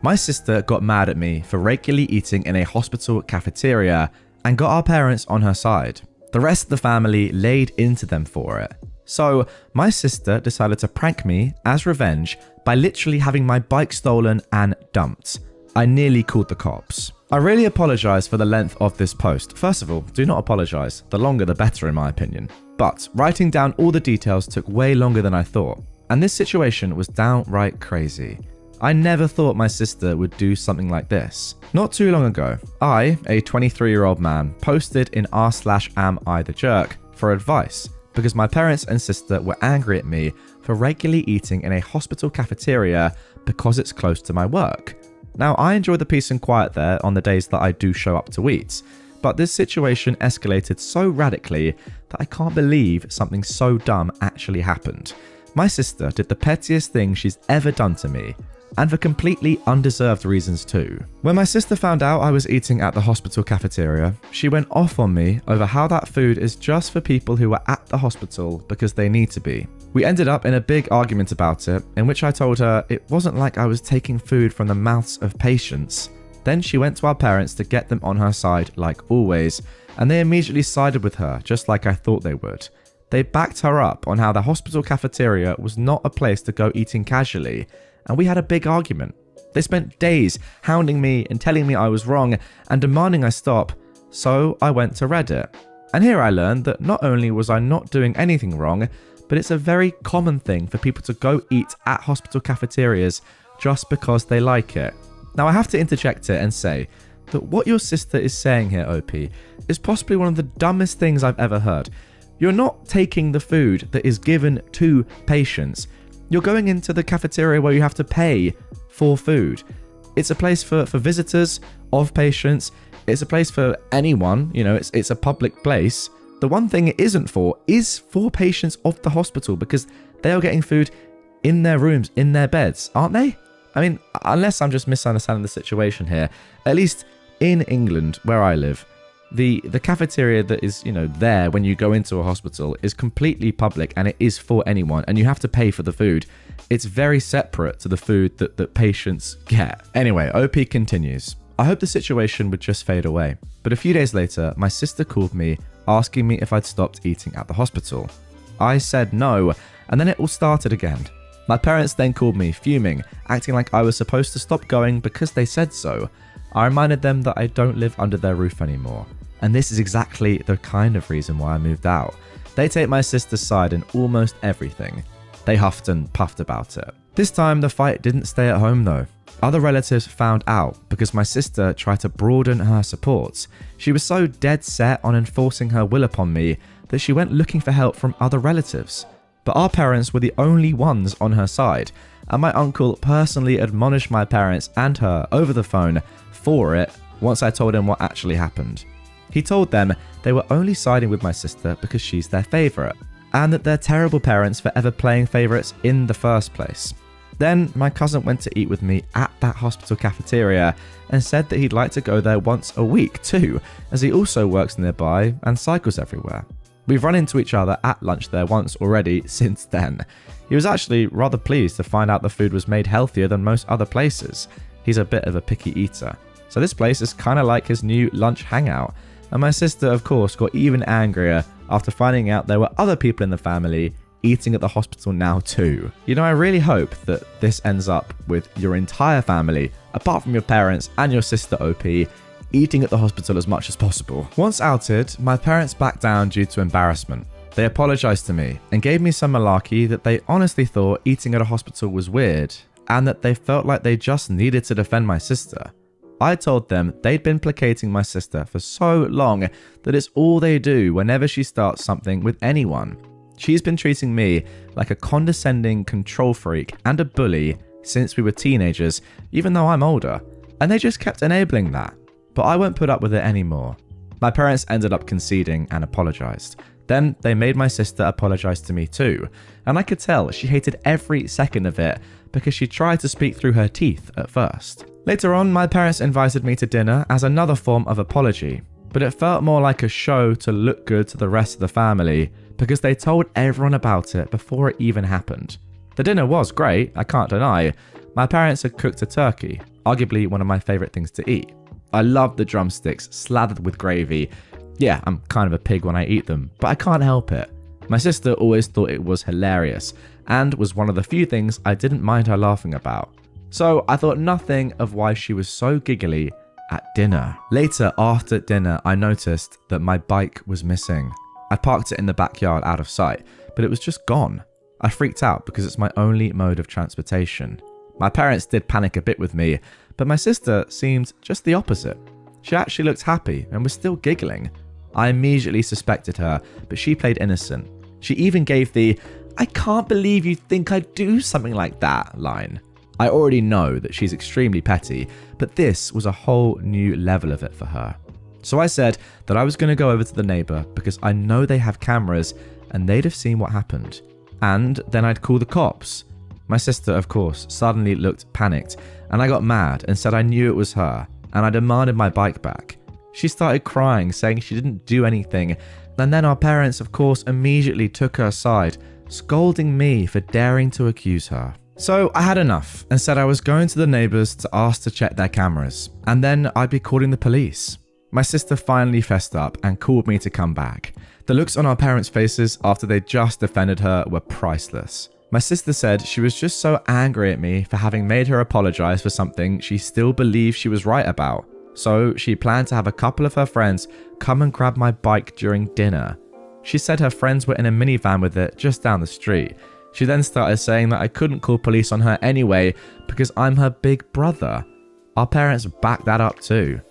My sister got mad at me for regularly eating in a hospital cafeteria and got our parents on her side. The rest of the family laid into them for it. So my sister decided to prank me as revenge by literally having my bike stolen and dumped. I nearly called the cops. I really apologise for the length of this post. First of all, do not apologise. The longer the better in my opinion. But writing down all the details took way longer than I thought. And this situation was downright crazy. I never thought my sister would do something like this. Not too long ago, I, a 23-year-old man, posted in r/AmIThejerk for advice because my parents and sister were angry at me for regularly eating in a hospital cafeteria because it's close to my work. Now, I enjoy the peace and quiet there on the days that I do show up to eat, but this situation escalated so radically that I can't believe something so dumb actually happened. My sister did the pettiest thing she's ever done to me, and for completely undeserved reasons too. When my sister found out I was eating at the hospital cafeteria, she went off on me over how that food is just for people who are at the hospital because they need to be. We ended up in a big argument about it, in which I told her it wasn't like I was taking food from the mouths of patients. Then she went to our parents to get them on her side like always, and they immediately sided with her just like I thought they would. They backed her up on how the hospital cafeteria was not a place to go eating casually, and we had a big argument. They spent days hounding me and telling me I was wrong and demanding I stop, so I went to Reddit. And here I learned that not only was I not doing anything wrong, but it's a very common thing for people to go eat at hospital cafeterias just because they like it. Now I have to interject it and say that what your sister is saying here, OP, is possibly one of the dumbest things I've ever heard. You're not taking the food that is given to patients. You're going into the cafeteria where you have to pay for food. It's a place for visitors of patients. It's a place for anyone, it's a public place. The one thing it isn't for is for patients of the hospital because they are getting food in their rooms, in their beds, aren't they? I mean, unless I'm just misunderstanding the situation here, at least in England, where I live, the cafeteria that is, there when you go into a hospital is completely public and it is for anyone and you have to pay for the food. It's very separate to the food that patients get. Anyway, OP continues. I hope the situation would just fade away. But a few days later, my sister called me asking me if I'd stopped eating at the hospital. I said no, and then it all started again. My parents then called me fuming, acting like I was supposed to stop going because they said so. I reminded them that I don't live under their roof anymore. And this is exactly the kind of reason why I moved out. They take my sister's side in almost everything. They huffed and puffed about it. This time the fight didn't stay at home though. Other relatives found out because my sister tried to broaden her support. She was so dead set on enforcing her will upon me that she went looking for help from other relatives. But our parents were the only ones on her side, and my uncle personally admonished my parents and her over the phone for it once I told him what actually happened. He told them they were only siding with my sister because she's their favourite, and that they're terrible parents for ever playing favourites in the first place. Then my cousin went to eat with me at that hospital cafeteria and said that he'd like to go there once a week too, as he also works nearby and cycles everywhere. We've run into each other at lunch there once already since then. He was actually rather pleased to find out the food was made healthier than most other places. He's a bit of a picky eater. So this place is kind of like his new lunch hangout. And my sister, of course, got even angrier after finding out there were other people in the family eating at the hospital now too. I really hope that this ends up with your entire family, apart from your parents and your sister OP, eating at the hospital as much as possible. Once outed, my parents backed down due to embarrassment. They apologized to me and gave me some malarkey that they honestly thought eating at a hospital was weird and that they felt like they just needed to defend my sister. I told them they'd been placating my sister for so long that it's all they do whenever she starts something with anyone. She's been treating me like a condescending control freak and a bully since we were teenagers, even though I'm older, and they just kept enabling that. But I won't put up with it anymore. My parents ended up conceding and apologized. Then they made my sister apologize to me too, and I could tell she hated every second of it because she tried to speak through her teeth at first. Later on, my parents invited me to dinner as another form of apology, but it felt more like a show to look good to the rest of the family because they told everyone about it before it even happened. The dinner was great, I can't deny. My parents had cooked a turkey, arguably one of my favourite things to eat. I love the drumsticks slathered with gravy. Yeah, I'm kind of a pig when I eat them, but I can't help it. My sister always thought it was hilarious and was one of the few things I didn't mind her laughing about. So I thought nothing of why she was so giggly at dinner. Later, after dinner, I noticed that my bike was missing. I parked it in the backyard out of sight, but it was just gone. I freaked out because it's my only mode of transportation. My parents did panic a bit with me, but my sister seemed just the opposite. She actually looked happy and was still giggling. I immediately suspected her, but she played innocent. She even gave the "I can't believe you think I'd do something like that" line. I already know that she's extremely petty, but this was a whole new level of it for her. So I said that I was going to go over to the neighbour because I know they have cameras and they'd have seen what happened. And then I'd call the cops. My sister, of course, suddenly looked panicked, and I got mad and said I knew it was her, and I demanded my bike back. She started crying, saying she didn't do anything, and then our parents, of course, immediately took her side, scolding me for daring to accuse her. So I had enough and said I was going to the neighbours to ask to check their cameras, and then I'd be calling the police. My sister finally fessed up and called me to come back. The looks on our parents' faces after they just defended her were priceless. My sister said she was just so angry at me for having made her apologise for something she still believed she was right about. So she planned to have a couple of her friends come and grab my bike during dinner. She said her friends were in a minivan with it just down the street. She then started saying that I couldn't call police on her anyway because I'm her big brother. Our parents backed that up too.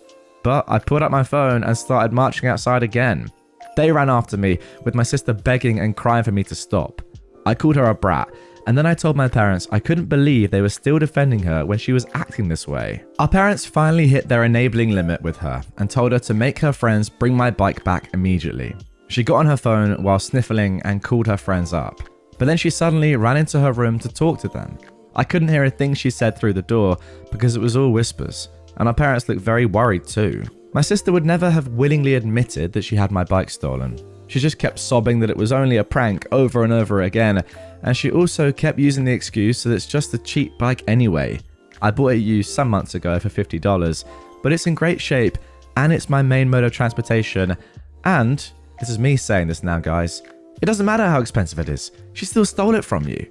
But I pulled up my phone and started marching outside again. They ran after me, with my sister begging and crying for me to stop. I called her a brat, and then I told my parents I couldn't believe they were still defending her when she was acting this way. Our parents finally hit their enabling limit with her and told her to make her friends bring my bike back immediately. She got on her phone while sniffling and called her friends up. But then she suddenly ran into her room to talk to them. I couldn't hear a thing she said through the door because it was all whispers, and our parents looked very worried too. My sister would never have willingly admitted that she had my bike stolen. She just kept sobbing that it was only a prank over and over again, and she also kept using the excuse that it's just a cheap bike anyway. I bought it used some months ago for $50, but it's in great shape and it's my main mode of transportation, and this is me saying this now, guys. It doesn't matter how expensive it is, she still stole it from you.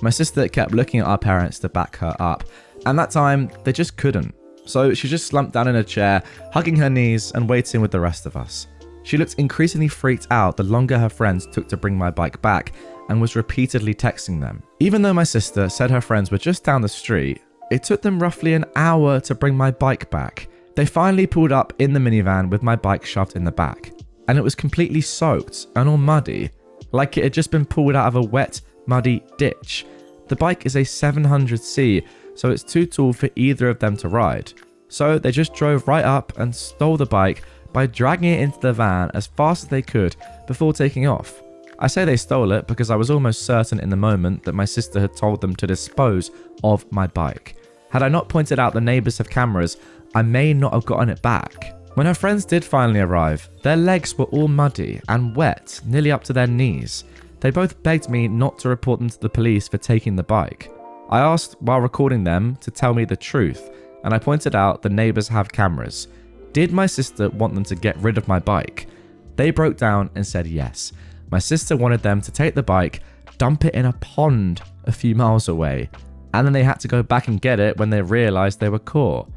My sister kept looking at our parents to back her up, and that time they just couldn't. So she just slumped down in a chair, hugging her knees and waiting with the rest of us. She looked increasingly freaked out the longer her friends took to bring my bike back and was repeatedly texting them. Even though my sister said her friends were just down the street, it took them roughly an hour to bring my bike back. They finally pulled up in the minivan with my bike shoved in the back, and it was completely soaked and all muddy, like it had just been pulled out of a wet, muddy ditch. The bike is a 700C, so it's too tall for either of them to ride. So they just drove right up and stole the bike by dragging it into the van as fast as they could before taking off. I say they stole it because I was almost certain in the moment that my sister had told them to dispose of my bike. Had I not pointed out the neighbours have cameras, I may not have gotten it back. When her friends did finally arrive, their legs were all muddy and wet, nearly up to their knees. They both begged me not to report them to the police for taking the bike. I asked while recording them to tell me the truth, and I pointed out the neighbours have cameras. Did my sister want them to get rid of my bike? They broke down and said yes. My sister wanted them to take the bike, dump it in a pond a few miles away, and then they had to go back and get it when they realised they were caught.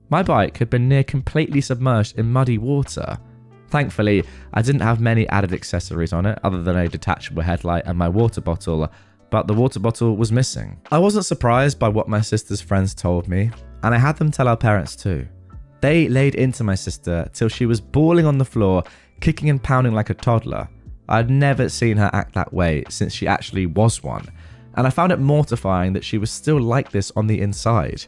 My bike had been near completely submerged in muddy water. Thankfully, I didn't have many added accessories on it other than a detachable headlight and my water bottle, but the water bottle was missing. I wasn't surprised by what my sister's friends told me, and I had them tell our parents too. They laid into my sister till she was bawling on the floor, kicking and pounding like a toddler. I'd never seen her act that way since she actually was one, and I found it mortifying that she was still like this on the inside.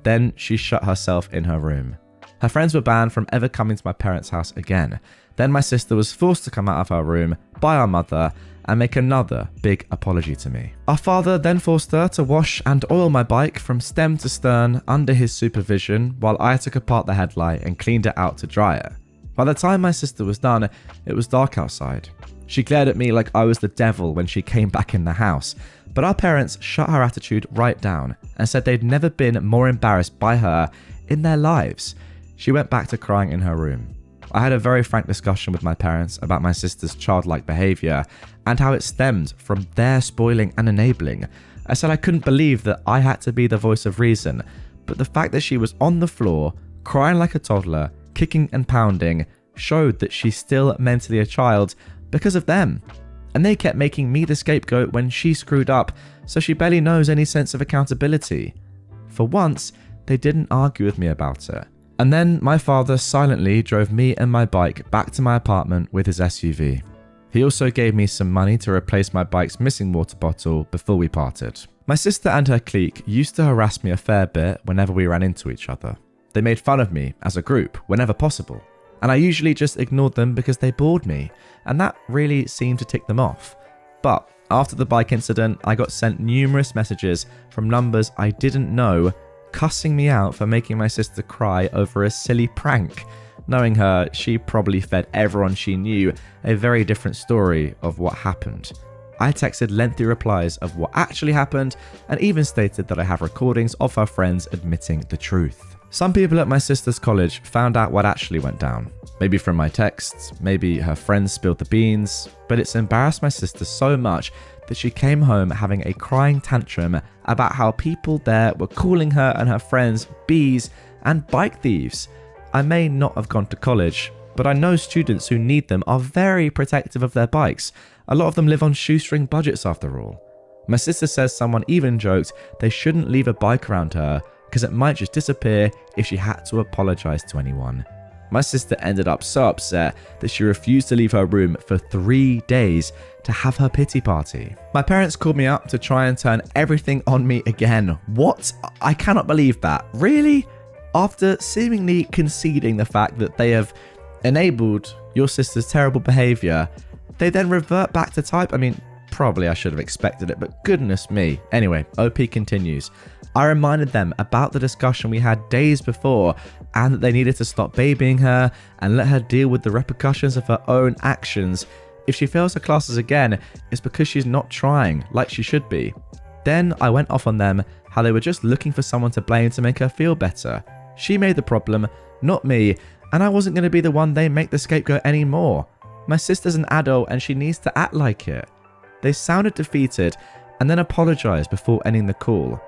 Then she shut herself in her room. Her friends were banned from ever coming to my parents' house again. Then my sister was forced to come out of her room by our mother and make another big apology to me. Our father then forced her to wash and oil my bike from stem to stern under his supervision while I took apart the headlight and cleaned it out to dry it. By the time my sister was done, it was dark outside. She glared at me like I was the devil when she came back in the house, but our parents shut her attitude right down and said they'd never been more embarrassed by her in their lives. She went back to crying in her room. I had a very frank discussion with my parents about my sister's childlike behaviour and how it stemmed from their spoiling and enabling. I said I couldn't believe that I had to be the voice of reason, but the fact that she was on the floor, crying like a toddler, kicking and pounding, showed that she's still mentally a child because of them. And they kept making me the scapegoat when she screwed up, so she barely knows any sense of accountability. For once, they didn't argue with me about it. And then my father silently drove me and my bike back to my apartment with his SUV. He also gave me some money to replace my bike's missing water bottle before we parted. My sister and her clique used to harass me a fair bit whenever we ran into each other. They made fun of me as a group whenever possible, and I usually just ignored them because they bored me, and that really seemed to tick them off. But after the bike incident, I got sent numerous messages from numbers I didn't know, cussing me out for making my sister cry over a silly prank. Knowing her, she probably fed everyone she knew a very different story of what happened. I texted lengthy replies of what actually happened and even stated that I have recordings of her friends admitting the truth. Some people at my sister's college found out what actually went down. Maybe from my texts, maybe her friends spilled the beans, but it's embarrassed my sister so much that she came home having a crying tantrum about how people there were calling her and her friends bees and bike thieves. I may not have gone to college, but I know students who need them are very protective of their bikes. A lot of them live on shoestring budgets after all. My sister says someone even joked they shouldn't leave a bike around her because it might just disappear if she had to apologise to anyone. My sister ended up so upset that she refused to leave her room for 3 days to have her pity party. My parents called me up to try and turn everything on me again. What? I cannot believe that. Really? After seemingly conceding the fact that they have enabled your sister's terrible behaviour, they then revert back to type. I mean, probably I should have expected it, but goodness me. Anyway, OP continues. I reminded them about the discussion we had days before and that they needed to stop babying her and let her deal with the repercussions of her own actions. If she fails her classes again, it's because she's not trying like she should be. Then I went off on them how they were just looking for someone to blame to make her feel better. She made the problem, not me, and I wasn't going to be the one they make the scapegoat anymore. My sister's an adult and she needs to act like it. They sounded defeated and then apologised before ending the call.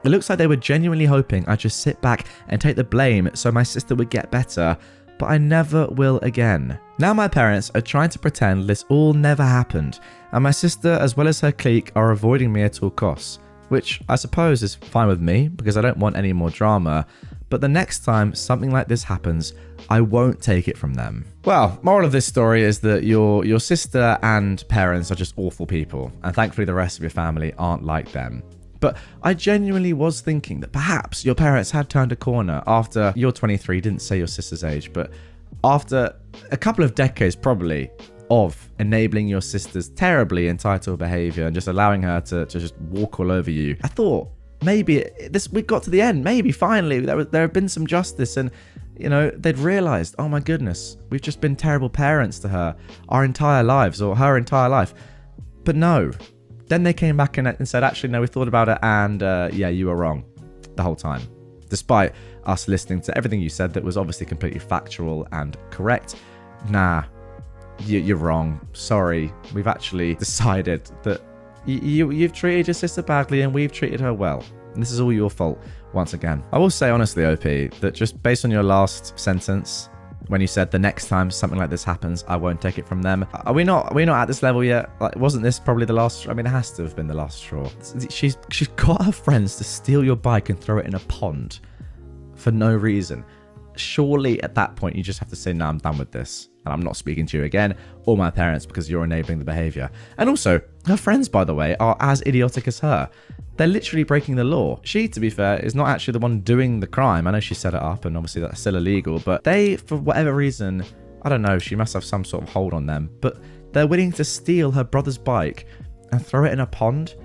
It looks like they were genuinely hoping I'd just sit back and take the blame so my sister would get better, but I never will again. Now my parents are trying to pretend this all never happened, and my sister as well as her clique are avoiding me at all costs, which I suppose is fine with me because I don't want any more drama. But the next time something like this happens, I won't take it from them. Well, moral of this story is that your sister and parents are just awful people, and thankfully the rest of your family aren't like them. But I genuinely was thinking that perhaps your parents had turned a corner after you're 23, didn't say your sister's age, but after a couple of decades probably of enabling your sister's terribly entitled behavior and just allowing her to just walk all over you. I thought maybe we got to the end. Maybe finally there had been some justice, and they'd realized, oh my goodness, we've just been terrible parents to her our entire lives, or her entire life. But no. Then they came back and said, actually, no, we thought about it, and yeah, you were wrong the whole time. Despite us listening to everything you said that was obviously completely factual and correct. Nah, you're wrong. Sorry. We've actually decided that you've treated your sister badly and we've treated her well. And this is all your fault once again. I will say honestly, OP, that just based on your last sentence, when you said the next time something like this happens, I won't take it from them. Are we not at this level yet? Like, wasn't this probably the last? I mean, it has to have been the last straw. She's got her friends to steal your bike and throw it in a pond for no reason. Surely at that point you just have to say, no, I'm done with this, and I'm not speaking to you again or my parents because you're enabling the behavior. And also, her friends, by the way, are as idiotic as her. They're literally breaking the law. She, to be fair, is not actually the one doing the crime. I know she set it up, and obviously that's still illegal, but they, for whatever reason, I don't know, she must have some sort of hold on them, but they're willing to steal her brother's bike and throw it in a pond.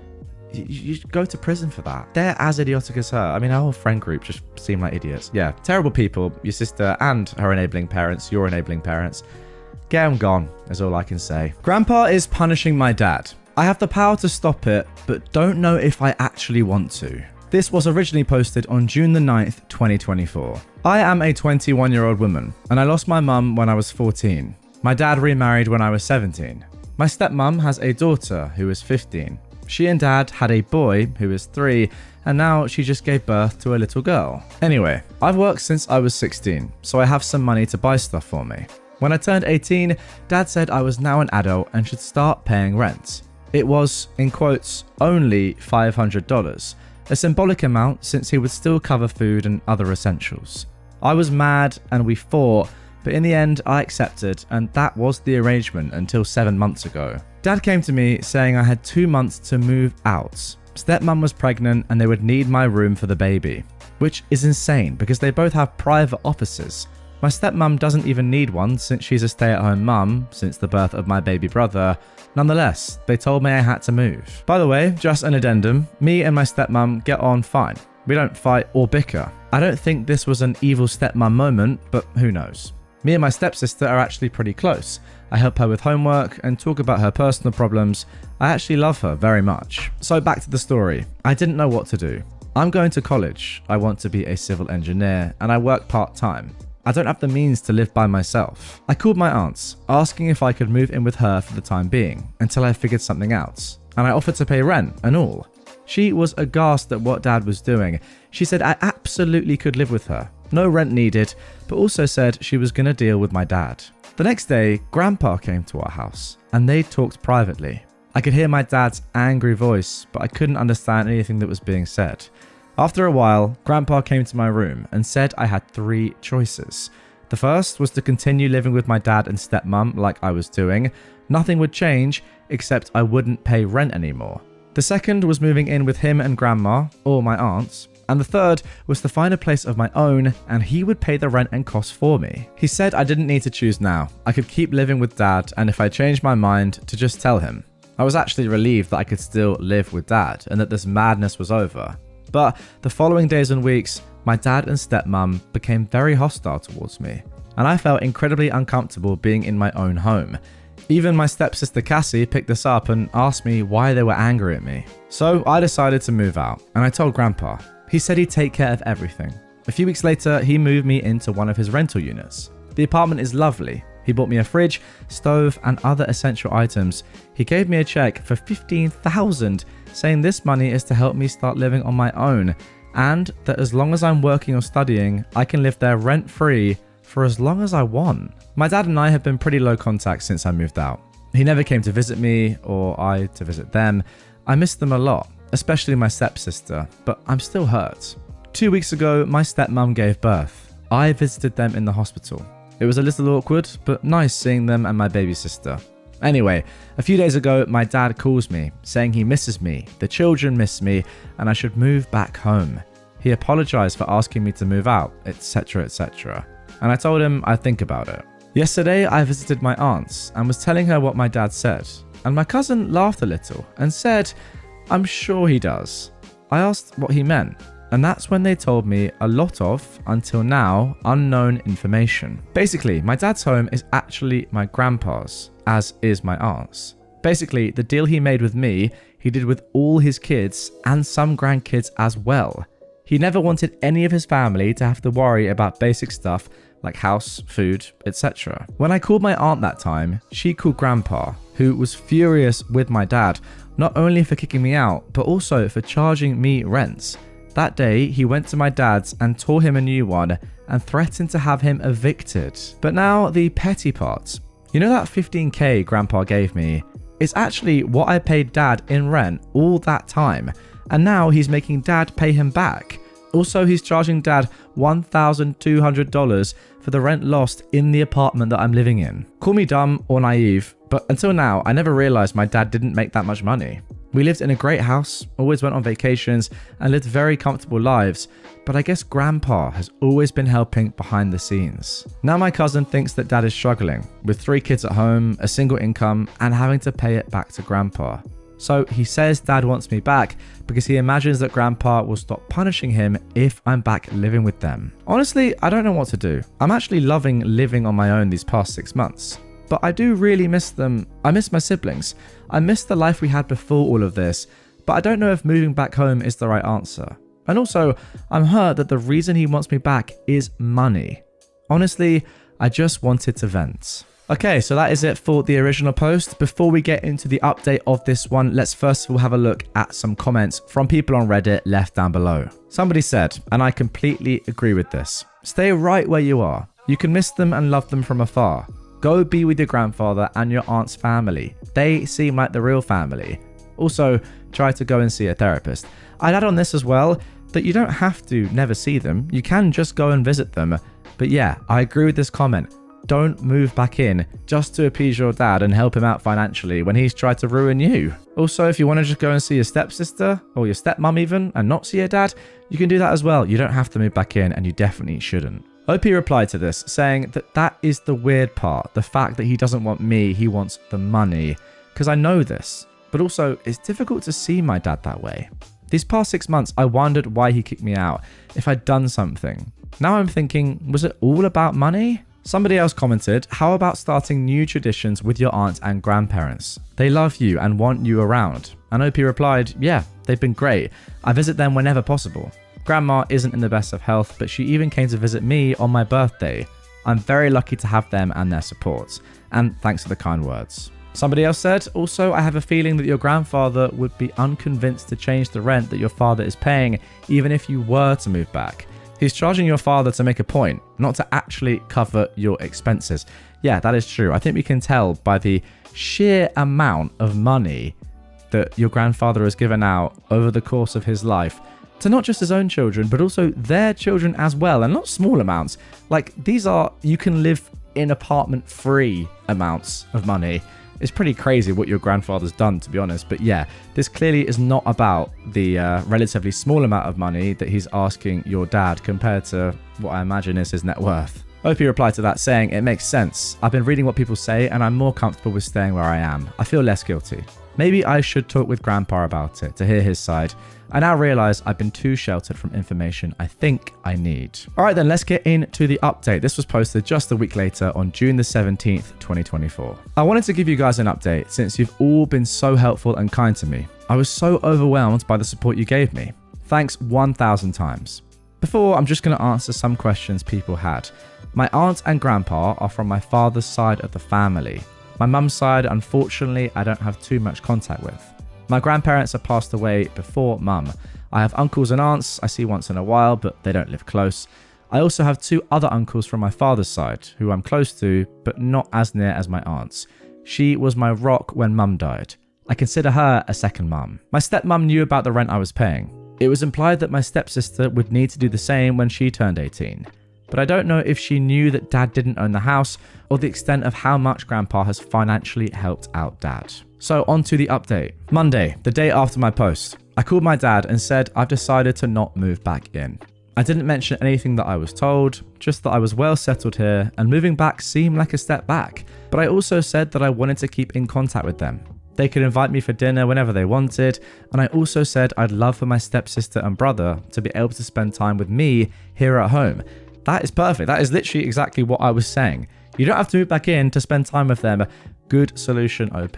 You go to prison for that. They're as idiotic as her. I mean, our whole friend group just seem like idiots. Yeah, terrible people. Your sister and her enabling parents, your enabling parents. Get them gone, is all I can say. Grandpa is punishing my dad. I have the power to stop it, but don't know if I actually want to. This was originally posted on June the 9th, 2024. I am a 21-year-old woman, and I lost my mum when I was 14. My dad remarried when I was 17. My stepmom has a daughter who is 15. She and dad had a boy who is 3, and now she just gave birth to a little girl. Anyway, I've worked since I was 16, so I have some money to buy stuff for me. When I turned 18, dad said I was now an adult and should start paying rent. It was, in quotes, only $500, a symbolic amount since he would still cover food and other essentials. I was mad and we fought, but in the end I accepted, and that was the arrangement until 7 months ago. Dad came to me saying I had 2 months to move out. Stepmom was pregnant and they would need my room for the baby, which is insane because they both have private offices. My stepmom doesn't even need one since she's a stay-at-home mum since the birth of my baby brother. Nonetheless, they told me I had to move. By the way, just an addendum, me and my stepmom get on fine. We don't fight or bicker. I don't think this was an evil stepmom moment, but who knows. Me and my stepsister are actually pretty close. I help her with homework and talk about her personal problems. I actually love her very much. So back to the story. I didn't know what to do. I'm going to college. I want to be a civil engineer and I work part-time. I don't have the means to live by myself. I called my aunts, asking if I could move in with her for the time being, until I figured something out, and I offered to pay rent and all. She was aghast at what dad was doing. She said I absolutely could live with her, no rent needed, but also said she was going to deal with my dad. The next day, Grandpa came to our house, and they talked privately. I could hear my dad's angry voice, but I couldn't understand anything that was being said. After a while, Grandpa came to my room and said I had 3 choices. The first was to continue living with my dad and stepmom like I was doing. Nothing would change, except I wouldn't pay rent anymore. The second was moving in with him and Grandma, or my aunts. And the third was to find a place of my own, and he would pay the rent and costs for me. He said I didn't need to choose now. I could keep living with dad, and if I changed my mind, to just tell him. I was actually relieved that I could still live with dad, and that this madness was over. But the following days and weeks, my dad and stepmom became very hostile towards me, and I felt incredibly uncomfortable being in my own home. Even my stepsister Cassie picked this up and asked me why they were angry at me. So I decided to move out, and I told Grandpa. He said he'd take care of everything. A few weeks later, he moved me into one of his rental units. The apartment is lovely. He bought me a fridge, stove, and other essential items. He gave me a check for $15,000, saying this money is to help me start living on my own, and that as long as I'm working or studying, I can live there rent-free for as long as I want. My dad and I have been pretty low contact since I moved out. He never came to visit me, or I to visit them. I miss them a lot, especially my stepsister, but I'm still hurt. 2 weeks ago, my stepmom gave birth. I visited them in the hospital. It was a little awkward, but nice seeing them and my baby sister. Anyway, a few days ago, my dad calls me, saying he misses me, the children miss me, and I should move back home. He apologized for asking me to move out, etc, etc. And I told him I'd think about it. Yesterday, I visited my aunts and was telling her what my dad said, and my cousin laughed a little and said, "I'm sure he does." I asked what he meant, and that's when they told me a lot of, until now, unknown information. Basically, my dad's home is actually my grandpa's, as is my aunt's. Basically, the deal he made with me, he did with all his kids and some grandkids as well. He never wanted any of his family to have to worry about basic stuff like house, food, etc. When I called my aunt that time, she called Grandpa, who was furious with my dad, not only for kicking me out, but also for charging me rent. That day, he went to my dad's and tore him a new one and threatened to have him evicted. But now the petty part. You know that $15,000 Grandpa gave me? It's actually what I paid dad in rent all that time, and now he's making dad pay him back. Also, he's charging dad $1,200 for the rent lost in the apartment that I'm living in. Call me dumb or naive, but until now, I never realized my dad didn't make that much money. We lived in a great house, always went on vacations, and lived very comfortable lives, but I guess Grandpa has always been helping behind the scenes. Now my cousin thinks that dad is struggling, with 3 kids at home, a single income, and having to pay it back to Grandpa. So he says dad wants me back because he imagines that grandpa will stop punishing him if I'm back living with them. Honestly, I don't know what to do. I'm actually loving living on my own these past 6 months. But I do really miss them. I miss my siblings. I miss the life we had before all of this. But I don't know if moving back home is the right answer. And also, I'm hurt that the reason he wants me back is money. Honestly, I just wanted to vent. Okay, so that is it for the original post. Before we get into the update of this one, let's first of all have a look at some comments from people on Reddit left down below. Somebody said, and I completely agree with this, stay right where you are. You can miss them and love them from afar. Go be with your grandfather and your aunt's family. They seem like the real family. Also, try to go and see a therapist. I'd add on this as well, that you don't have to never see them. You can just go and visit them. But yeah, I agree with this comment. Don't move back in just to appease your dad and help him out financially when he's tried to ruin you. Also, if you want to just go and see your stepsister or your stepmom even and not see your dad, you can do that as well. You don't have to move back in, and you definitely shouldn't. OP replied to this saying that is the weird part, the fact that he doesn't want me, he wants the money. Because I know this, but also it's difficult to see my dad that way. These past 6 months, I wondered why he kicked me out, if I'd done something. Now I'm thinking, was it all about money? Somebody else commented, how about starting new traditions with your aunts and grandparents? They love you and want you around. And OP replied, yeah, they've been great. I visit them whenever possible. Grandma isn't in the best of health, but she even came to visit me on my birthday. I'm very lucky to have them and their support. And thanks for the kind words. Somebody else said, also, I have a feeling that your grandfather would be unconvinced to change the rent that your father is paying, even if you were to move back. He's charging your father to make a point, not to actually cover your expenses. Yeah, that is true. I think we can tell by the sheer amount of money that your grandfather has given out over the course of his life to not just his own children, but also their children as well, and not small amounts. Like, these are, you can live in apartment free amounts of money. It's pretty crazy what your grandfather's done, to be honest. But yeah, this clearly is not about the relatively small amount of money that he's asking your dad compared to what I imagine is his net worth. OP replied to that saying, it makes sense. I've been reading what people say and I'm more comfortable with staying where I am. I feel less guilty. Maybe I should talk with Grandpa about it to hear his side. I now realise I've been too sheltered from information I think I need. Alright then, let's get into the update. This was posted just a week later on June the 17th, 2024. I wanted to give you guys an update since you've all been so helpful and kind to me. I was so overwhelmed by the support you gave me. Thanks 1,000 times. Before, I'm just going to answer some questions people had. My aunt and grandpa are from my father's side of the family. My mum's side, unfortunately, I don't have too much contact with. My grandparents have passed away before mum. I have uncles and aunts I see once in a while, but they don't live close. I also have 2 other uncles from my father's side, who I'm close to, but not as near as my aunts. She was my rock when mum died. I consider her a second mum. My stepmum knew about the rent I was paying. It was implied that my stepsister would need to do the same when she turned 18. But I don't know if she knew that dad didn't own the house or the extent of how much grandpa has financially helped out dad. So on to the update. Monday, the day after my post, I called my dad and said I've decided to not move back in. I didn't mention anything that I was told, just that I was well settled here and moving back seemed like a step back. But I also said that I wanted to keep in contact with them. They could invite me for dinner whenever they wanted, and I also said I'd love for my stepsister and brother to be able to spend time with me here at home. That is perfect. That is literally exactly what I was saying. You don't have to move back in to spend time with them. Good solution, OP.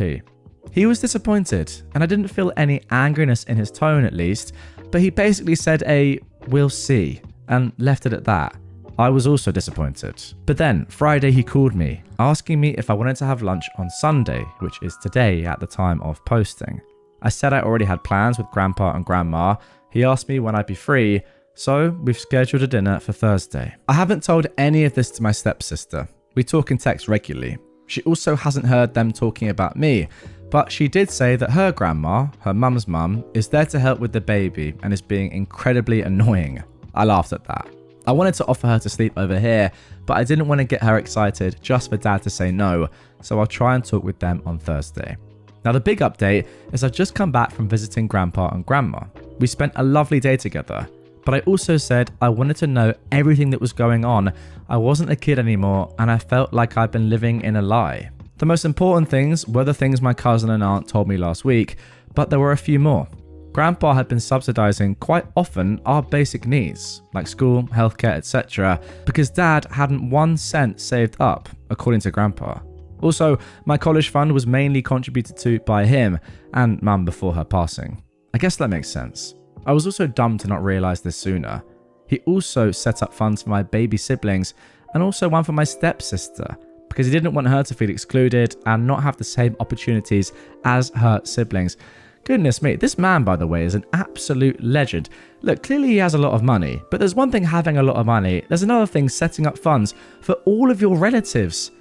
He was disappointed, and I didn't feel any angriness in his tone at least, but he basically said we'll see, and left it at that. I was also disappointed. But then, Friday he called me, asking me if I wanted to have lunch on Sunday, which is today at the time of posting. I said I already had plans with Grandpa and Grandma. He asked me when I'd be free, so we've scheduled a dinner for Thursday. I haven't told any of this to my stepsister. We talk in text regularly. She also hasn't heard them talking about me, but she did say that her grandma, her mum's mum, is there to help with the baby and is being incredibly annoying. I laughed at that. I wanted to offer her to sleep over here, but I didn't want to get her excited just for dad to say no, so I'll try and talk with them on Thursday. Now the big update is I've just come back from visiting Grandpa and Grandma. We spent a lovely day together. But I also said I wanted to know everything that was going on. I wasn't a kid anymore and I felt like I'd been living in a lie. The most important things were the things my cousin and aunt told me last week, But there were a few more. Grandpa had been subsidizing quite often our basic needs, like school, healthcare, etc., because Dad hadn't 1 cent saved up, according to Grandpa. Also, my college fund was mainly contributed to by him and Mum before her passing. I guess that makes sense. I was also dumb to not realize this sooner. He also set up funds for my baby siblings and also one for my stepsister, because he didn't want her to feel excluded and not have the same opportunities as her siblings. Goodness me, this man, by the way, is an absolute legend. Look, clearly he has a lot of money, but there's one thing having a lot of money, there's another thing setting up funds for all of your relatives.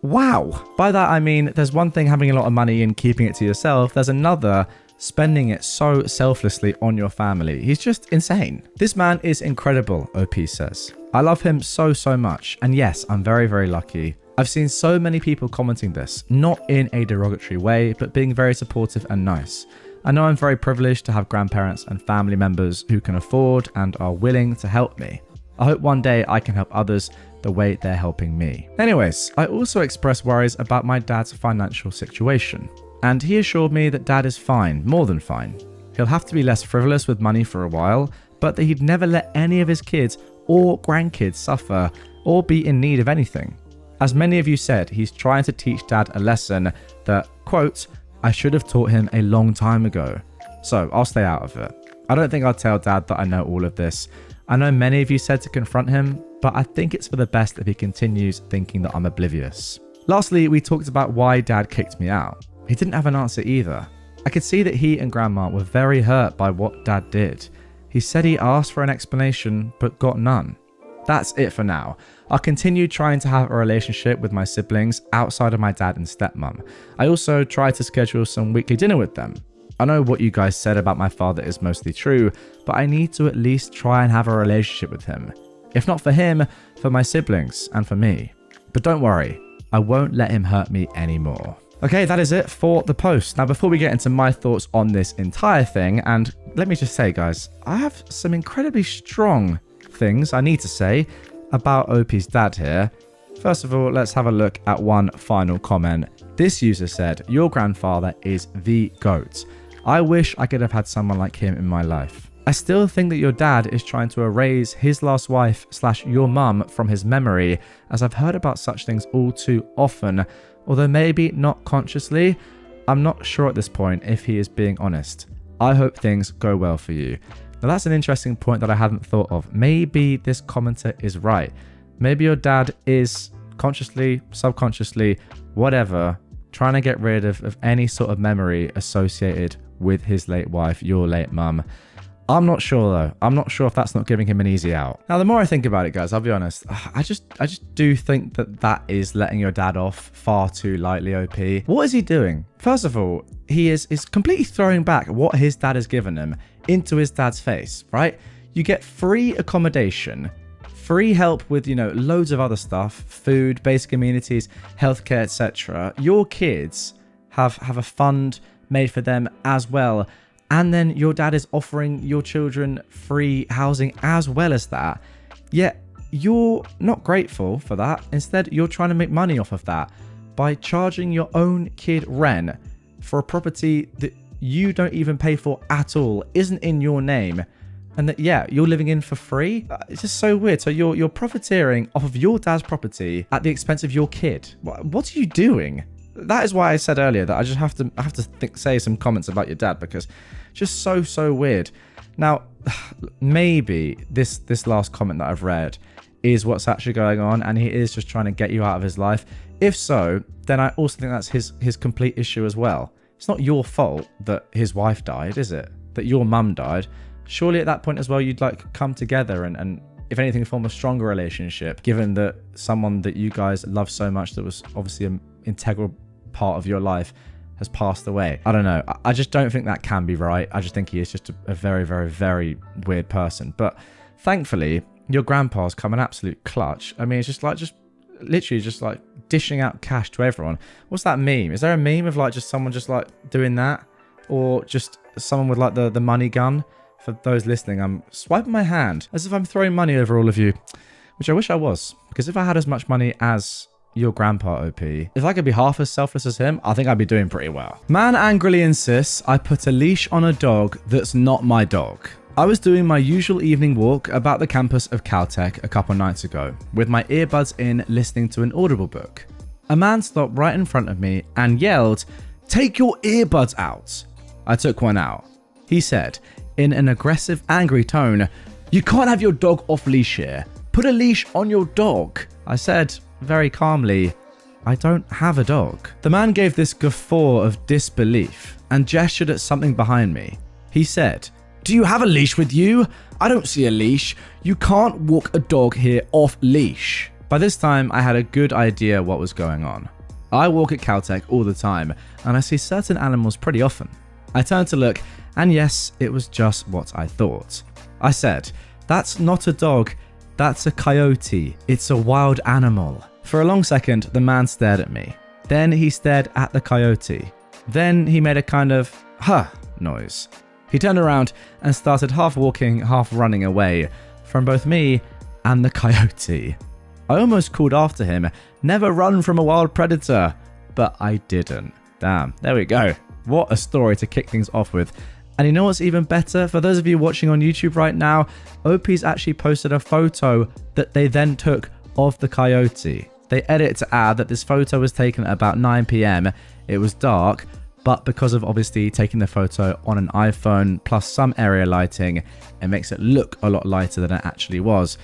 Wow. By that I mean, there's one thing having a lot of money and keeping it to yourself, there's another spending it so selflessly on your family. He's just insane. This man is incredible, OP says. I love him so much, and yes, I'm very lucky. I've seen so many people commenting this, not in a derogatory way, but being very supportive and nice. I know I'm very privileged to have grandparents and family members who can afford and are willing to help me. I hope one day I can help others the way they're helping me. Anyways, I also expressed worries about my dad's financial situation, and he assured me that Dad is fine, more than fine. He'll have to be less frivolous with money for a while, but that he'd never let any of his kids or grandkids suffer or be in need of anything. As many of you said, he's trying to teach Dad a lesson that, quote, I should have taught him a long time ago. So I'll stay out of it. I don't think I'll tell Dad that I know all of this. I know many of you said to confront him, but I think it's for the best if he continues thinking that I'm oblivious. Lastly, we talked about why Dad kicked me out. He didn't have an answer either. I could see that he and Grandma were very hurt by what Dad did. He said he asked for an explanation, but got none. That's it for now. I'll continue trying to have a relationship with my siblings outside of my dad and stepmom. I also try to schedule some weekly dinner with them. I know what you guys said about my father is mostly true, but I need to at least try and have a relationship with him. If not for him, for my siblings and for me. But don't worry, I won't let him hurt me anymore. Okay, that is it for the post. Now, before we get into my thoughts on this entire thing, and let me just say, guys, I have some incredibly strong things I need to say about OP's dad here. First of all, let's have a look at one final comment. This user said, your grandfather is the GOAT. I wish I could have had someone like him in my life. I still think that your dad is trying to erase his last wife / your mum from his memory, as I've heard about such things all too often, although maybe not consciously. I'm not sure at this point if he is being honest. I hope things go well for you. Now that's an interesting point that I hadn't thought of. Maybe this commenter is right. Maybe your dad is consciously, subconsciously, whatever, trying to get rid of any sort of memory associated with his late wife, your late mum. I'm not sure though. I'm not sure if that's not giving him an easy out. Now, the more I think about it, guys, I'll be honest, I just do think that is letting your dad off far too lightly, OP. What is he doing? First of all, he is completely throwing back what his dad has given him into his dad's face, right? You get free accommodation, free help with, loads of other stuff, food, basic amenities, healthcare, etc. Your kids have a fund made for them as well. And then your dad is offering your children free housing as well as that. Yet you're not grateful for that. Instead, you're trying to make money off of that by charging your own kid rent for a property that you don't even pay for at all, isn't in your name, and that, yeah, you're living in for free. It's just so weird. So you're profiteering off of your dad's property at the expense of your kid. What are you doing? That is why I said earlier that I just have to say some comments about your dad, because just so weird. Now, maybe this last comment that I've read is what's actually going on, and he is just trying to get you out of his life. If so, then I also think that's his complete issue as well. It's not your fault that his wife died, is it? That your mum died. Surely at that point as well, you'd come together and if anything, form a stronger relationship, given that someone that you guys love so much, that was obviously an integral part of your life, has passed away. I don't know. I just don't think that can be right. I just think he is just a very weird person. But thankfully, your grandpa's come an absolute clutch. I mean, it's just literally dishing out cash to everyone. What's that meme? Is there a meme of just someone just doing that? Or just someone with the money gun? For those listening, I'm swiping my hand as if I'm throwing money over all of you, which I wish I was, because if I had as much money as your grandpa, OP. If I could be half as selfless as him, I think I'd be doing pretty well. Man angrily insists I put a leash on a dog that's not my dog. I was doing my usual evening walk about the campus of Caltech a couple nights ago, with my earbuds in listening to an Audible book. A man stopped right in front of me and yelled, "Take your earbuds out." I took one out. He said, in an aggressive, angry tone, "You can't have your dog off leash here. Put a leash on your dog." I said, very calmly, "I don't have a dog." The man gave this guffaw of disbelief and gestured at something behind me. He said, "Do you have a leash with you? I don't see a leash. You can't walk a dog here off leash." By this time, I had a good idea what was going on. I walk at Caltech all the time, and I see certain animals pretty often. I turned to look, and yes, it was just what I thought. I said, "That's not a dog, that's a coyote. It's a wild animal." For a long second, the man stared at me. Then he stared at the coyote. Then he made a kind of huh noise. He turned around and started half walking, half running away from both me and the coyote. I almost called after him, "Never run from a wild predator," but I didn't. Damn, there we go. What a story to kick things off with. And you know what's even better? For those of you watching on YouTube right now, OP's actually posted a photo that they then took of the coyote. They edit to add that this photo was taken at about 9 p.m. It was dark, but because of obviously taking the photo on an iPhone plus some area lighting, it makes it look a lot lighter than it actually was.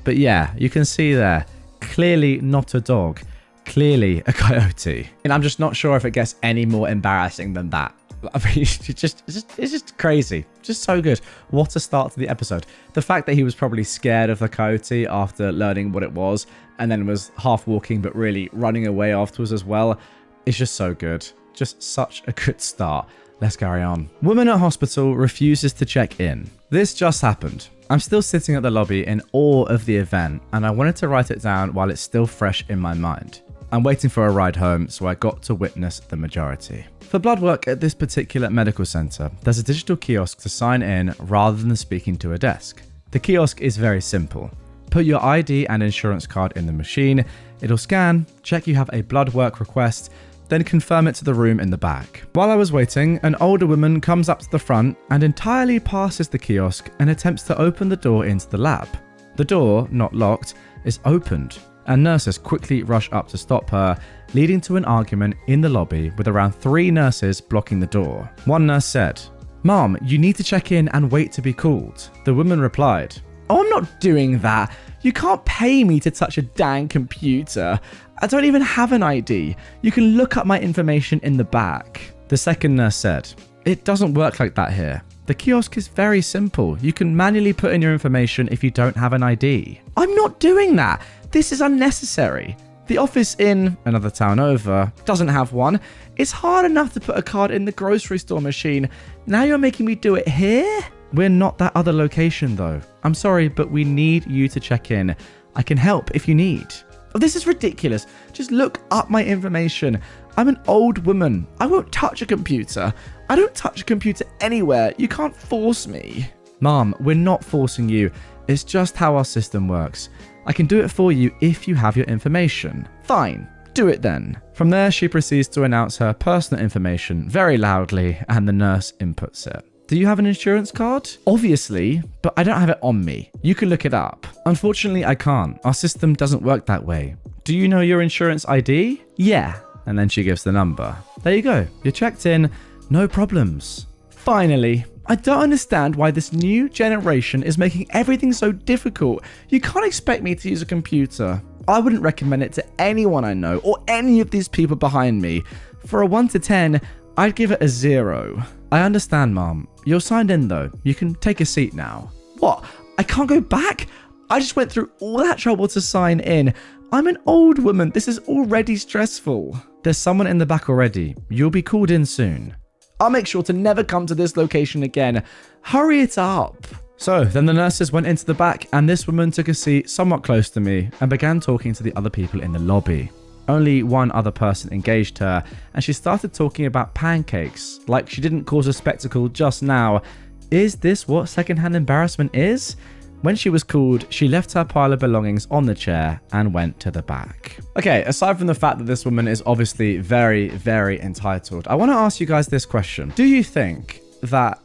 But yeah, you can see there, clearly not a dog, clearly a coyote. And I'm just not sure if it gets any more embarrassing than that. I mean, it's just crazy. Just so good. What a start to the episode. The fact that he was probably scared of the coyote after learning what it was, and then was half walking but really running away afterwards as well, is just so good. Just such a good start. Let's carry on. Woman at hospital refuses to check in. This just happened. I'm still sitting at the lobby in awe of the event, and I wanted to write it down while it's still fresh in my mind. I'm waiting for a ride home, so I got to witness the majority. For blood work at this particular medical centre, there's a digital kiosk to sign in rather than speaking to a desk. The kiosk is very simple. Put your ID and insurance card in the machine, it'll scan, check you have a blood work request, then confirm it to the room in the back. While I was waiting, an older woman comes up to the front and entirely passes the kiosk and attempts to open the door into the lab. The door, not locked, is opened, and nurses quickly rush up to stop her, leading to an argument in the lobby with around 3 nurses blocking the door. One nurse said, "Mom, you need to check in and wait to be called." The woman replied, "Oh, I'm not doing that. You can't pay me to touch a dang computer. I don't even have an ID. You can look up my information in the back." The second nurse said, "It doesn't work like that here. The kiosk is very simple. You can manually put in your information if you don't have an ID." "I'm not doing that. This is unnecessary. The office in another town over doesn't have one. It's hard enough to put a card in the grocery store machine. Now you're making me do it here?" "We're not that other location though. I'm sorry, but we need you to check in. I can help if you need." "Oh, this is ridiculous. Just look up my information. I'm an old woman. I won't touch a computer. I don't touch a computer anywhere. You can't force me." "Mom, we're not forcing you. It's just how our system works. I can do it for you if you have your information." "Fine, do it then." From there, she proceeds to announce her personal information very loudly, and the nurse inputs it. "Do you have an insurance card?" "Obviously, but I don't have it on me. You can look it up." "Unfortunately, I can't. Our system doesn't work that way." "Do you know your insurance ID?" "Yeah." And then she gives the number. There you go. You're checked in. No problems. Finally. I don't understand why this new generation is making everything so difficult. You can't expect me to use a computer. I wouldn't recommend it to anyone I know or any of these people behind me. For a 1 to 10, I'd give it a 0. "I understand, Mom. You're signed in though. You can take a seat now." "What? I can't go back? I just went through all that trouble to sign in. I'm an old woman. This is already stressful." "There's someone in the back already. You'll be called in soon." "I'll make sure to never come to this location again. Hurry it up." So then the nurses went into the back, and this woman took a seat somewhat close to me and began talking to the other people in the lobby. Only one other person engaged her, and she started talking about pancakes, like she didn't cause a spectacle just now. Is this what secondhand embarrassment is? When she was called, she left her pile of belongings on the chair and went to the back. Okay, aside from the fact that this woman is obviously very, very entitled, I want to ask you guys this question. Do you think that,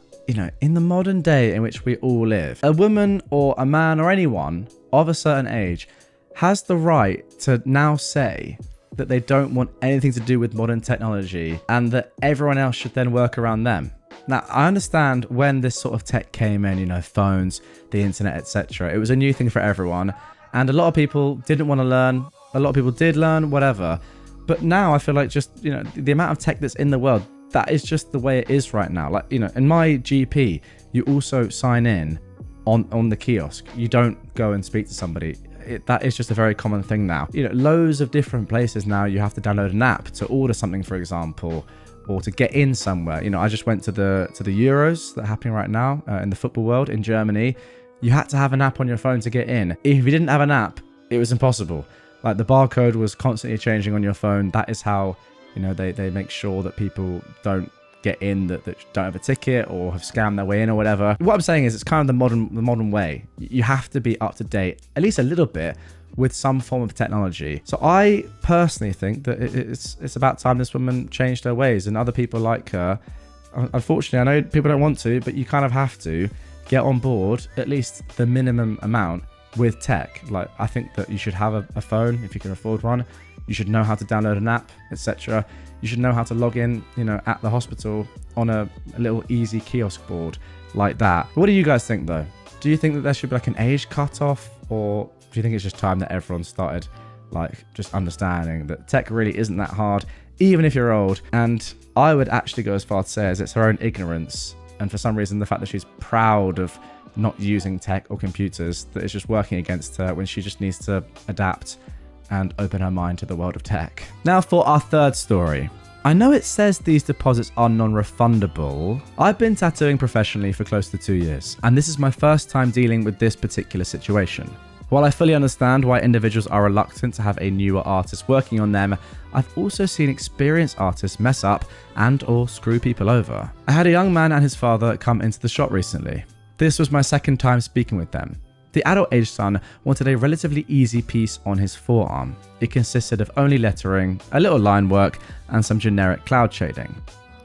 in the modern day in which we all live, a woman or a man or anyone of a certain age has the right to now say that they don't want anything to do with modern technology and that everyone else should then work around them? Now, I understand when this sort of tech came in, phones, the internet, etc. It was a new thing for everyone. And a lot of people didn't want to learn. A lot of people did learn, whatever. But now I feel like just, the amount of tech that's in the world, that is just the way it is right now. Like, in my GP, you also sign in on the kiosk. You don't go and speak to somebody. That is just a very common thing now. Loads of different places now you have to download an app to order something, for example, or to get in somewhere. I just went to the Euros that are happening right now in the football world in Germany. You had to have an app on your phone to get in. If you didn't have an app, it was impossible. Like, the barcode was constantly changing on your phone. That is how, they make sure that people don't get in that don't have a ticket or have scammed their way in or whatever. What I'm saying is it's kind of the modern way. You have to be up to date, at least a little bit, with some form of technology. So I personally think that it's about time this woman changed her ways, and other people like her. Unfortunately, I know people don't want to, but you kind of have to get on board at least the minimum amount with tech. Like, I think that you should have a phone if you can afford one. You should know how to download an app, etc. You should know how to log in, at the hospital on a little easy kiosk board like that. What do you guys think, though? Do you think that there should be like an age cutoff, or do you think it's just time that everyone started just understanding that tech really isn't that hard, even if you're old? And I would actually go as far to say as it's her own ignorance, and for some reason the fact that she's proud of not using tech or computers, that it's just working against her when she just needs to adapt and open her mind to the world of tech. Now for our third story. I know it says these deposits are non-refundable. I've been tattooing professionally for close to 2 years, and this is my first time dealing with this particular situation. While I fully understand why individuals are reluctant to have a newer artist working on them, I've also seen experienced artists mess up and or screw people over. I had a young man and his father come into the shop recently. This was my second time speaking with them. The adult-aged son wanted a relatively easy piece on his forearm. It consisted of only lettering, a little line work, and some generic cloud shading.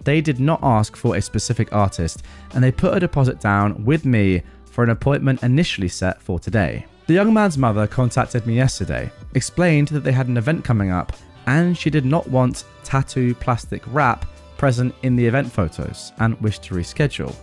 They did not ask for a specific artist, and they put a deposit down with me for an appointment initially set for today. The young man's mother contacted me yesterday, explained that they had an event coming up, and she did not want tattoo plastic wrap present in the event photos, and wished to reschedule.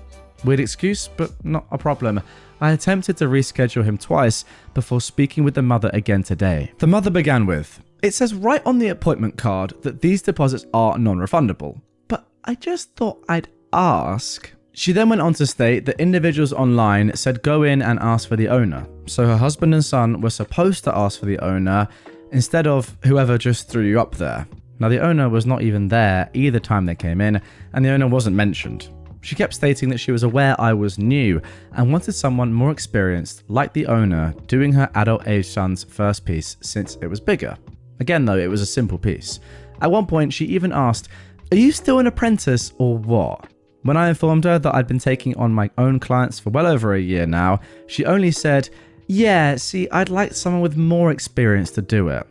Weird excuse, but not a problem. I attempted to reschedule him twice before speaking with the mother again today. The mother began with, "It says right on the appointment card that these deposits are non-refundable, but I just thought I'd ask." She then went on to state that individuals online said go in and ask for the owner. So her husband and son were supposed to ask for the owner instead of whoever just threw you up there. Now the owner was not even there either time they came in, and the owner wasn't mentioned. She kept stating that she was aware I was new and wanted someone more experienced, like the owner, doing her adult-aged son's first piece since it was bigger. Again though, it was a simple piece. At one point, she even asked, "Are you still an apprentice or what?" When I informed her that I'd been taking on my own clients for well over a year now, she only said, "Yeah, see, I'd like someone with more experience to do it."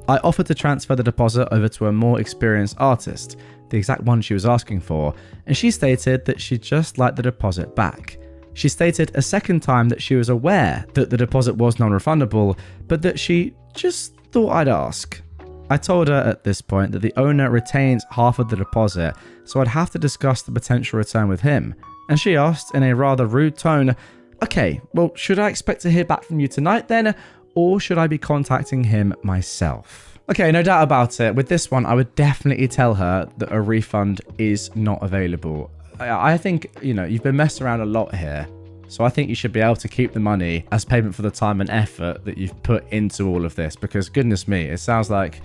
I offered to transfer the deposit over to a more experienced artist, the exact one she was asking for, and she stated that she'd just like the deposit back. She stated a second time that she was aware that the deposit was non-refundable, but that she just thought I'd ask. I told her at this point that the owner retains half of the deposit, so I'd have to discuss the potential return with him, and she asked in a rather rude tone, "Okay, well, should I expect to hear back from you tonight then, or should I be contacting him myself?" Okay, no doubt about it. With this one, I would definitely tell her that a refund is not available. I think, you've been messed around a lot here. So I think you should be able to keep the money as payment for the time and effort that you've put into all of this. Because goodness me, it sounds like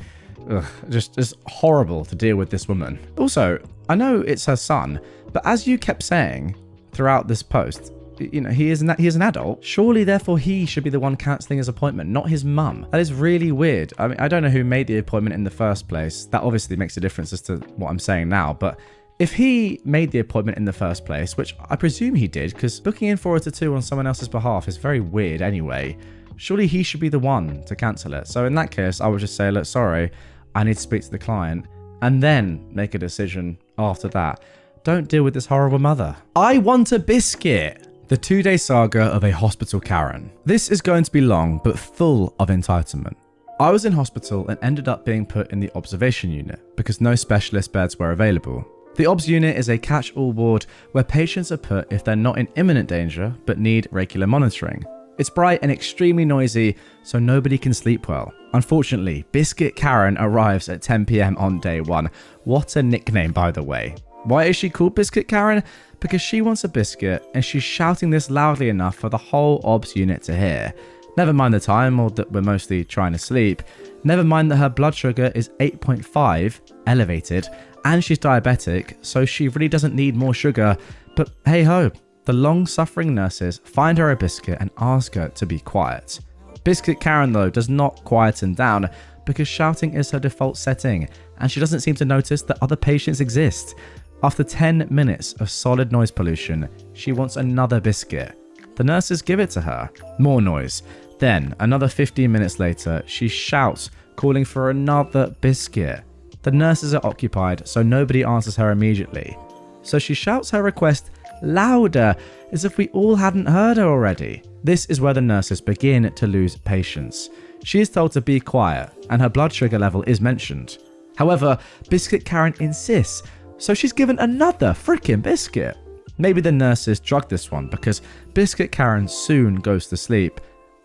just horrible to deal with this woman. Also, I know it's her son, but as you kept saying throughout this post, he is an adult. Surely, therefore, he should be the one cancelling his appointment, not his mum. That is really weird. I mean, I don't know who made the appointment in the first place. That obviously makes a difference as to what I'm saying now. But If he made the appointment in the first place, which I presume he did, because booking in for a tattoo on someone else's behalf is very weird anyway, surely he should be the one to cancel it. So in that case, I would just say, look, sorry, I need to speak to the client, and then make a decision after that. Don't deal with this horrible mother. I want a biscuit. The 2-day saga of a hospital Karen. This is going to be long, but full of entitlement. I was in hospital and ended up being put in the observation unit because no specialist beds were available. The obs unit is a catch-all ward where patients are put if they're not in imminent danger but need regular monitoring. It's bright and extremely noisy, so nobody can sleep well. Unfortunately, Biscuit Karen arrives at 10 PM on day 1. What a nickname, by the way. Why is she called Biscuit Karen? Because she wants a biscuit and she's shouting this loudly enough for the whole obs unit to hear. Never mind the time or that we're mostly trying to sleep. Never mind that her blood sugar is 8.5, elevated, and she's diabetic, so she really doesn't need more sugar. But hey ho, the long-suffering nurses find her a biscuit and ask her to be quiet. Biscuit Karen, though, does not quieten down because shouting is her default setting, and she doesn't seem to notice that other patients exist. After 10 minutes of solid noise pollution, she wants another biscuit. The nurses give it to her. More noise. Then, another 15 minutes later, she shouts, calling for another biscuit. The nurses are occupied, so nobody answers her immediately. So she shouts her request louder, as if we all hadn't heard her already. This is where the nurses begin to lose patience. She is told to be quiet, and her blood sugar level is mentioned. However, Biscuit Karen insists, so she's given another freaking biscuit. Maybe the nurses drugged this one because Biscuit Karen soon goes to sleep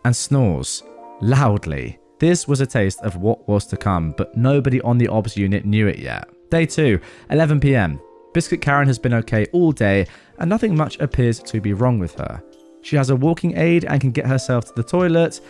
and snores loudly. This was a taste of what was to come, but nobody on the obs unit knew it yet. Day 2, 11 PM. Biscuit Karen has been okay all day and nothing much appears to be wrong with her. She has a walking aid and can get herself to the toilet,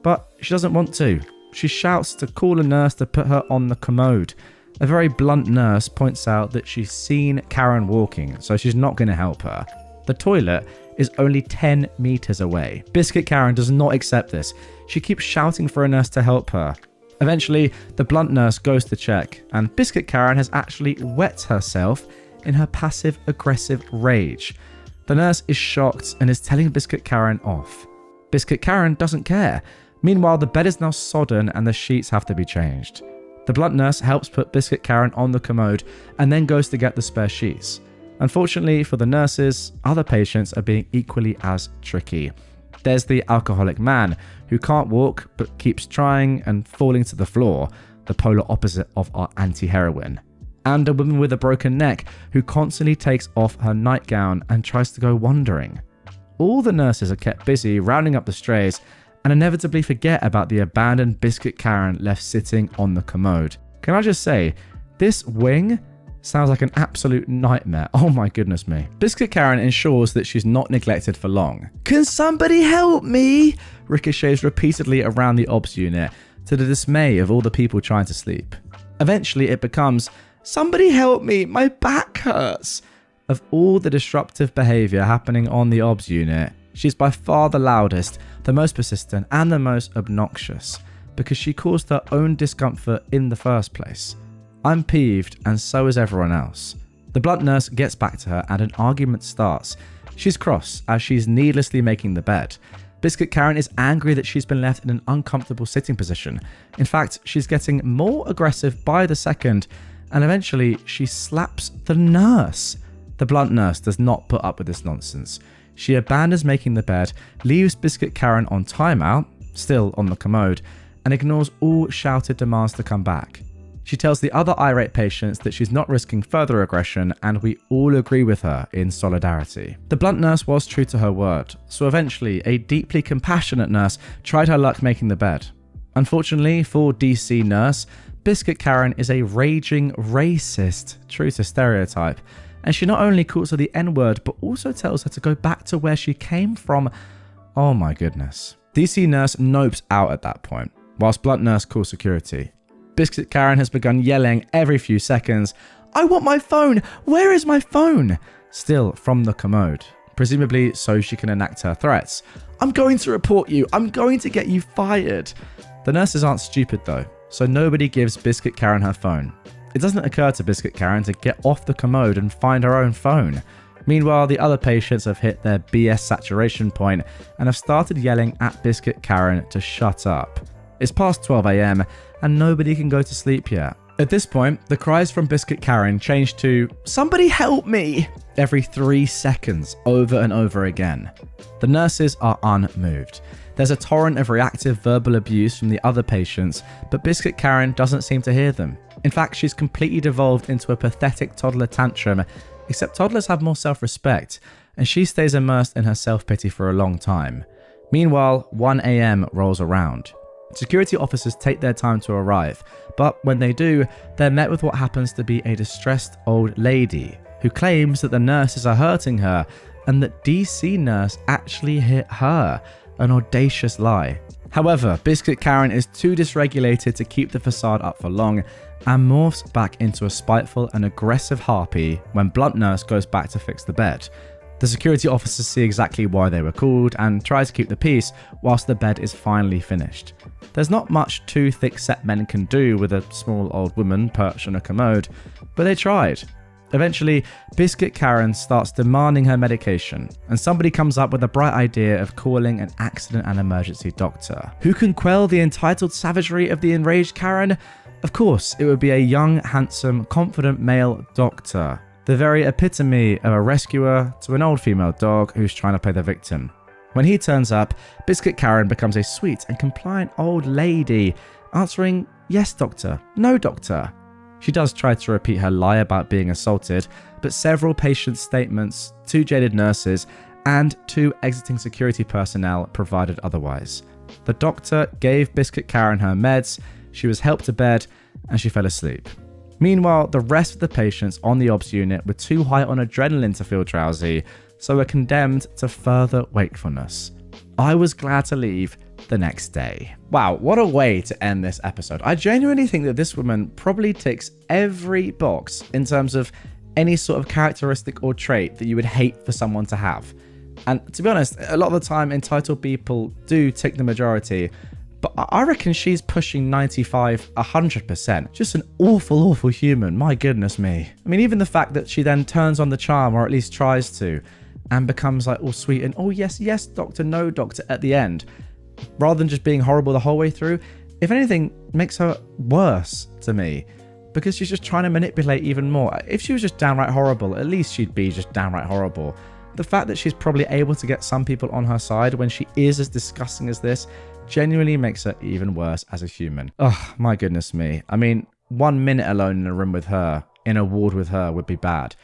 but she doesn't want to. She shouts to call a nurse to put her on the commode. A very blunt nurse points out that she's seen Karen walking, so she's not going to help her. The toilet is only 10 meters away. Biscuit Karen does not accept this. She keeps shouting for a nurse to help her. Eventually, the blunt nurse goes to check, and Biscuit Karen has actually wet herself in her passive-aggressive rage. The nurse is shocked and is telling Biscuit Karen off. Biscuit Karen doesn't care. Meanwhile, the bed is now sodden and the sheets have to be changed. The blunt nurse helps put Biscuit Karen on the commode and then goes to get the spare sheets. Unfortunately for the nurses, other patients are being equally as tricky. There's the alcoholic man who can't walk but keeps trying and falling to the floor, the polar opposite of our anti-heroine. And a woman with a broken neck who constantly takes off her nightgown and tries to go wandering. All the nurses are kept busy rounding up the strays and inevitably forget about the abandoned Biscuit Karen left sitting on the commode. Can I just say, this wing sounds like an absolute nightmare. Oh my goodness me. Biscuit Karen ensures that she's not neglected for long. Can somebody help me? Ricochets repeatedly around the obs unit to the dismay of all the people trying to sleep. Eventually it becomes, somebody help me, my back hurts. Of all the disruptive behavior happening on the obs unit, she's by far the loudest, the most persistent, and the most obnoxious, because she caused her own discomfort in the first place. I'm peeved, and so is everyone else. The blunt nurse gets back to her and an argument starts. She's cross as she's needlessly making the bed. Biscuit Karen is angry that she's been left in an uncomfortable sitting position. In fact, she's getting more aggressive by the second, and eventually she slaps the nurse. The blunt nurse does not put up with this nonsense. She abandons making the bed, leaves Biscuit Karen on timeout, still on the commode, and ignores all shouted demands to come back. She tells the other irate patients that she's not risking further aggression, and we all agree with her in solidarity. The blunt nurse was true to her word, so eventually a deeply compassionate nurse tried her luck making the bed. Unfortunately for DC nurse, Biscuit Karen is a raging racist, true to stereotype, and she not only calls her the N-word but also tells her to go back to where she came from. Oh my goodness. DC nurse nopes out at that point, whilst blunt nurse calls security. Biscuit Karen has begun yelling every few seconds, I want my phone! Where is my phone? Still from the commode, presumably so she can enact her threats. I'm going to report you. I'm going to get you fired. The nurses aren't stupid though, so nobody gives Biscuit Karen her phone. It doesn't occur to Biscuit Karen to get off the commode and find her own phone. Meanwhile, the other patients have hit their BS saturation point and have started yelling at Biscuit Karen to shut up. It's past 12 AM and nobody can go to sleep yet. At this point, the cries from Biscuit Karen change to, "Somebody help me!" every 3 seconds, over and over again. The nurses are unmoved. There's a torrent of reactive verbal abuse from the other patients, but Biscuit Karen doesn't seem to hear them. In fact, she's completely devolved into a pathetic toddler tantrum, except toddlers have more self-respect, and she stays immersed in her self-pity for a long time. Meanwhile, 1 AM rolls around. Security officers take their time to arrive, but when they do, they're met with what happens to be a distressed old lady who claims that the nurses are hurting her and that DC nurse actually hit her, an audacious lie. However, Biscuit Karen is too dysregulated to keep the facade up for long and morphs back into a spiteful and aggressive harpy when Blunt Nurse goes back to fix the bed. The security officers see exactly why they were called and try to keep the peace whilst the bed is finally finished. There's not much 2 thick-set men can do with a small old woman perched on a commode, but they tried. Eventually, Biscuit Karen starts demanding her medication, and somebody comes up with the bright idea of calling an accident and emergency doctor. Who can quell the entitled savagery of the enraged Karen? Of course, it would be a young, handsome, confident male doctor. The very epitome of a rescuer to an old female dog who's trying to play the victim. When he turns up, Biscuit Karen becomes a sweet and compliant old lady, answering, "Yes, doctor. No, doctor." She does try to repeat her lie about being assaulted, but several patients' statements, 2 jaded nurses, and 2 exiting security personnel provided otherwise. The doctor gave Biscuit Karen her meds, she was helped to bed, and she fell asleep. Meanwhile, the rest of the patients on the OBS unit were too high on adrenaline to feel drowsy, so were condemned to further wakefulness. I was glad to leave the next day. Wow, what a way to end this episode. I genuinely think that this woman probably ticks every box in terms of any sort of characteristic or trait that you would hate for someone to have. And to be honest, a lot of the time entitled people do tick the majority, but I reckon she's pushing 95, 100%. Just an awful, awful human. My goodness me. I mean, even the fact that she then turns on the charm, or at least tries to, and becomes like all sweet and, "Oh, yes, yes, doctor, no, doctor," at the end, rather than just being horrible the whole way through, if anything, makes her worse to me, because she's just trying to manipulate even more. If she was just downright horrible, at least she'd be just downright horrible. The fact that she's probably able to get some people on her side when she is as disgusting as this genuinely makes her even worse as a human. Oh, my goodness me. I mean, 1 minute alone in a room with her, in a ward with her, would be bad.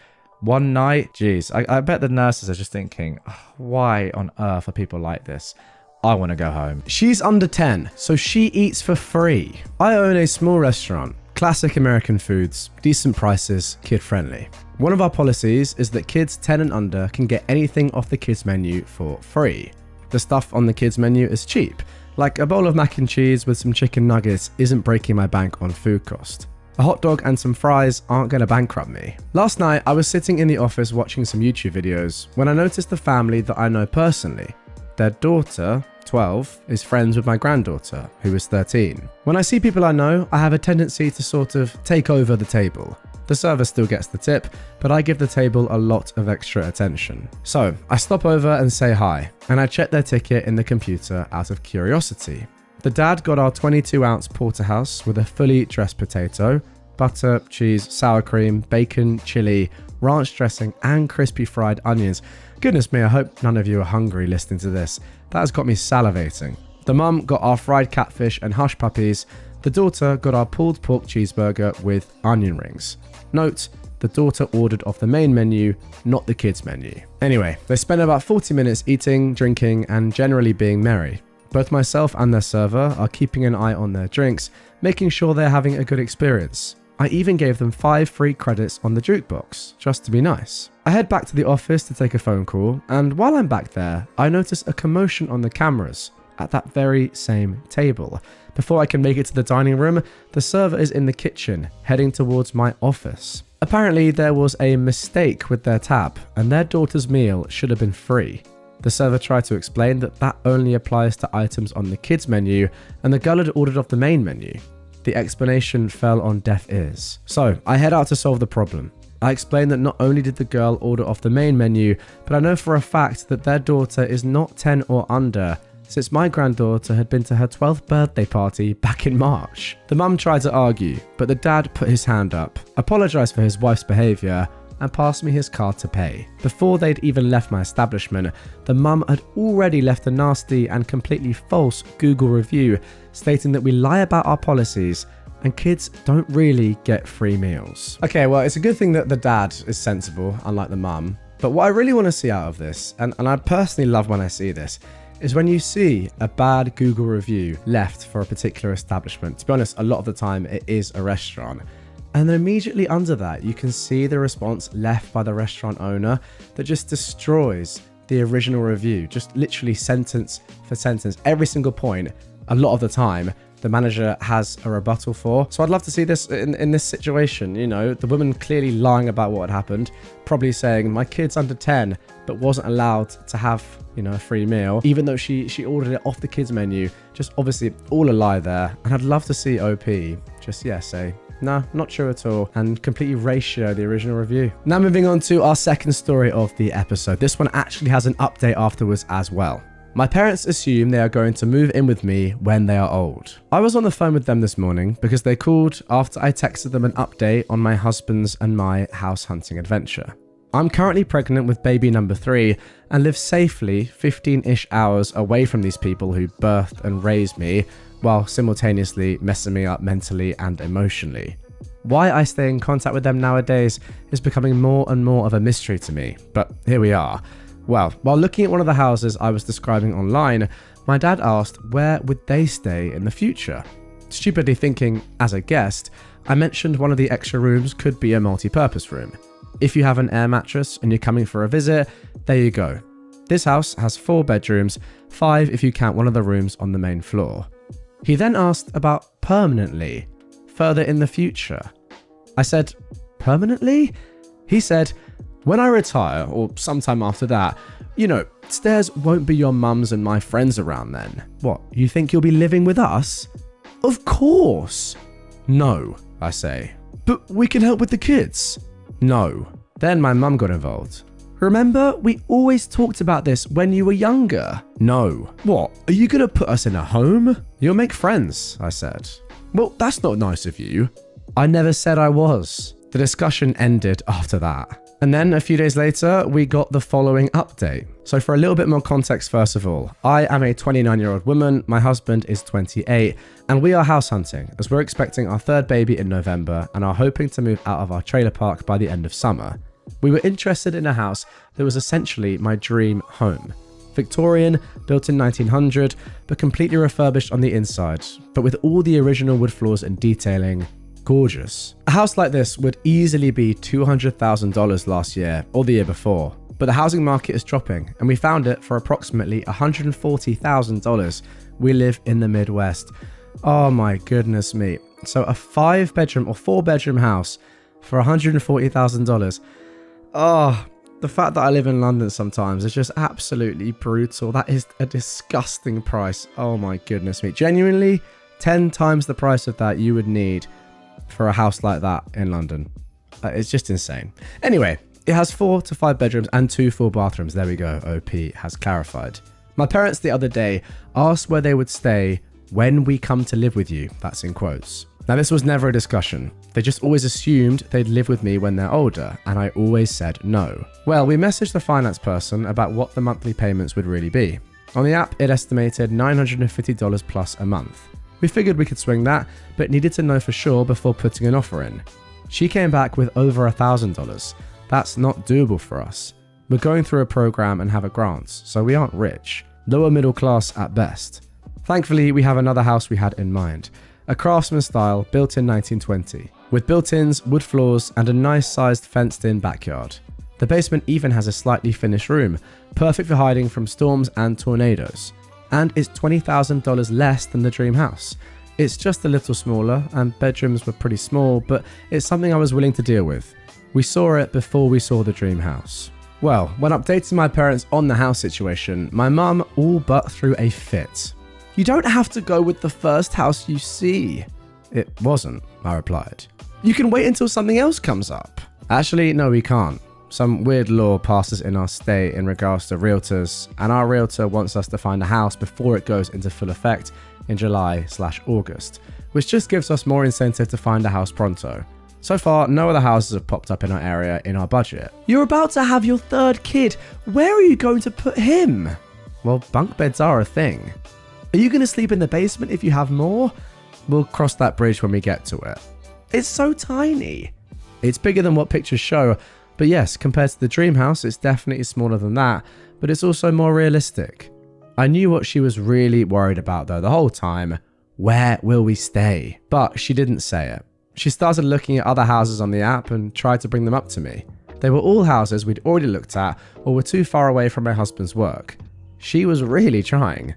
1 night, geez, I bet the nurses are just thinking, oh, why on earth are people like this? I want to go home. She's under 10, so she eats for free. I own a small restaurant. Classic American foods, decent prices, kid-friendly. One of our policies is that kids 10 and under can get anything off the kids menu for free. The stuff on the kids menu is cheap, like a bowl of mac and cheese with some chicken nuggets isn't breaking my bank on food cost. A hot dog and some fries aren't going to bankrupt me. Last night, I was sitting in the office watching some YouTube videos when I noticed a family that I know personally. Their daughter, 12, is friends with my granddaughter, who is 13. When I see people I know, I have a tendency to sort of take over the table. The server still gets the tip, but I give the table a lot of extra attention. So I stop over and say hi, and I check their ticket in the computer out of curiosity. The dad got our 22-ounce porterhouse with a fully dressed potato, butter, cheese, sour cream, bacon, chili, ranch dressing, and crispy fried onions. Goodness me, I hope none of you are hungry listening to this. That has got me salivating. The mum got our fried catfish and hush puppies. The daughter got our pulled pork cheeseburger with onion rings. Note, the daughter ordered off the main menu, not the kids menu. Anyway, they spent about 40 minutes eating, drinking, and generally being merry. Both myself and their server are keeping an eye on their drinks, making sure they're having a good experience. I even gave them 5 free credits on the jukebox, just to be nice. I head back to the office to take a phone call, and while I'm back there, I notice a commotion on the cameras at that very same table. Before I can make it to the dining room, the server is in the kitchen, heading towards my office. Apparently, there was a mistake with their tab, and their daughter's meal should have been free. The server tried to explain that that only applies to items on the kids menu, and the girl had ordered off the main menu. The explanation fell on deaf ears. So I head out to solve the problem. I explained that not only did the girl order off the main menu, but I know for a fact that their daughter is not 10 or under, since my granddaughter had been to her 12th birthday party back in March. The mum tried to argue, but the dad put his hand up, apologised for his wife's behaviour, and passed me his card to pay. Before they'd even left my establishment, the mum had already left a nasty and completely false Google review stating that we lie about our policies and kids don't really get free meals. Okay, well, it's a good thing that the dad is sensible, unlike the mum. But what I really want to see out of this, and I personally love when I see this, is when you see a bad Google review left for a particular establishment. To be honest, a lot of the time it is a restaurant. And then immediately under that, you can see the response left by the restaurant owner that just destroys the original review, just literally sentence for sentence, every single point. A lot of the time, the manager has a rebuttal for. So I'd love to see this in this situation. You know, the woman clearly lying about what had happened, probably saying my kid's under 10, but wasn't allowed to have, you know, a free meal, even though she ordered it off the kids menu. Just obviously all a lie there. And I'd love to see OP just, say, no, not true at all, and completely ratio the original review. Now moving on to our second story of the episode. This one actually has an update afterwards as well. My parents assume they are going to move in with me when they are old. I was on the phone with them this morning because they called after I texted them an update on my husband's and my house hunting adventure. I'm currently pregnant with baby number 3 and live safely 15-ish hours away from these people who birthed and raised me while simultaneously messing me up mentally and emotionally. Why I stay in contact with them nowadays is becoming more and more of a mystery to me, but here we are. Well, while looking at one of the houses I was describing online, my dad asked where would they stay in the future. Stupidly thinking, as a guest, I mentioned one of the extra rooms could be a multi-purpose room. If you have an air mattress and you're coming for a visit, there you go. This house has 4 bedrooms, 5 if you count one of the rooms on the main floor. He then asked about permanently, further in the future. I said, permanently? He said, when I retire, or sometime after that, you know, stairs won't be your mum's and my friends around then. What, you think you'll be living with us? Of course. No, I say. But we can help with the kids. No. Then my mum got involved. Remember, we always talked about this when you were younger. No. What, are you gonna put us in a home? You'll make friends, I said. Well, that's not nice of you. I never said I was. The discussion ended after that. And then a few days later, we got the following update. So for a little bit more context, first of all, I am a 29-year-old woman, my husband is 28, and we are house hunting as we're expecting our 3rd baby in November and are hoping to move out of our trailer park by the end of summer. We were interested in a house that was essentially my dream home. Victorian, built in 1900, but completely refurbished on the inside, but with all the original wood floors and detailing. Gorgeous. A house like this would easily be $200,000 last year or the year before, but the housing market is dropping and we found it for approximately $140,000. We live in the Midwest. Oh my goodness me. So a 5-bedroom or 4-bedroom house for $140,000. Oh, the fact that I live in London sometimes is just absolutely brutal. That is a disgusting price. Oh my goodness me. Genuinely, 10 times the price of that you would need for a house like that in London. It's just insane. Anyway, it has 4 to 5 bedrooms and 2 full bathrooms. There we go. OP has clarified. My parents the other day asked where they would stay when we come to live with you. That's in quotes. Now, this was never a discussion. They just always assumed they'd live with me when they're older, and I always said no. Well, we messaged the finance person about what the monthly payments would really be. On the app, it estimated $950 plus a month. We figured we could swing that, but needed to know for sure before putting an offer in. She came back with over $1,000. That's not doable for us. We're going through a program and have a grant, so we aren't rich. Lower middle class at best. Thankfully, we have another house we had in mind. A craftsman style built in 1920, with built-ins, wood floors, and a nice sized fenced-in backyard. The basement even has a slightly finished room, perfect for hiding from storms and tornadoes. And it's $20,000 less than the dream house. It's just a little smaller, and bedrooms were pretty small, but it's something I was willing to deal with. We saw it before we saw the dream house. Well, when updating my parents on the house situation, my mum all but threw a fit. You don't have to go with the first house you see. It wasn't, I replied. You can wait until something else comes up. Actually, no, we can't. Some weird law passes in our state in regards to realtors, and our realtor wants us to find a house before it goes into full effect in July/August, which just gives us more incentive to find a house pronto. So far, no other houses have popped up in our area in our budget. You're about to have your third kid. Where are you going to put him? Well, bunk beds are a thing. Are you going to sleep in the basement if you have more? We'll cross that bridge when we get to it. It's so tiny. It's bigger than what pictures show, but yes, compared to the dream house, it's definitely smaller than that, but it's also more realistic. I knew what she was really worried about though the whole time. Where will we stay? But she didn't say it. She started looking at other houses on the app and tried to bring them up to me. They were all houses we'd already looked at or were too far away from my husband's work. She was really trying.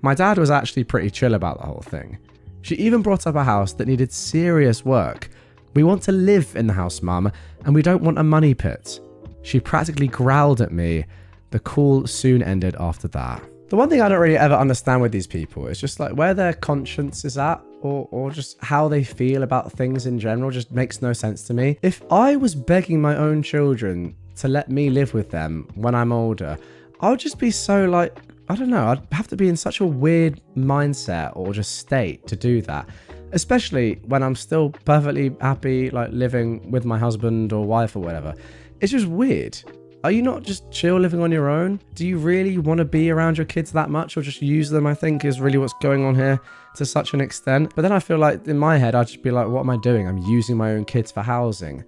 My dad was actually pretty chill about the whole thing. She even brought up a house that needed serious work. We want to live in the house, Mum, and we don't want a money pit. She practically growled at me. The call soon ended after that. The one thing I don't really ever understand with these people is just like where their conscience is at, or just how they feel about things in general just makes no sense to me. If I was begging my own children to let me live with them when I'm older, I would just be so like, I don't know, I'd have to be in such a weird mindset or just state to do that. Especially when I'm still perfectly happy, like living with my husband or wife or whatever. It's just weird. Are you not just chill living on your own? Do you really want to be around your kids that much or just use them, I think, is really what's going on here to such an extent. But then I feel like in my head, I'd just be like, what am I doing? I'm using my own kids for housing.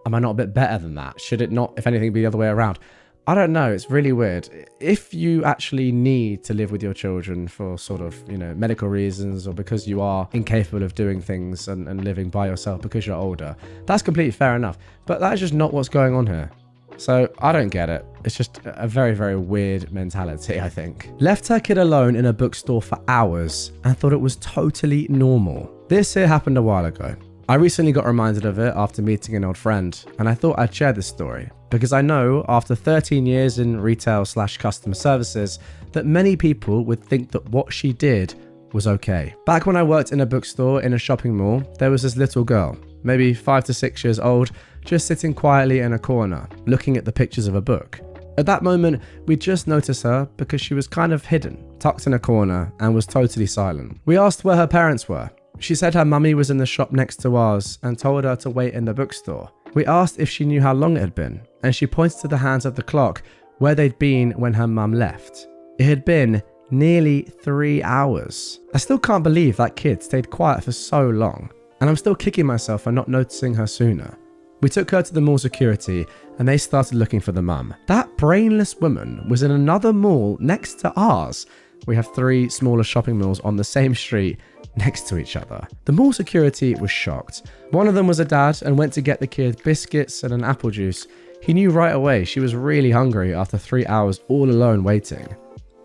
Am I not a bit better than that? Should it not, if anything, be the other way around? I don't know. It's really weird. If you actually need to live with your children for sort of, medical reasons or because you are incapable of doing things and living by yourself because you're older, that's completely fair enough. But that's just not what's going on here. So I don't get it. It's just a very, very weird mentality, I think. Left her kid alone in a bookstore for hours and thought it was totally normal. This here happened a while ago. I recently got reminded of it after meeting an old friend, and I thought I'd share this story because I know after 13 years in retail/customer services that many people would think that what she did was okay. Back when I worked in a bookstore in a shopping mall, there was this little girl, maybe 5 to 6 years old, just sitting quietly in a corner, looking at the pictures of a book. At that moment, we just noticed her because she was kind of hidden, tucked in a corner, and was totally silent. We asked where her parents were. She said her mummy was in the shop next to ours and told her to wait in the bookstore. We asked if she knew how long it had been, and she pointed to the hands of the clock where they'd been when her mum left. It had been nearly 3 hours. I still can't believe that kid stayed quiet for so long, and I'm still kicking myself for not noticing her sooner. We took her to the mall security and they started looking for the mum. That brainless woman was in another mall next to ours. We have 3 smaller shopping malls on the same street next to each other. The mall security was shocked. One of them was a dad and went to get the kid biscuits and an apple juice. He knew right away she was really hungry after 3 hours all alone waiting.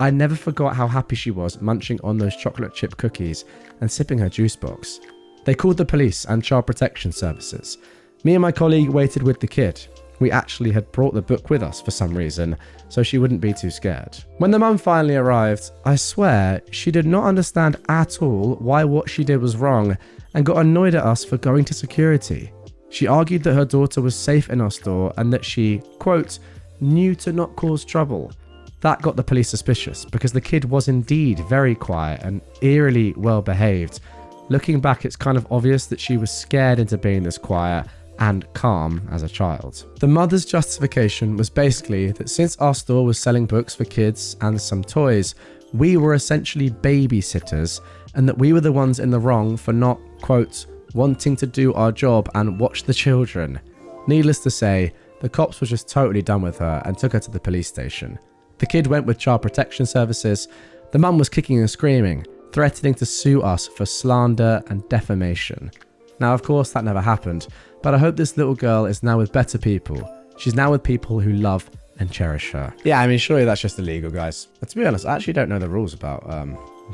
I never forgot how happy she was munching on those chocolate chip cookies and sipping her juice box. They called the police and child protection services. Me and my colleague waited with the kid. We actually had brought the book with us for some reason, so she wouldn't be too scared. When the mum finally arrived, I swear she did not understand at all why what she did was wrong and got annoyed at us for going to security. She argued that her daughter was safe in our store and that she, quote, knew to not cause trouble. That got the police suspicious because the kid was indeed very quiet and eerily well behaved. Looking back, it's kind of obvious that she was scared into being this quiet and calm as a child. The mother's justification was basically that since our store was selling books for kids and some toys, we were essentially babysitters and that we were the ones in the wrong for not, quote, wanting to do our job and watch the children. Needless to say, the cops were just totally done with her and took her to the police station. The kid went with child protection services. The mum was kicking and screaming, threatening to sue us for slander and defamation. Now, of course, that never happened, but I hope this little girl is now with better people. She's now with people who love and cherish her. Yeah, I mean, surely that's just illegal, guys. But to be honest, I actually don't know the rules about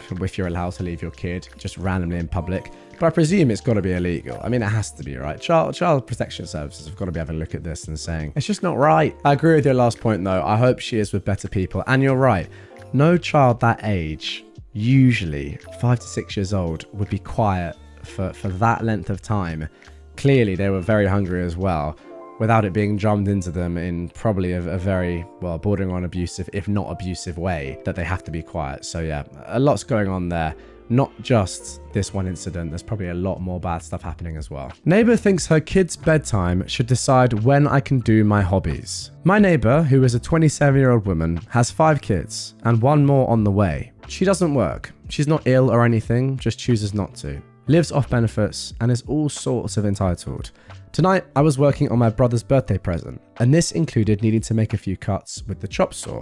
if you're allowed to leave your kid just randomly in public, but I presume it's got to be illegal. I mean, it has to be, right? Child protection services have got to be having a look at this and saying, it's just not right. I agree with your last point, though. I hope she is with better people. And you're right. No child that age, usually 5 to 6 years old, would be quiet for that length of time. Clearly, they were very hungry as well, without it being drummed into them in probably a very, well, bordering on abusive, if not abusive way, that they have to be quiet. So yeah, a lot's going on there. Not just this one incident, there's probably a lot more bad stuff happening as well. Neighbor thinks her kid's bedtime should decide when I can do my hobbies. My neighbor, who is a 27-year-old woman, has 5 kids and 1 more on the way. She doesn't work. She's not ill or anything, just chooses not to. Lives off benefits and is all sorts of entitled. Tonight, I was working on my brother's birthday present, and this included needing to make a few cuts with the chop saw.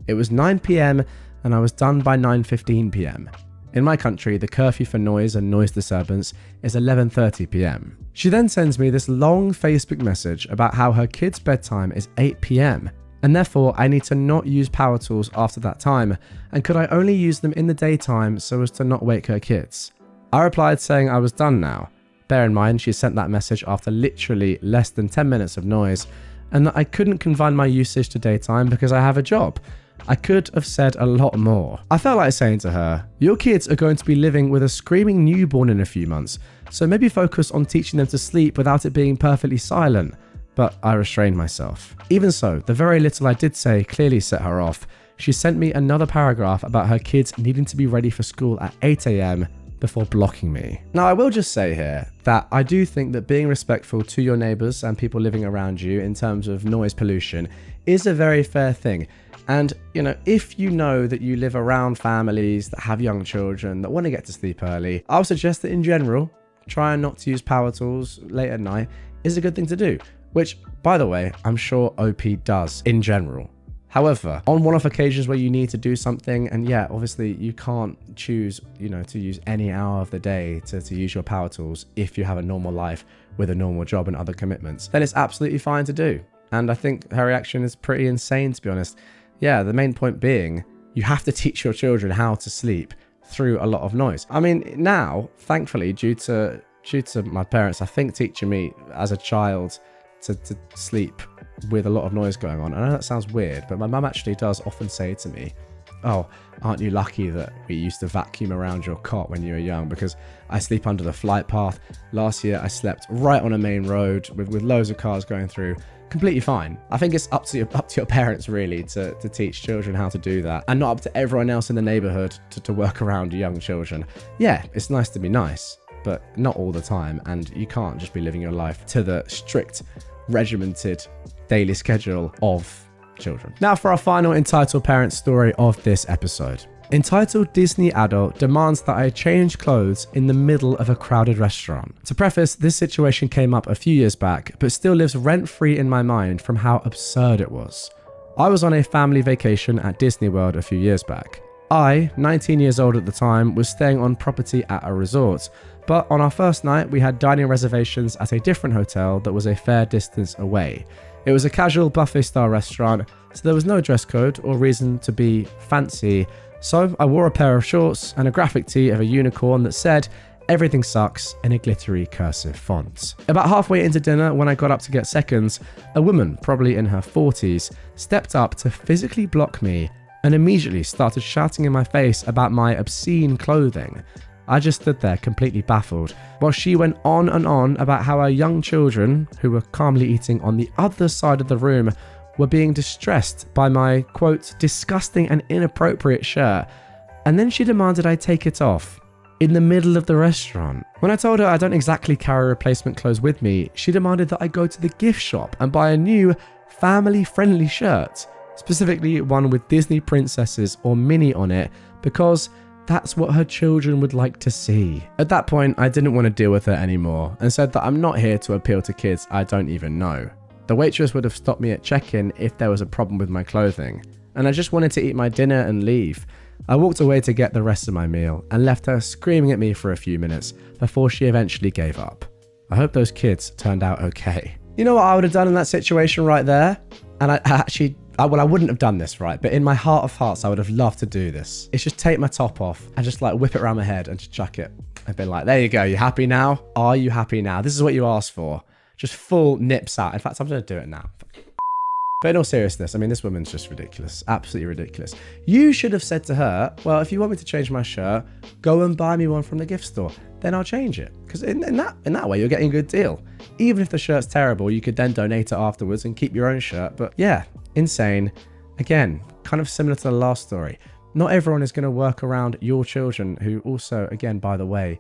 It was 9 PM and I was done by 9:15 PM. In my country, the curfew for noise and noise disturbance is 11:30 PM. She then sends me this long Facebook message about how her kid's bedtime is 8 PM, and therefore I need to not use power tools after that time, and could I only use them in the daytime so as to not wake her kids. I replied saying I was done now. Bear in mind, she sent that message after literally less than 10 minutes of noise, and that I couldn't confine my usage to daytime because I have a job. I could have said a lot more. I felt like saying to her, your kids are going to be living with a screaming newborn in a few months, so maybe focus on teaching them to sleep without it being perfectly silent. But I restrained myself. Even so, the very little I did say clearly set her off. She sent me another paragraph about her kids needing to be ready for school at 8 AM before blocking me. Now, I will just say here that I do think that being respectful to your neighbors and people living around you in terms of noise pollution is a very fair thing. And, you know, if you know that you live around families that have young children that want to get to sleep early, I would suggest that in general, trying not to use power tools late at night is a good thing to do, which, by the way, I'm sure OP does in general. However, on one-off occasions where you need to do something, and yeah, obviously you can't choose, you know, to use any hour of the day to use your power tools if you have a normal life with a normal job and other commitments, then it's absolutely fine to do. And I think her reaction is pretty insane, to be honest. Yeah, the main point being, you have to teach your children how to sleep through a lot of noise. I mean, now, thankfully, due to my parents, I think, teaching me as a child to sleep with a lot of noise going on. I know that sounds weird, but my mum actually does often say to me, oh, aren't you lucky that we used to vacuum around your cot when you were young? Because I sleep under the flight path. Last year, I slept right on a main road with loads of cars going through. Completely fine. I think it's up to your parents really to teach children how to do that, and not up to everyone else in the neighborhood to work around young children. Yeah, it's nice to be nice, but not all the time, and you can't just be living your life to the strict, regimented daily schedule of children. Now for our final entitled parent story of this episode. Entitled Disney Adult Demands That I Change Clothes in the Middle of a Crowded Restaurant. To preface, this situation came up a few years back, but still lives rent-free in my mind from how absurd it was. I was on a family vacation at Disney World a few years back. I, 19 years old at the time, was staying on property at a resort, but on our first night we had dining reservations at a different hotel that was a fair distance away. It was a casual buffet-style restaurant, so there was no dress code or reason to be fancy. So I wore a pair of shorts and a graphic tee of a unicorn that said, "Everything sucks," in a glittery cursive font. About halfway into dinner, when I got up to get seconds, a woman, probably in her 40s, stepped up to physically block me and immediately started shouting in my face about my obscene clothing. I just stood there completely baffled, while she went on and on about how our young children, who were calmly eating on the other side of the room, were being distressed by my, quote, disgusting and inappropriate shirt, and then she demanded I take it off in the middle of the restaurant. When I told her I don't exactly carry replacement clothes with me, she demanded that I go to the gift shop and buy a new family-friendly shirt, specifically one with Disney princesses or Minnie on it, because that's what her children would like to see. At that point, I didn't want to deal with her anymore and said that I'm not here to appeal to kids I don't even know. The waitress would have stopped me at check-in if there was a problem with my clothing, and I just wanted to eat my dinner and leave. I walked away to get the rest of my meal and left her screaming at me for a few minutes before she eventually gave up. I hope those kids turned out okay. You know what I would have done in that situation right there? And I wouldn't have done this, right? But in my heart of hearts, I would have loved to do this. It's just take my top off and just like whip it around my head and just chuck it. I've been like, there you go. You happy now? Are you happy now? This is what you asked for. Just full nips out. In fact, I'm going to do it now. But in all seriousness, I mean, this woman's just ridiculous. Absolutely ridiculous. You should have said to her, well, if you want me to change my shirt, go and buy me one from the gift store. Then I'll change it. Because in that way, you're getting a good deal. Even if the shirt's terrible, you could then donate it afterwards and keep your own shirt. But yeah, insane. Again, kind of similar to the last story. Not everyone is going to work around your children who also, again, by the way,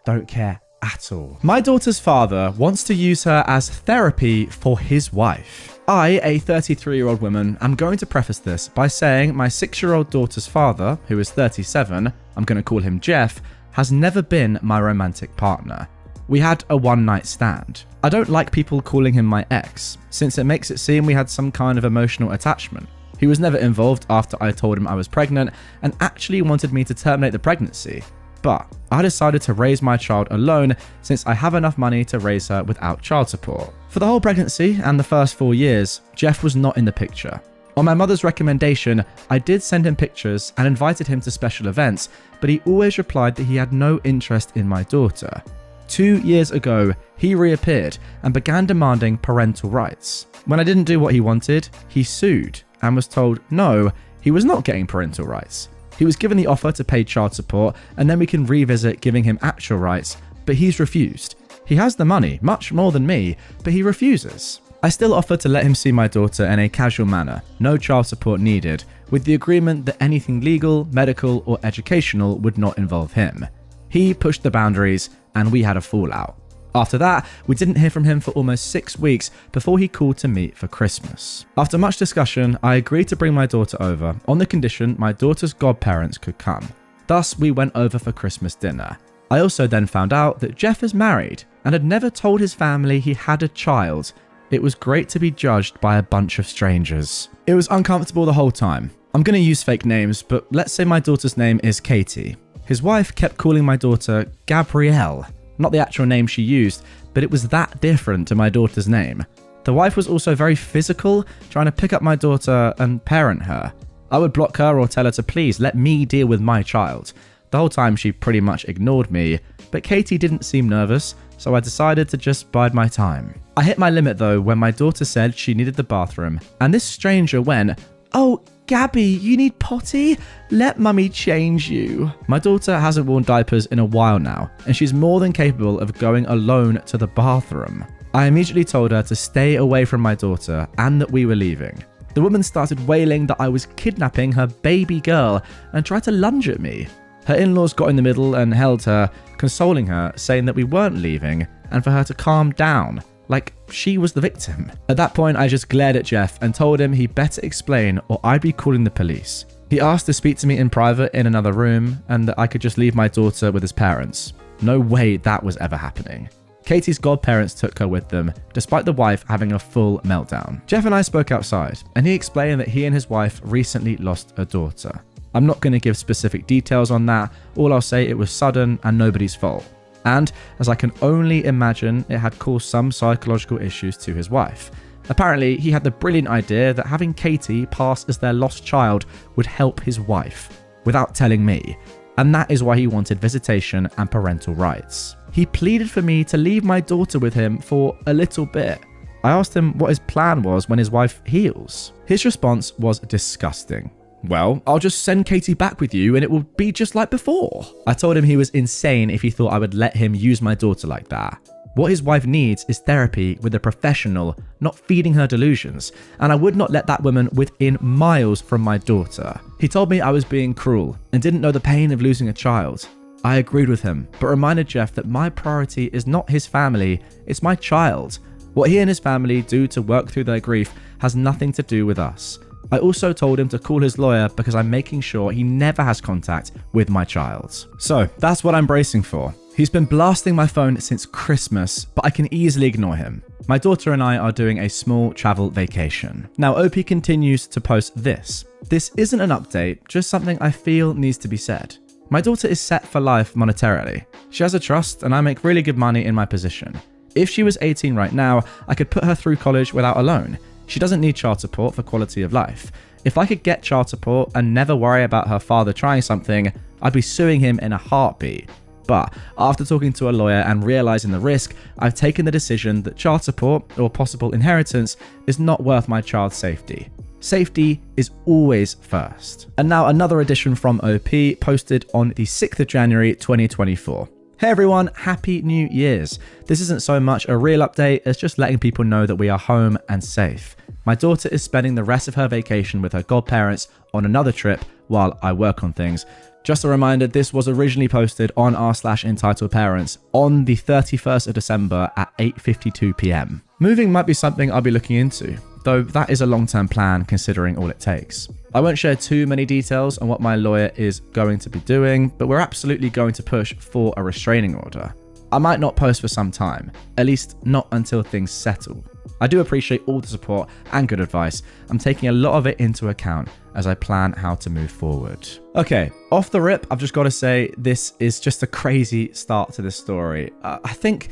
don't care at all. My daughter's father wants to use her as therapy for his wife. I, a 33-year-old woman, am going to preface this by saying my 6-year-old daughter's father, who is 37, I'm going to call him Jeff, has never been my romantic partner. We had a one-night stand. I don't like people calling him my ex, since it makes it seem we had some kind of emotional attachment. He was never involved after I told him I was pregnant and actually wanted me to terminate the pregnancy. But I decided to raise my child alone since I have enough money to raise her without child support. For the whole pregnancy and the first 4 years, Jeff was not in the picture. On my mother's recommendation, I did send him pictures and invited him to special events, but he always replied that he had no interest in my daughter. 2 years ago, he reappeared and began demanding parental rights. When I didn't do what he wanted, he sued and was told no, he was not getting parental rights. He was given the offer to pay child support and then we can revisit giving him actual rights, but he's refused. He has the money, much more than me, but he refuses. I still offered to let him see my daughter in a casual manner, no child support needed, with the agreement that anything legal, medical, or educational would not involve him. He pushed the boundaries and we had a fallout. After that, we didn't hear from him for almost 6 weeks before he called to meet for Christmas. After much discussion, I agreed to bring my daughter over on the condition my daughter's godparents could come. Thus, we went over for Christmas dinner. I also then found out that Jeff is married and had never told his family he had a child. It was great to be judged by a bunch of strangers. It was uncomfortable the whole time. I'm going to use fake names, but let's say my daughter's name is Katie. His wife kept calling my daughter Gabrielle. Not the actual name she used, but it was that different to my daughter's name. The wife was also very physical, trying to pick up my daughter and parent her. I would block her or tell her to please let me deal with my child. The whole time she pretty much ignored me, but Katie didn't seem nervous, so I decided to just bide my time. I hit my limit though when my daughter said she needed the bathroom, and this stranger went, "Oh, Gabby, you need potty? Let mummy change you." My daughter hasn't worn diapers in a while now, and she's more than capable of going alone to the bathroom. I immediately told her to stay away from my daughter and that we were leaving. The woman started wailing that I was kidnapping her baby girl and tried to lunge at me. Her in-laws got in the middle and held her, consoling her, saying that we weren't leaving and for her to calm down, like she was the victim. At that point, I just glared at Jeff and told him he better explain or I'd be calling the police. He asked to speak to me in private in another room and that I could just leave my daughter with his parents. No way that was ever happening. Katie's godparents took her with them, despite the wife having a full meltdown. Jeff and I spoke outside, and he explained that he and his wife recently lost a daughter. I'm not going to give specific details on that, all I'll say it was sudden and nobody's fault. And, as I can only imagine, it had caused some psychological issues to his wife. Apparently, he had the brilliant idea that having Katie pass as their lost child would help his wife, without telling me, and that is why he wanted visitation and parental rights. He pleaded for me to leave my daughter with him for a little bit. I asked him what his plan was when his wife heals. His response was disgusting. "Well, I'll just send Katie back with you and it will be just like before." I told him he was insane if he thought I would let him use my daughter like that. What his wife needs is therapy with a professional, not feeding her delusions, and I would not let that woman within miles from my daughter. He told me I was being cruel and didn't know the pain of losing a child. I agreed with him, but reminded Jeff that my priority is not his family, it's my child. What he and his family do to work through their grief has nothing to do with us. I also told him to call his lawyer because I'm making sure he never has contact with my child. So that's what I'm bracing for. He's been blasting my phone since Christmas, but I can easily ignore him. My daughter and I are doing a small travel vacation. Now, OP continues to post this. This isn't an update, just something I feel needs to be said. My daughter is set for life monetarily. She has a trust and I make really good money in my position. If she was 18 right now, I could put her through college without a loan. She doesn't need child support for quality of life. If I could get child support and never worry about her father trying something, I'd be suing him in a heartbeat. But after talking to a lawyer and realizing the risk, I've taken the decision that child support or possible inheritance is not worth my child's safety. Safety is always first. And now another edition from OP posted on the 6th of January 2024. Hey everyone, Happy New Year's. This isn't so much a real update as just letting people know that we are home and safe. My daughter is spending the rest of her vacation with her godparents on another trip while I work on things. Just a reminder, this was originally posted on r/entitledparents on the 31st of December at 8:52 p.m. Moving might be something I'll be looking into, though that is a long-term plan considering all it takes. I won't share too many details on what my lawyer is going to be doing, but we're absolutely going to push for a restraining order. I might not post for some time, at least not until things settle. I do appreciate all the support and good advice. I'm taking a lot of it into account as I plan how to move forward. Okay, off the rip, I've just got to say this is just a crazy start to this story. I think,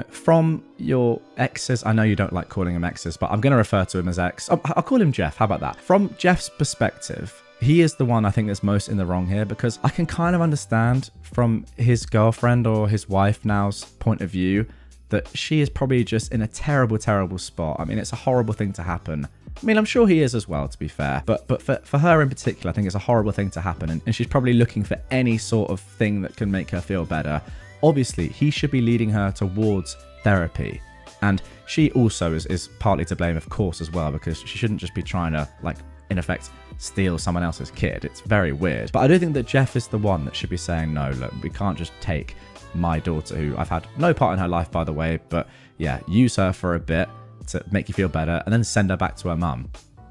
from your exes, I know you don't like calling him exes, but I'm going to refer to him as ex. I'll call him Jeff. How about that? From Jeff's perspective, he is the one I think that's most in the wrong here, because I can kind of understand from his girlfriend or his wife now's point of view that she is probably just in a terrible, terrible spot. I mean, it's a horrible thing to happen. I mean, I'm sure he is as well, to be fair. But for her in particular, I think it's a horrible thing to happen. And she's probably looking for any sort of thing that can make her feel better. Obviously, he should be leading her towards therapy. And she also is partly to blame, of course, as well, because she shouldn't just be trying to, in effect, steal someone else's kid. It's very weird. But I do think that Jeff is the one that should be saying, no, look, we can't just take my daughter, who I've had no part in her life, by the way, but yeah, use her for a bit to make you feel better and then send her back to her mum.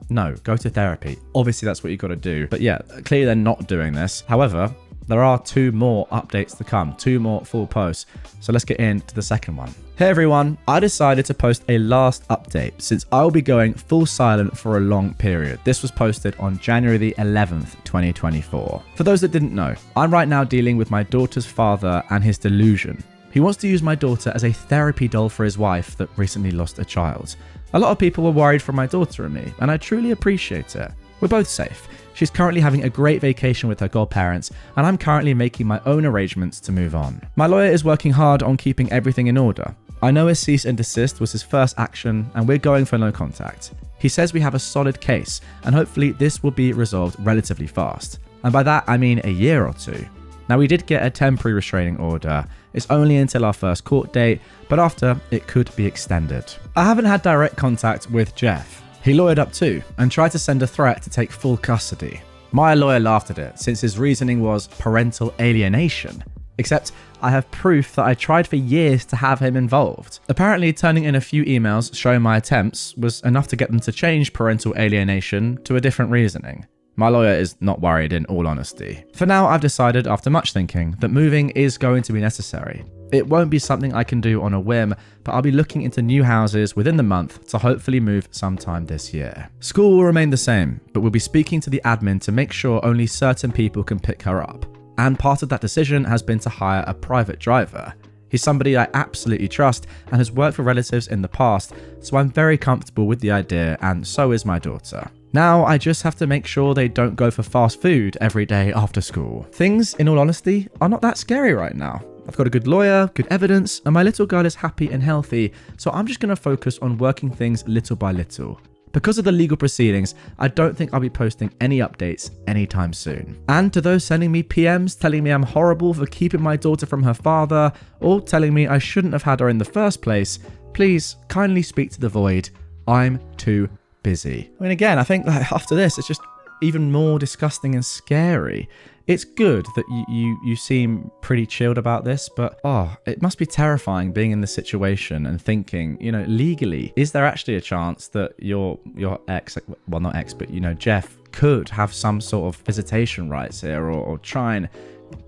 No, go to therapy. Obviously, that's what you've got to do. But yeah, clearly they're not doing this. However, there are 2 more updates to come, 2 more full posts. So let's get into the second one. Hey everyone, I decided to post a last update since I will be going full silent for a long period. This was posted on January the 11th, 2024. For those that didn't know, I'm right now dealing with my daughter's father and his delusion. He wants to use my daughter as a therapy doll for his wife that recently lost a child. A lot of people were worried for my daughter and me, and I truly appreciate it. We're both safe. She's currently having a great vacation with her godparents, and I'm currently making my own arrangements to move on. My lawyer is working hard on keeping everything in order. I know a cease and desist was his first action, and we're going for no contact. He says we have a solid case, and hopefully this will be resolved relatively fast. And by that, I mean a year or 2. Now, we did get a temporary restraining order. It's only until our first court date, but after, it could be extended. I haven't had direct contact with Jeff. He lawyered up too, and tried to send a threat to take full custody. My lawyer laughed at it, since his reasoning was parental alienation. Except, I have proof that I tried for years to have him involved. Apparently, turning in a few emails showing my attempts was enough to get them to change parental alienation to a different reasoning. My lawyer is not worried, in all honesty. For now, I've decided, after much thinking, that moving is going to be necessary. It won't be something I can do on a whim, but I'll be looking into new houses within the month to hopefully move sometime this year. School will remain the same, but we'll be speaking to the admin to make sure only certain people can pick her up. And part of that decision has been to hire a private driver. He's somebody I absolutely trust and has worked for relatives in the past, so I'm very comfortable with the idea, and so is my daughter. Now, I just have to make sure they don't go for fast food every day after school. Things, in all honesty, are not that scary right now. I've got a good lawyer, good evidence, and my little girl is happy and healthy, so I'm just going to focus on working things little by little. Because of the legal proceedings, I don't think I'll be posting any updates anytime soon. And to those sending me PMs telling me I'm horrible for keeping my daughter from her father, or telling me I shouldn't have had her in the first place, please kindly speak to the void. I'm too busy. I mean, again, I think that after this, it's just even more disgusting and scary. It's good that you seem pretty chilled about this, but it must be terrifying being in this situation and thinking, legally, is there actually a chance that your ex, well, not ex, but Jeff could have some sort of visitation rights here, or try and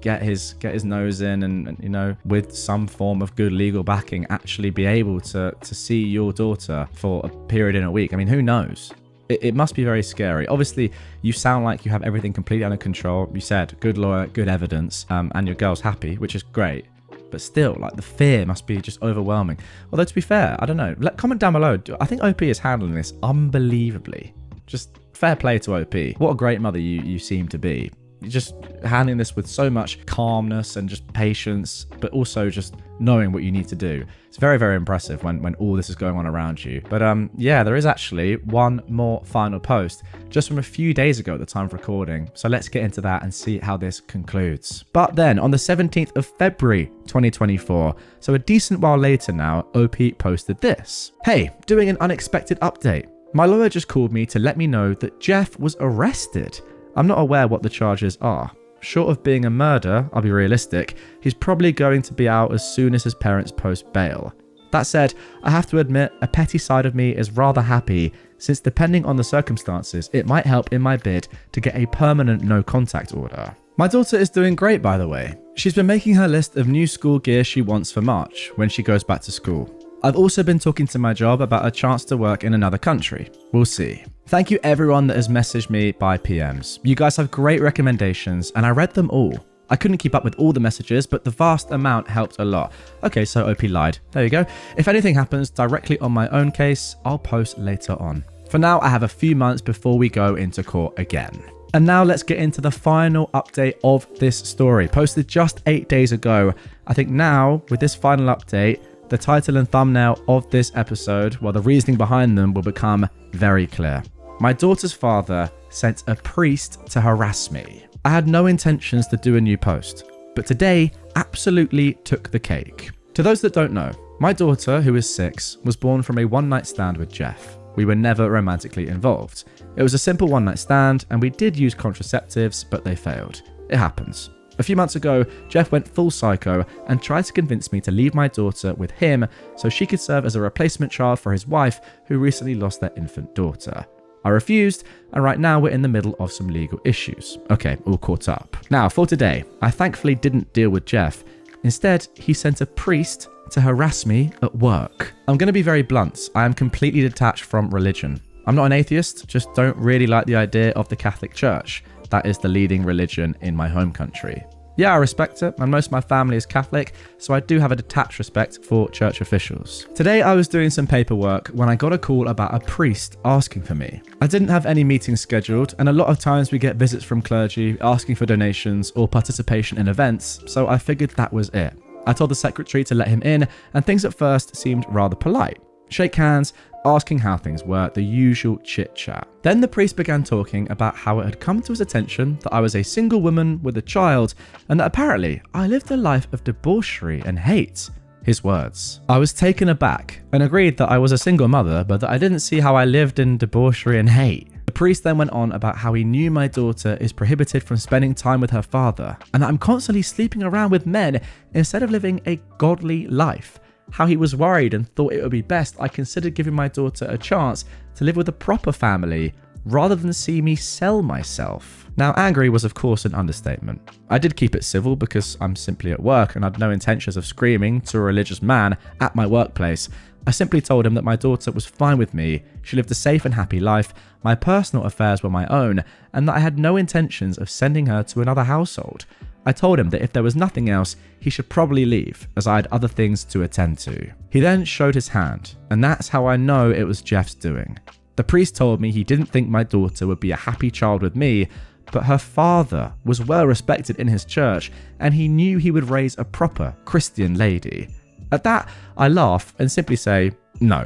get his nose in and with some form of good legal backing, actually be able to see your daughter for a period in a week. I mean, who knows? It must be very scary. Obviously, you sound like you have everything completely under control. You said good lawyer, good evidence, and your girl's happy, which is great. But still, the fear must be just overwhelming. Although, to be fair, I don't know. Comment down below. I think OP is handling this unbelievably. Just fair play to OP. What a great mother you seem to be. You're just handling this with so much calmness and just patience, but also just knowing what you need to do. It's very, very impressive when all this is going on around you. But yeah, there is actually one more final post just from a few days ago at the time of recording. So let's get into that and see how this concludes. But then on the 17th of February 2024, so a decent while later now, OP posted this. Hey, doing an unexpected update. My lawyer just called me to let me know that Jeff was arrested. I'm not aware what the charges are. Short of being a murder, I'll be realistic, he's probably going to be out as soon as his parents post bail. That said, I have to admit, a petty side of me is rather happy, since depending on the circumstances, it might help in my bid to get a permanent no contact order. My daughter is doing great, by the way. She's been making her list of new school gear she wants for March, when she goes back to school. I've also been talking to my job about a chance to work in another country. We'll see. Thank you everyone that has messaged me by PMs. You guys have great recommendations and I read them all. I couldn't keep up with all the messages, but the vast amount helped a lot. Okay, so OP lied. There you go. If anything happens directly on my own case, I'll post later on. For now, I have a few months before we go into court again. And now let's get into the final update of this story, posted just 8 days ago. I think now, with this final update, the title and thumbnail of this episode, well, the reasoning behind them will become very clear. My daughter's father sent a priest to harass me. I had no intentions to do a new post, but today absolutely took the cake. To those that don't know, my daughter, who is 6, was born from a one-night stand with Jeff. We were never romantically involved. It was a simple one-night stand, and we did use contraceptives, but they failed. It happens. A few months ago, Jeff went full psycho and tried to convince me to leave my daughter with him so she could serve as a replacement child for his wife, who recently lost their infant daughter. I refused, and right now we're in the middle of some legal issues. Okay, all caught up. Now, for today, I thankfully didn't deal with Jeff. Instead, he sent a priest to harass me at work. I'm going to be very blunt. I am completely detached from religion. I'm not an atheist, just don't really like the idea of the Catholic Church. That is the leading religion in my home country. Yeah, I respect it, and most of my family is Catholic, so I do have a detached respect for church officials. Today I was doing some paperwork when I got a call about a priest asking for me. I didn't have any meetings scheduled, and a lot of times we get visits from clergy asking for donations or participation in events, so I figured that was it. I told the secretary to let him in, and things at first seemed rather polite. Shake hands, asking how things were, the usual chit-chat. Then the priest began talking about how it had come to his attention that I was a single woman with a child, and that apparently I lived a life of debauchery and hate. His words. I was taken aback and agreed that I was a single mother, but that I didn't see how I lived in debauchery and hate. The priest then went on about how he knew my daughter is prohibited from spending time with her father, and that I'm constantly sleeping around with men instead of living a godly life. How he was worried and thought it would be best I considered giving my daughter a chance to live with a proper family rather than see me sell myself. Now, angry was of course an understatement. I did keep it civil because I'm simply at work and had no intentions of screaming to a religious man at my workplace. I simply told him that my daughter was fine with me, she lived a safe and happy life, my personal affairs were my own, and that I had no intentions of sending her to another household. I told him that if there was nothing else, he should probably leave, as I had other things to attend to. He then showed his hand, and that's how I know it was Jeff's doing. The priest told me he didn't think my daughter would be a happy child with me, but her father was well respected in his church, and he knew he would raise a proper Christian lady. At that, I laugh and simply say, no.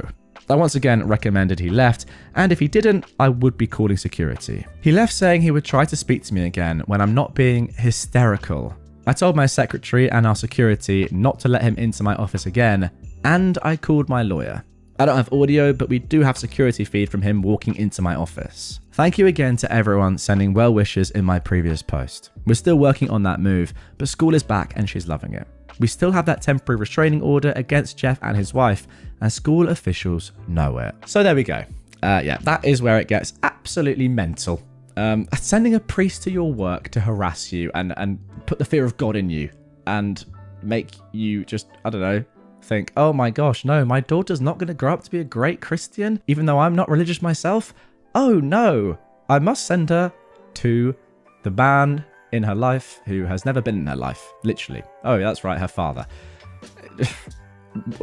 I once again recommended he left, and if he didn't, I would be calling security. He left saying he would try to speak to me again when I'm not being hysterical. I told my secretary and our security not to let him into my office again, and I called my lawyer. I don't have audio, but we do have security feed from him walking into my office. Thank you again to everyone sending well wishes in my previous post. We're still working on that move, but school is back and she's loving it. We still have that temporary restraining order against Jeff and his wife, and school officials know it. So there we go. Yeah, that is where it gets absolutely mental. Sending a priest to your work to harass you and put the fear of God in you and make you just, I don't know, think, oh my gosh, no, my daughter's not going to grow up to be a great Christian, even though I'm not religious myself. Oh no, I must send her to the man in her life who has never been in her life, literally. Oh, that's right, her father.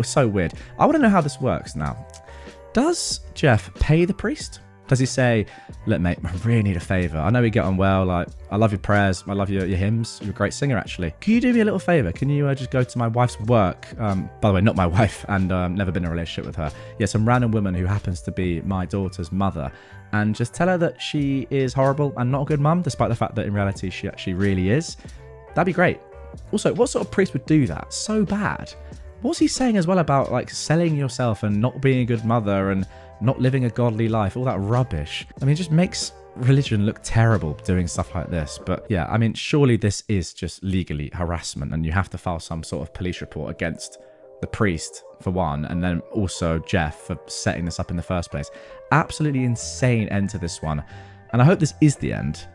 So weird. I want to know how this works now. Does Jeff pay the priest? Does he say, look, mate, I really need a favor. I know we get on well. Like, I love your prayers. I love your hymns. You're a great singer, actually. Can you do me a little favor? Can you just go to my wife's work? By the way, not my wife, and never been in a relationship with her. Yeah, some random woman who happens to be my daughter's mother. And just tell her that she is horrible and not a good mum, despite the fact that in reality she actually really is. That'd be great. Also, what sort of priest would do that? So bad. What's he saying as well about like selling yourself and not being a good mother and not living a godly life? All that rubbish. I mean, it just makes religion look terrible doing stuff like this. But yeah, I mean, surely this is just legally harassment and you have to file some sort of police report against the priest for one, and then also Jeff for setting this up in the first place. Absolutely insane end to this one. And I hope this is the end.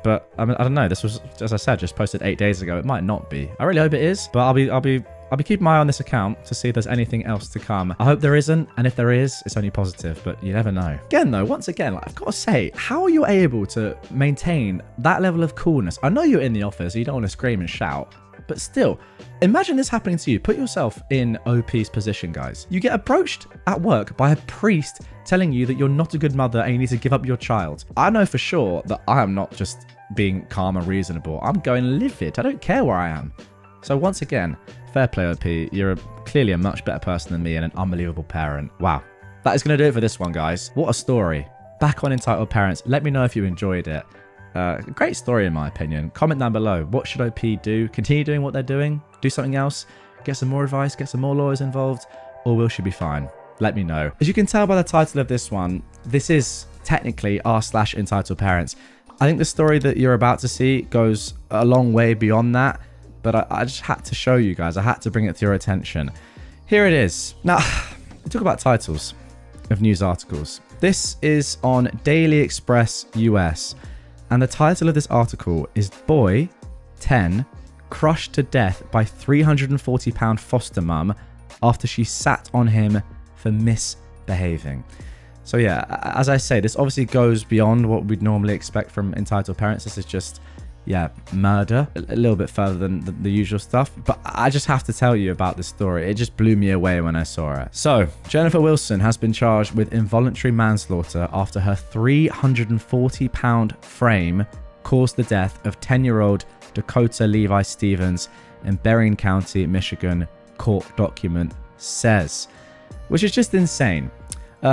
But I mean, I don't know. This was, as I said, just posted 8 days ago. It might not be. I really hope it is. But I'll be keeping my eye on this account to see if there's anything else to come. I hope there isn't. And if there is, it's only positive. But you never know. Again, though, once again, I've got to say, how are you able to maintain that level of coolness? I know you're in the office. So you don't want to scream and shout. But still, imagine this happening to you. Put yourself in OP's position, guys. You get approached at work by a priest telling you that you're not a good mother and you need to give up your child. I know for sure that I am not just being calm and reasonable. I'm going livid. I don't care where I am. So once again, fair play, OP. You're clearly a much better person than me and an unbelievable parent. Wow. That is going to do it for this one, guys. What a story. Back on Entitled Parents. Let me know if you enjoyed it. Great story in my opinion. Comment down below. What should OP do? Continue doing what they're doing? Do something else? Get some more advice? Get some more lawyers involved? Or will she be fine? Let me know. As you can tell by the title of this one, this is technically r/entitled parents. I think the story that you're about to see goes a long way beyond that, but I just had to show you guys. I had to bring it to your attention. Here it is. Now, we talk about titles of news articles. This is on Daily Express US. And the title of this article is Boy, 10, crushed to death by £340 foster mum after she sat on him for misbehaving. So yeah, as I say, this obviously goes beyond what we'd normally expect from entitled parents. This is just, yeah, murder, a little bit further than the usual stuff. But I just have to tell you about this story. It just blew me away when I saw it. So Jennifer Wilson has been charged with involuntary manslaughter after her £340 frame caused the death of 10-year-old Dakota Levi Stevens in Berrien County, Michigan, court document says, which is just insane.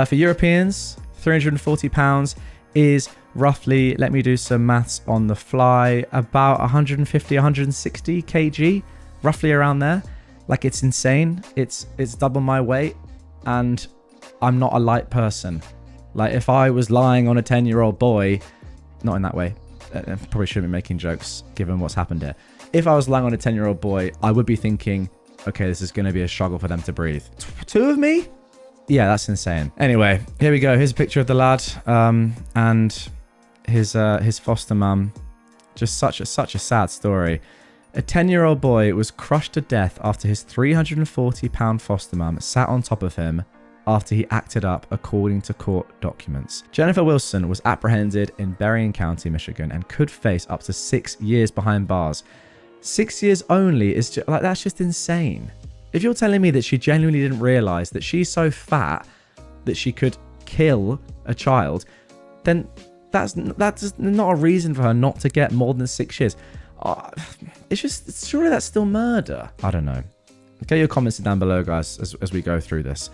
For Europeans, £340 is roughly, let me do some maths on the fly, about 150, 160 kg, roughly around there. Like, it's insane. It's double my weight, and I'm not a light person. Like, if I was lying on a 10-year-old boy, not in that way, I probably shouldn't be making jokes given what's happened here. If I was lying on a 10-year-old boy, I would be thinking, okay, this is going to be a struggle for them to breathe. Two of me? Yeah, that's insane. Anyway, here we go. Here's a picture of the lad and his foster mum. Just such a sad story. A 10-year-old boy was crushed to death after his £340 foster mum sat on top of him after he acted up, according to court documents. Jennifer Wilson was apprehended in Berrien County, Michigan, and could face up to 6 years behind bars. 6 years only is just, like, that's just insane. If you're telling me that she genuinely didn't realize that she's so fat that she could kill a child, then that's not a reason for her not to get more than 6 years. Surely that's still murder. I don't know. Get your comments down below, guys, as we go through this.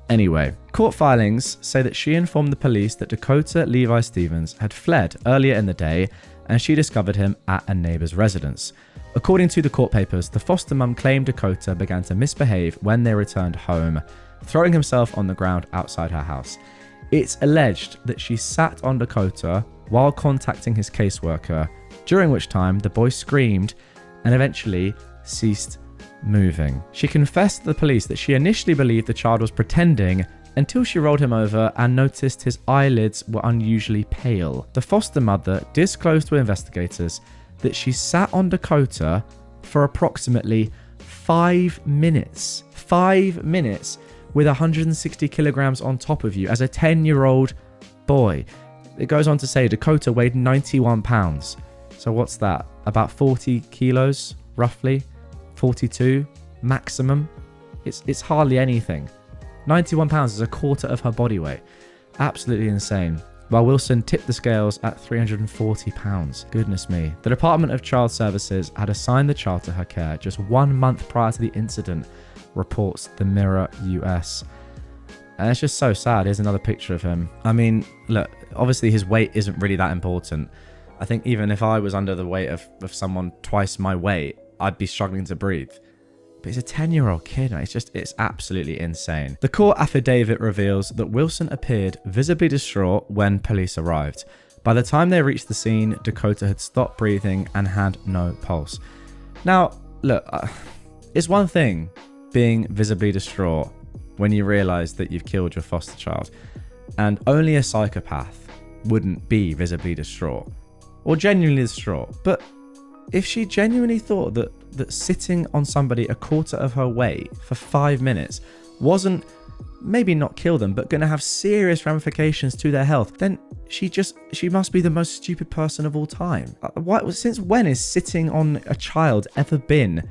Anyway, court filings say that she informed the police that Dakota Levi Stevens had fled earlier in the day, and she discovered him at a neighbor's residence. According to the court papers, the foster mum claimed Dakota began to misbehave when they returned home, throwing himself on the ground outside her house. It's alleged that she sat on Dakota while contacting his caseworker, during which time the boy screamed and eventually ceased moving. She confessed to the police that she initially believed the child was pretending until she rolled him over and noticed his eyelids were unusually pale. The foster mother disclosed to investigators that she sat on Dakota for approximately 5 minutes. 5 minutes with 160 kilograms on top of you as a 10-year-old boy. It goes on to say Dakota weighed 91 pounds. So what's that? About 40 kilos, roughly? 42 maximum? It's hardly anything. 91 pounds is a quarter of her body weight. Absolutely insane. while Wilson tipped the scales at £340. Goodness me. The Department of Child Services had assigned the child to her care just 1 month prior to the incident, reports the Mirror US. And it's just so sad. Here's another picture of him. I mean, look, obviously his weight isn't really that important. I think even if I was under the weight of someone twice my weight, I'd be struggling to breathe. But he's a 10-year-old kid. It's absolutely insane. The court affidavit reveals that Wilson appeared visibly distraught when police arrived. By the time they reached the scene, Dakota had stopped breathing and had no pulse. Now, look, it's one thing being visibly distraught when you realize that you've killed your foster child, and only a psychopath wouldn't be visibly distraught or genuinely distraught. But if she genuinely thought that sitting on somebody a quarter of her weight for 5 minutes wasn't, maybe not kill them, but going to have serious ramifications to their health, then she must be the most stupid person of all time. Since when is sitting on a child ever been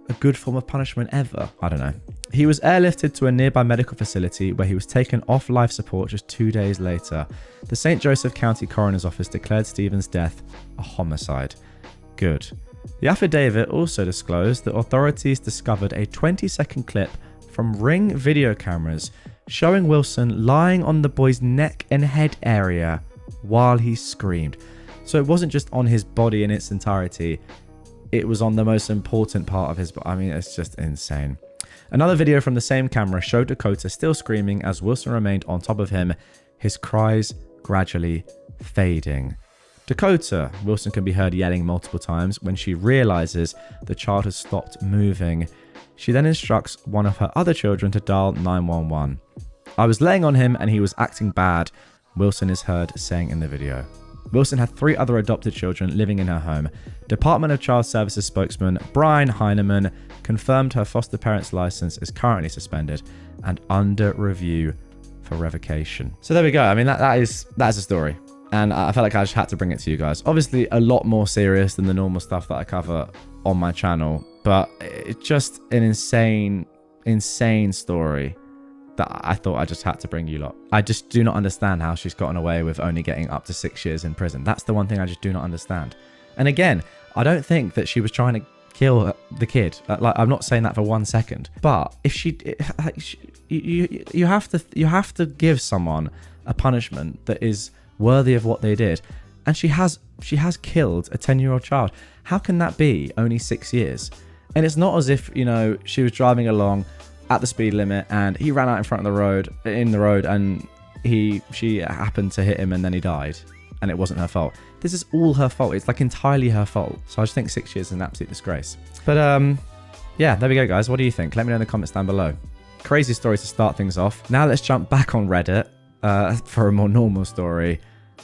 a good form of punishment ever? I don't know. He was airlifted to a nearby medical facility where he was taken off life support just 2 days later. The St. Joseph County Coroner's Office declared Stephen's death a homicide. Good. The affidavit also disclosed that authorities discovered a 20-second clip from Ring video cameras showing Wilson lying on the boy's neck and head area while he screamed. So it wasn't just on his body in its entirety, it was on the most important part of his body. I mean, it's just insane. Another video from the same camera showed Dakota still screaming as Wilson remained on top of him, his cries gradually fading. Dakota, Wilson can be heard yelling multiple times when she realizes the child has stopped moving. She then instructs one of her other children to dial 911. I was laying on him and he was acting bad, Wilson is heard saying in the video. Wilson had 3 other adopted children living in her home. Department of Child Services spokesman Brian Heineman confirmed her foster parents' license is currently suspended and under review for revocation. So there we go. I mean, that's a story. And I felt like I just had to bring it to you guys. Obviously, a lot more serious than the normal stuff that I cover on my channel. But it's just an insane story that I thought I just had to bring you lot. I just do not understand how she's gotten away with only getting up to 6 years in prison. That's the one thing I just do not understand. And again, I don't think that she was trying to kill the kid. I'm not saying that for 1 second. But if you have to give someone a punishment that is worthy of what they did. And she has killed a 10-year-old child. How can that be only 6 years? And it's not as if, she was driving along at the speed limit and he ran out in the road and she happened to hit him and then he died and it wasn't her fault. This is all her fault. It's like entirely her fault. So I just think 6 years is an absolute disgrace. But yeah, there we go, guys. What do you think? Let me know in the comments down below. Crazy story to start things off. Now let's jump back on Reddit for a more normal story.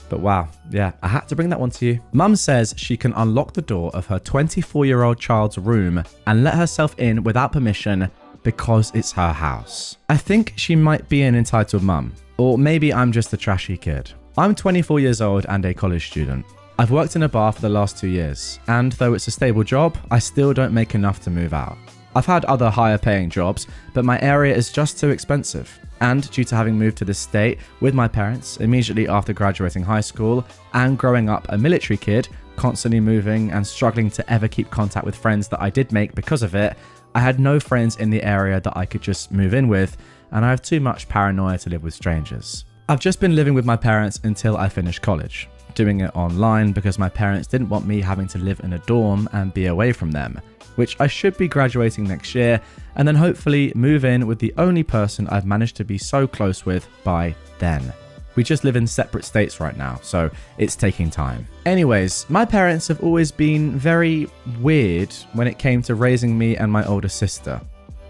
But wow, yeah, I had to bring that one to you. Mum says she can unlock the door of her 24-year-old child's room and let herself in without permission because it's her house. I think she might be an entitled mum, or maybe I'm just a trashy kid. I'm 24 years old and a college student. I've worked in a bar for the last 2 years, and though it's a stable job, I still don't make enough to move out. I've had other higher paying jobs, but my area is just too expensive. And due to having moved to this state with my parents immediately after graduating high school and growing up a military kid, constantly moving and struggling to ever keep contact with friends that I did make because of it, I had no friends in the area that I could just move in with, and I have too much paranoia to live with strangers. I've just been living with my parents until I finished college, doing it online because my parents didn't want me having to live in a dorm and be away from them, which I should be graduating next year, and then hopefully move in with the only person I've managed to be so close with by then. We just live in separate states right now, so it's taking time. Anyways, my parents have always been very weird when it came to raising me and my older sister.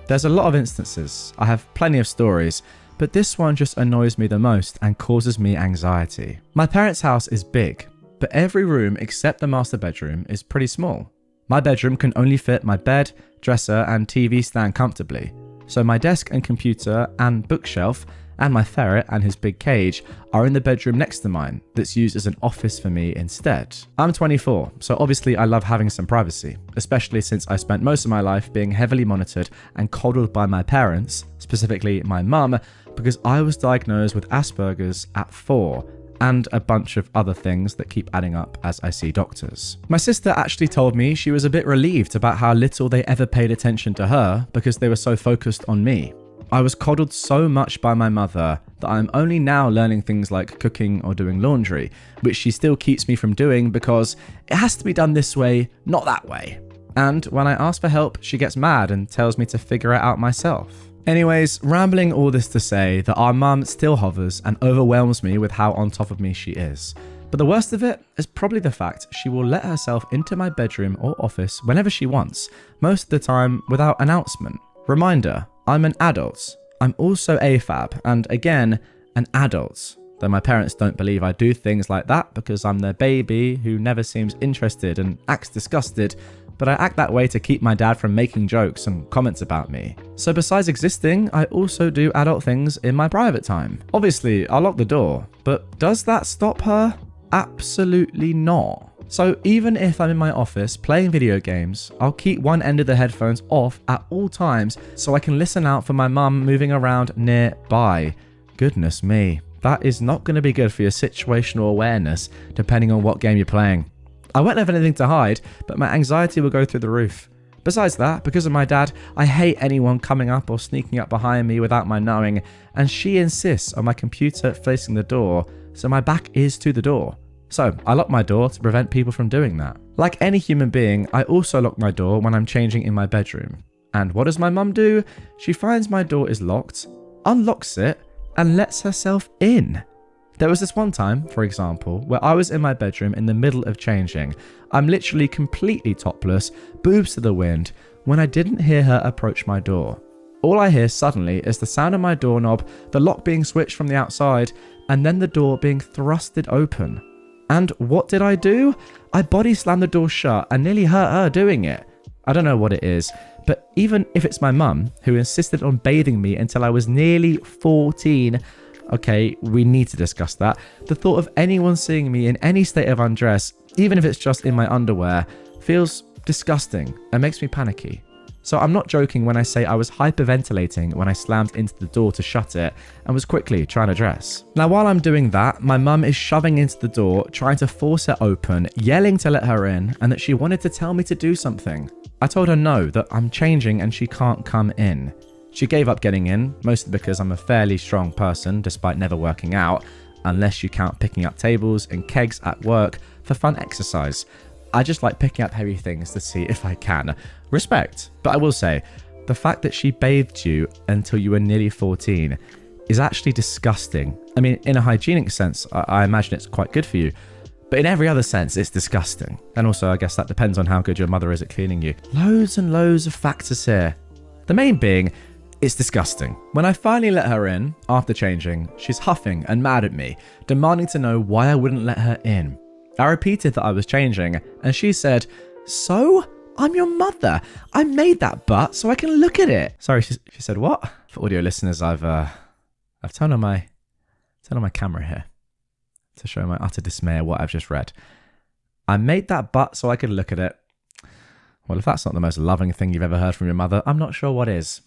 There's a lot of instances, I have plenty of stories, but this one just annoys me the most and causes me anxiety. My parents' house is big, but every room except the master bedroom is pretty small. My bedroom can only fit my bed, dresser, and TV stand comfortably, so my desk and computer and bookshelf and my ferret and his big cage are in the bedroom next to mine that's used as an office for me instead. I'm 24, so obviously I love having some privacy, especially since I spent most of my life being heavily monitored and coddled by my parents, specifically my mum, because I was diagnosed with Asperger's at 4 and a bunch of other things that keep adding up as I see doctors. My sister actually told me she was a bit relieved about how little they ever paid attention to her because they were so focused on me. I was coddled so much by my mother that I'm only now learning things like cooking or doing laundry, which she still keeps me from doing because it has to be done this way, not that way. And when I ask for help, she gets mad and tells me to figure it out myself. Anyways, rambling all this to say that our mum still hovers and overwhelms me with how on top of me she is. But the worst of it is probably the fact she will let herself into my bedroom or office whenever she wants, most of the time without announcement. Reminder, I'm an adult. I'm also AFAB, and again, an adult. Though my parents don't believe I do things like that because I'm their baby who never seems interested and acts disgusted, but I act that way to keep my dad from making jokes and comments about me. So besides existing, I also do adult things in my private time. Obviously, I'll lock the door, but does that stop her? Absolutely not. So even if I'm in my office playing video games, I'll keep one end of the headphones off at all times so I can listen out for my mum moving around nearby. Goodness me, that is not going to be good for your situational awareness depending on what game you're playing. I won't have anything to hide, but my anxiety will go through the roof. Besides that, because of my dad, I hate anyone coming up or sneaking up behind me without my knowing, and she insists on my computer facing the door, so my back is to the door. So I lock my door to prevent people from doing that. Like any human being, I also lock my door when I'm changing in my bedroom. And what does my mum do? She finds my door is locked, unlocks it, and lets herself in. There was this one time, for example, where I was in my bedroom in the middle of changing. I'm literally completely topless, boobs to the wind, when I didn't hear her approach my door. All I hear suddenly is the sound of my doorknob, the lock being switched from the outside, and then the door being thrusted open. And what did I do? I body slammed the door shut and nearly hurt her doing it. I don't know what it is, but even if it's my mum, who insisted on bathing me until I was nearly 14, okay, we need to discuss that. The thought of anyone seeing me in any state of undress, even if it's just in my underwear, feels disgusting and makes me panicky. So I'm not joking when I say I was hyperventilating when I slammed into the door to shut it and was quickly trying to dress. Now while I'm doing that, my mum is shoving into the door, trying to force it open, yelling to let her in, and that she wanted to tell me to do something. I told her no, that I'm changing and she can't come in. She gave up getting in, mostly because I'm a fairly strong person despite never working out, unless you count picking up tables and kegs at work for fun exercise. I just like picking up heavy things to see if I can. Respect. But I will say, the fact that she bathed you until you were nearly 14 is actually disgusting. I mean, in a hygienic sense, I imagine it's quite good for you. But in every other sense, it's disgusting. And also, I guess that depends on how good your mother is at cleaning you. Loads and loads of factors here. The main being, it's disgusting. When I finally let her in, after changing, she's huffing and mad at me, demanding to know why I wouldn't let her in. I repeated that I was changing, and she said, "So? I'm your mother. I made that butt so I can look at it." Sorry, she said what? For audio listeners, I've turned on my camera here to show my utter dismay at what I've just read. I made that butt so I could look at it. Well, if that's not the most loving thing you've ever heard from your mother, I'm not sure what is.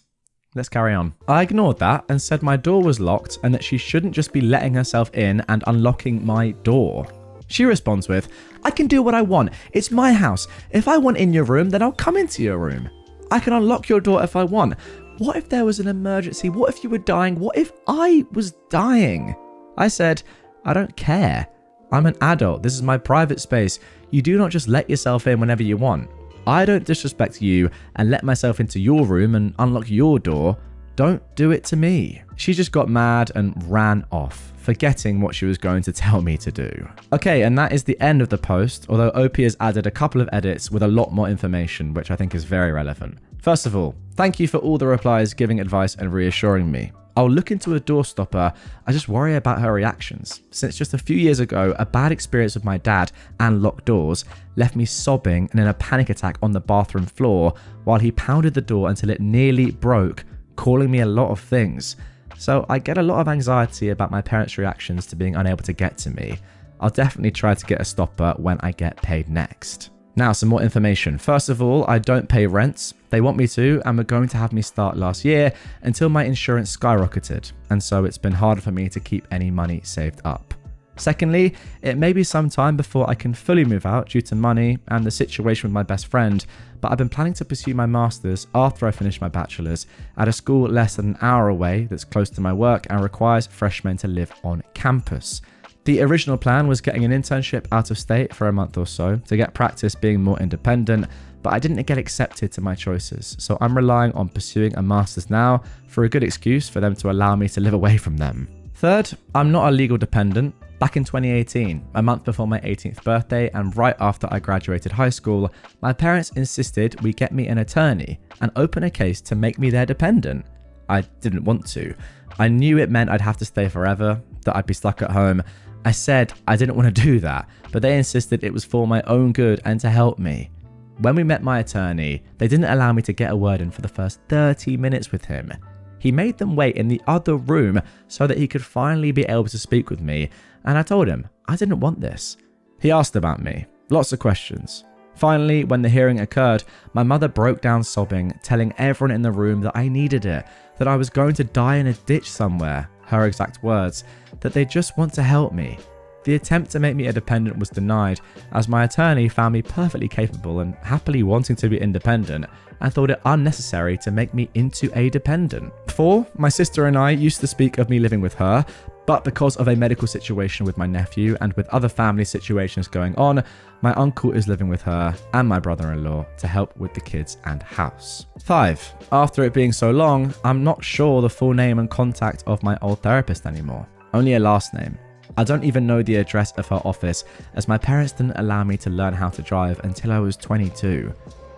Let's carry on. I ignored that and said my door was locked and that she shouldn't just be letting herself in and unlocking my door. She responds with, "I can do what I want. It's my house. If I want in your room, then I'll come into your room. I can unlock your door if I want. What if there was an emergency? What if you were dying? What if I was dying?" I said, "I don't care. I'm an adult. This is my private space. You do not just let yourself in whenever you want. I don't disrespect you and let myself into your room and unlock your door. Don't do it to me." She just got mad and ran off, forgetting what she was going to tell me to do. Okay, and that is the end of the post, although OP has added a couple of edits with a lot more information, which I think is very relevant. First of all, thank you for all the replies giving advice and reassuring me. I'll look into a door stopper. I just worry about her reactions, since just a few years ago, a bad experience with my dad and locked doors left me sobbing and in a panic attack on the bathroom floor while he pounded the door until it nearly broke, calling me a lot of things. So I get a lot of anxiety about my parents' reactions to being unable to get to me. I'll definitely try to get a stopper when I get paid next. Now, some more information. First of all, I don't pay rents. They want me to, and were going to have me start last year until my insurance skyrocketed, and so it's been harder for me to keep any money saved up. Secondly, it may be some time before I can fully move out due to money and the situation with my best friend, but I've been planning to pursue my master's after I finish my bachelor's at a school less than an hour away that's close to my work and requires freshmen to live on campus. The original plan was getting an internship out of state for a month or so to get practice being more independent, but I didn't get accepted to my choices, so I'm relying on pursuing a master's now for a good excuse for them to allow me to live away from them. Third, I'm not a legal dependent. Back in 2018, a month before my 18th birthday and right after I graduated high school, my parents insisted we get me an attorney and open a case to make me their dependent. I didn't want to. I knew it meant I'd have to stay forever, that I'd be stuck at home. I said I didn't want to do that, but they insisted it was for my own good and to help me. When we met my attorney, they didn't allow me to get a word in for the first 30 minutes with him. He made them wait in the other room so that he could finally be able to speak with me, and I told him I didn't want this. He asked about me, lots of questions. Finally, when the hearing occurred, my mother broke down sobbing, telling everyone in the room that I needed it, that I was going to die in a ditch somewhere, her exact words, that they just want to help me. The attempt to make me a dependent was denied, as my attorney found me perfectly capable and happily wanting to be independent, and thought it unnecessary to make me into a dependent. 4. My sister and I used to speak of me living with her, but because of a medical situation with my nephew and with other family situations going on, my uncle is living with her and my brother-in-law to help with the kids and house. 5. After it being so long, I'm not sure the full name and contact of my old therapist anymore, only a last name. I don't even know the address of her office, as my parents didn't allow me to learn how to drive until I was 22.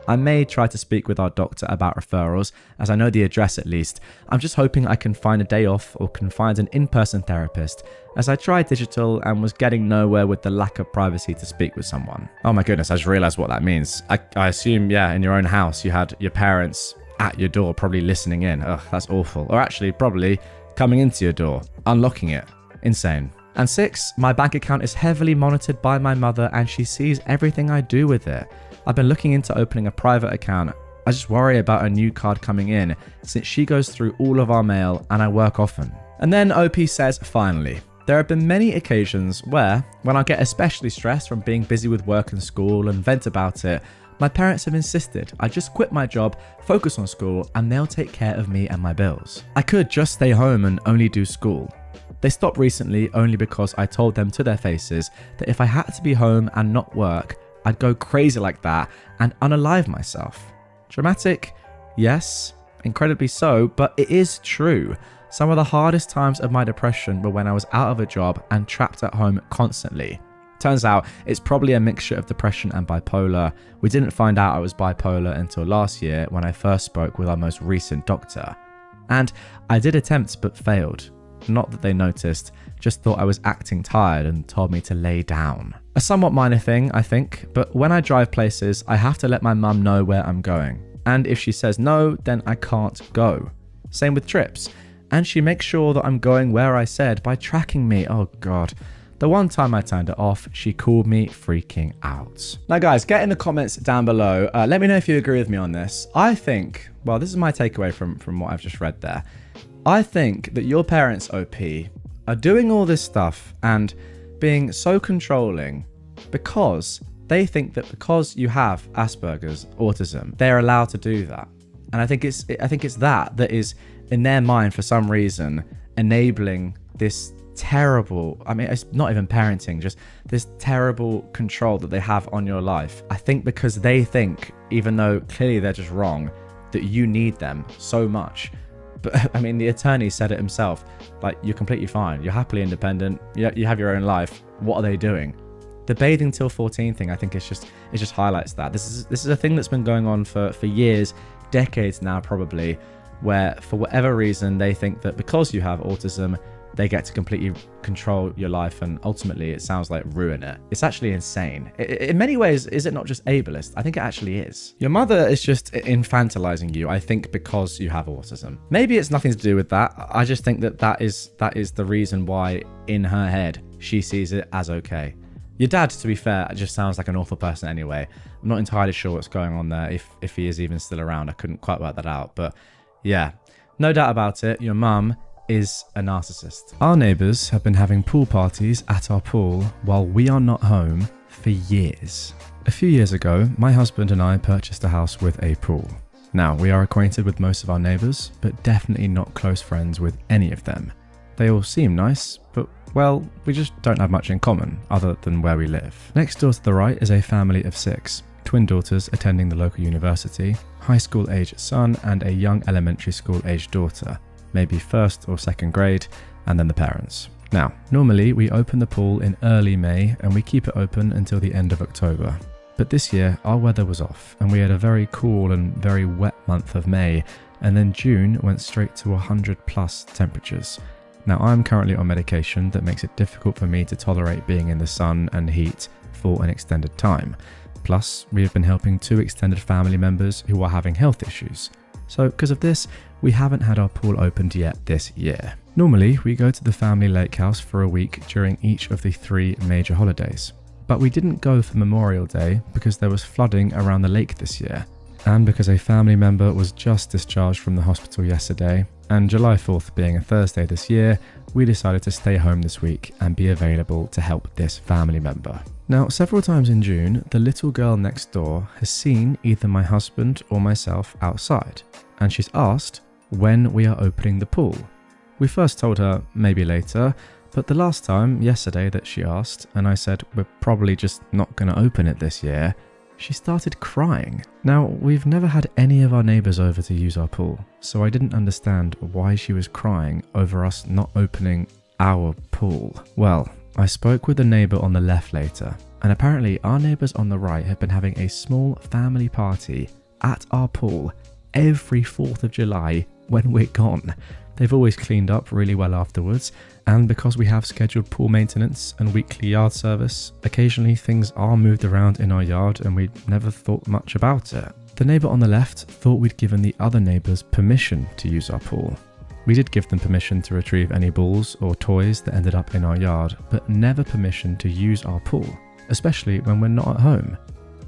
I may try to speak with our doctor about referrals, as I know the address at least. I'm just hoping I can find a day off or can find an in-person therapist, as I tried digital and was getting nowhere with the lack of privacy to speak with someone. Oh my goodness, I just realized what that means. I assume, yeah, in your own house you had your parents at your door probably listening in. Ugh, that's awful. Or actually probably coming into your door, unlocking it. Insane. And 6, my bank account is heavily monitored by my mother and she sees everything I do with it. I've been looking into opening a private account. I just worry about a new card coming in since she goes through all of our mail and I work often. And then OP says, finally, there have been many occasions where, when I get especially stressed from being busy with work and school and vent about it, my parents have insisted I just quit my job, focus on school, and they'll take care of me and my bills. I could just stay home and only do school. They stopped recently only because I told them to their faces that if I had to be home and not work, I'd go crazy like that and unalive myself. Dramatic? Yes, incredibly so, but it is true. Some of the hardest times of my depression were when I was out of a job and trapped at home constantly. Turns out it's probably a mixture of depression and bipolar. We didn't find out I was bipolar until last year when I first spoke with our most recent doctor. And I did attempt but failed. Not that they noticed, just thought I was acting tired and told me to lay down. A somewhat minor thing, I think, but when I drive places, I have to let my mum know where I'm going. And if she says no, then I can't go. Same with trips. And she makes sure that I'm going where I said by tracking me. Oh God. The one time I turned it off, she called me freaking out. Now guys, get in the comments down below. Let me know if you agree with me on this. I think, well, this is my takeaway from what I've just read there. I think that your parents, OP, are doing all this stuff and being so controlling because they think that because you have Asperger's, autism, they're allowed to do that. And I think it's that is in their mind for some reason enabling this terrible, I mean, it's not even parenting, just this terrible control that they have on your life. I think because they think, even though clearly they're just wrong, that you need them so much. But I mean, the attorney said it himself, like, you're completely fine. You're happily independent. You have your own life. What are they doing? The bathing till 14 thing, I think it just highlights that. This is a thing that's been going on for years, decades now probably, where for whatever reason they think that because you have autism, they get to completely control your life and ultimately it sounds like ruin it. It's actually insane. In many ways, is it not just ableist? I think it actually is. Your mother is just infantilizing you, I think, because you have autism. Maybe it's nothing to do with that. I just think that is the reason why in her head she sees it as okay. Your dad, to be fair, just sounds like an awful person anyway. I'm not entirely sure what's going on there, if he is even still around. I couldn't quite work that out. But yeah, no doubt about it. Your mum is a narcissist. Our neighbours have been having pool parties at our pool while we are not home for years. A few years ago, my husband and I purchased a house with a pool. Now, we are acquainted with most of our neighbours, but definitely not close friends with any of them. They all seem nice, but well, we just don't have much in common other than where we live. Next door to the right is a family of 6. Twin daughters attending the local university, high school age son and a young elementary school age daughter, maybe first or second grade, and then the parents. Now, normally we open the pool in early May and we keep it open until the end of October. But this year our weather was off and we had a very cool and very wet month of May, and then June went straight to 100+ temperatures. Now, I'm currently on medication that makes it difficult for me to tolerate being in the sun and heat for an extended time. Plus, we have been helping 2 extended family members who are having health issues. So, because of this, we haven't had our pool opened yet this year. Normally, we go to the family lake house for a week during each of the 3 major holidays. But we didn't go for Memorial Day because there was flooding around the lake this year, and because a family member was just discharged from the hospital yesterday, and July 4th being a Thursday this year, we decided to stay home this week and be available to help this family member. Now, several times in June, the little girl next door has seen either my husband or myself outside, and she's asked when we are opening the pool. We first told her maybe later, but the last time, yesterday, that she asked, and I said we're probably just not going to open it this year, she started crying. Now, we've never had any of our neighbours over to use our pool, so I didn't understand why she was crying over us not opening our pool. Well, I spoke with the neighbour on the left later, and apparently our neighbours on the right have been having a small family party at our pool every 4th of July when we're gone. They've always cleaned up really well afterwards, and because we have scheduled pool maintenance and weekly yard service, occasionally things are moved around in our yard and we never thought much about it. The neighbour on the left thought we'd given the other neighbours permission to use our pool. We did give them permission to retrieve any balls or toys that ended up in our yard, but never permission to use our pool, especially when we're not at home.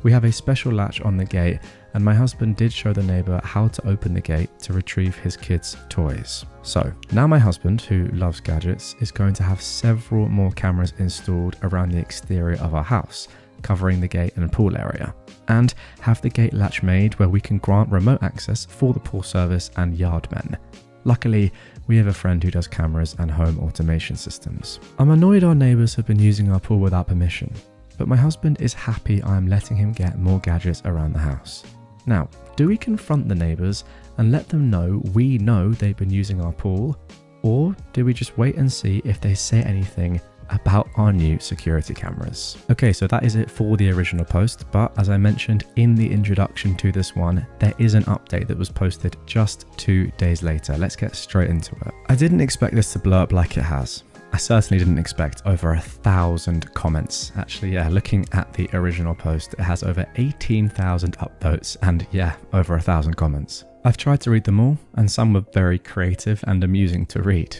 We have a special latch on the gate, and my husband did show the neighbour how to open the gate to retrieve his kids' toys. So, now my husband, who loves gadgets, is going to have several more cameras installed around the exterior of our house, covering the gate and pool area, and have the gate latch made where we can grant remote access for the pool service and yardmen. Luckily, we have a friend who does cameras and home automation systems. I'm annoyed our neighbours have been using our pool without permission, but my husband is happy I am letting him get more gadgets around the house. Now, do we confront the neighbours and let them know we know they've been using our pool, or do we just wait and see if they say anything about our new security cameras? Okay, so that is it for the original post, but as I mentioned in the introduction to this one, there is an update that was posted just 2 days later. Let's get straight into it. I didn't expect this to blow up like it has. I certainly didn't expect over 1,000 comments. Actually, yeah, looking at the original post, it has over 18,000 upvotes and yeah, over 1,000 comments. I've tried to read them all, and some were very creative and amusing to read.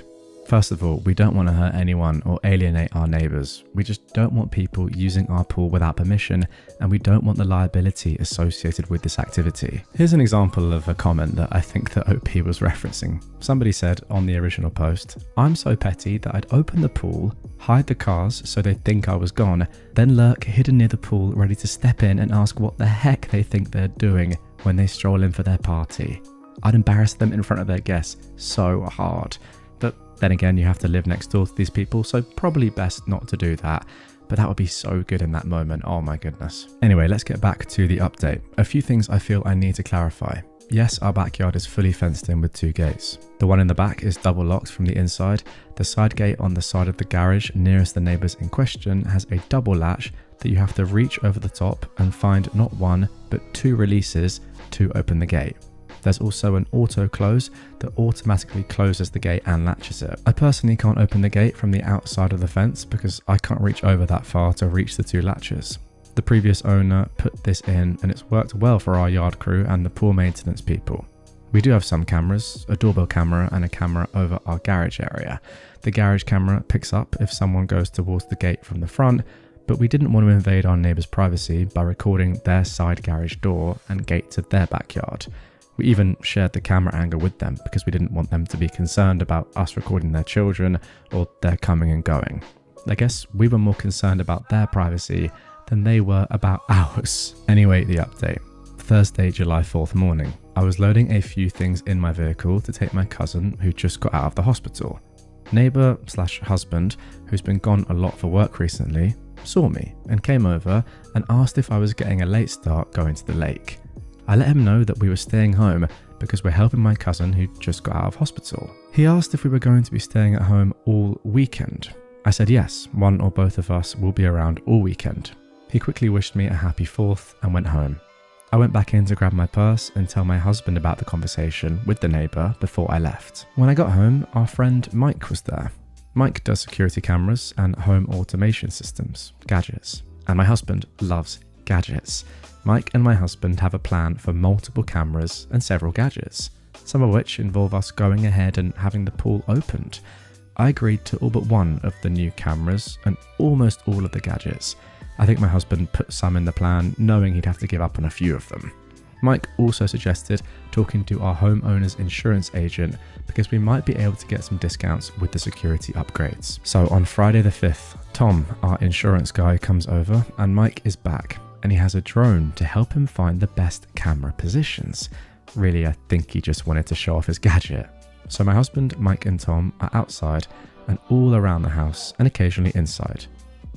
First of all, we don't want to hurt anyone or alienate our neighbours. We just don't want people using our pool without permission, and we don't want the liability associated with this activity. Here's an example of a comment that I think that OP was referencing. Somebody said on the original post, "I'm so petty that I'd open the pool, hide the cars so they'd think I was gone, then lurk hidden near the pool ready to step in and ask what the heck they think they're doing when they stroll in for their party. I'd embarrass them in front of their guests so hard." Then again, you have to live next door to these people, so probably best not to do that. But that would be so good in that moment, oh my goodness. Anyway, let's get back to the update. A few things I feel I need to clarify. Yes, our backyard is fully fenced in with 2 gates. The one in the back is double locked from the inside. The side gate on the side of the garage nearest the neighbours in question has a double latch that you have to reach over the top and find not 1, but 2 releases to open the gate. There's also an auto close that automatically closes the gate and latches it. I personally can't open the gate from the outside of the fence because I can't reach over that far to reach the 2 latches. The previous owner put this in and it's worked well for our yard crew and the pool maintenance people. We do have some cameras, a doorbell camera and a camera over our garage area. The garage camera picks up if someone goes towards the gate from the front, but we didn't want to invade our neighbour's privacy by recording their side garage door and gate to their backyard. We even shared the camera angle with them because we didn't want them to be concerned about us recording their children or their coming and going. I guess we were more concerned about their privacy than they were about ours. Anyway, the update. Thursday, July 4th morning. I was loading a few things in my vehicle to take my cousin who just got out of the hospital. Neighbour/husband, who's been gone a lot for work recently, saw me and came over and asked if I was getting a late start going to the lake. I let him know that we were staying home because we're helping my cousin who just got out of hospital. He asked if we were going to be staying at home all weekend. I said yes, one or both of us will be around all weekend. He quickly wished me a happy 4th and went home. I went back in to grab my purse and tell my husband about the conversation with the neighbour before I left. When I got home, our friend Mike was there. Mike does security cameras and home automation systems, gadgets, and my husband loves gadgets. Mike and my husband have a plan for multiple cameras and several gadgets, some of which involve us going ahead and having the pool opened. I agreed to all but one of the new cameras and almost all of the gadgets. I think my husband put some in the plan, knowing he'd have to give up on a few of them. Mike also suggested talking to our homeowner's insurance agent because we might be able to get some discounts with the security upgrades. So on Friday the 5th, Tom, our insurance guy, comes over and Mike is back and he has a drone to help him find the best camera positions. Really, I think he just wanted to show off his gadget. So my husband, Mike and Tom are outside and all around the house and occasionally inside.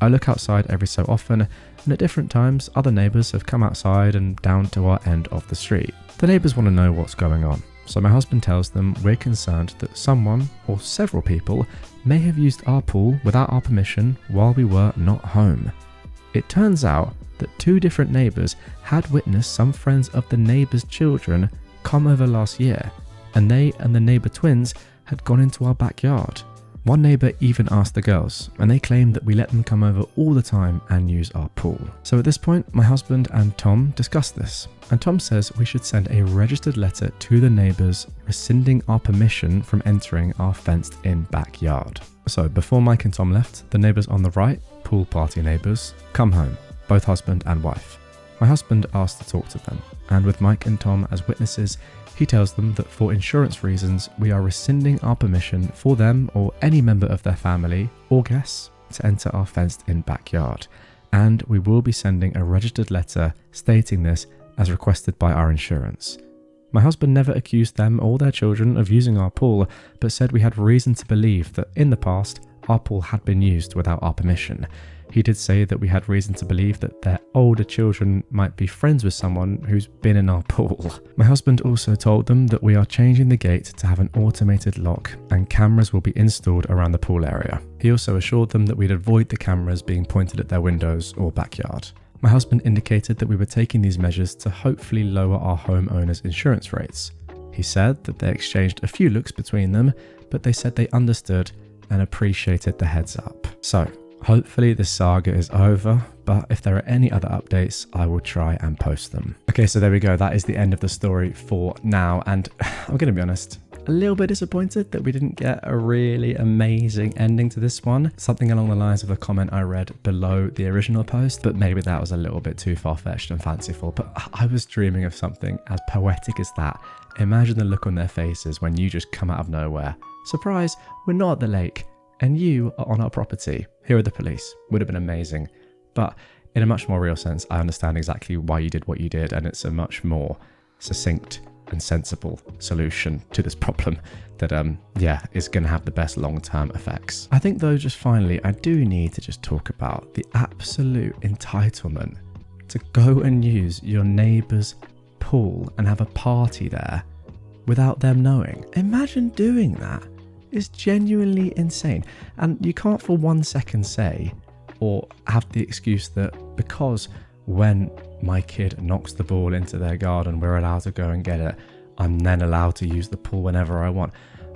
I look outside every so often, and at different times, other neighbours have come outside and down to our end of the street. The neighbours want to know what's going on, so my husband tells them we're concerned that someone, or several people, may have used our pool without our permission while we were not home. It turns out that 2 different neighbours had witnessed some friends of the neighbours' children come over last year, and they and the neighbour twins had gone into our backyard. One neighbour even asked the girls, and they claimed that we let them come over all the time and use our pool. So at this point, my husband and Tom discussed this, and Tom says we should send a registered letter to the neighbours rescinding our permission from entering our fenced-in backyard. So before Mike and Tom left, the neighbours on the right, pool party neighbours, come home, both husband and wife. My husband asked to talk to them, and with Mike and Tom as witnesses, he tells them that for insurance reasons, we are rescinding our permission for them or any member of their family or guests to enter our fenced-in backyard, and we will be sending a registered letter stating this as requested by our insurance. My husband never accused them or their children of using our pool, but said we had reason to believe that in the past, our pool had been used without our permission. He did say that we had reason to believe that their older children might be friends with someone who's been in our pool. My husband also told them that we are changing the gate to have an automated lock and cameras will be installed around the pool area. He also assured them that we'd avoid the cameras being pointed at their windows or backyard. My husband indicated that we were taking these measures to hopefully lower our homeowners' insurance rates. He said that they exchanged a few looks between them, but they said they understood and appreciated the heads up. So, hopefully this saga is over, but if there are any other updates, I will try and post them. Okay, so there we go. That is the end of the story for now. And I'm going to be honest, a little bit disappointed that we didn't get a really amazing ending to this one. Something along the lines of a comment I read below the original post, but maybe that was a little bit too far-fetched and fanciful. But I was dreaming of something as poetic as that. Imagine the look on their faces when you just come out of nowhere. Surprise, we're not at the lake. And you are on our property. Here are the police. Would have been amazing. But in a much more real sense, I understand exactly why you did what you did, and it's a much more succinct and sensible solution to this problem that, is going to have the best long-term effects. I think, though, just finally, I do need to just talk about the absolute entitlement to go and use your neighbour's pool and have a party there without them knowing. Imagine doing that. Is genuinely insane, and you can't for 1 second say or have the excuse that because when my kid knocks the ball into their garden we're allowed to go and get it, I'm then allowed to use the pool whenever I want.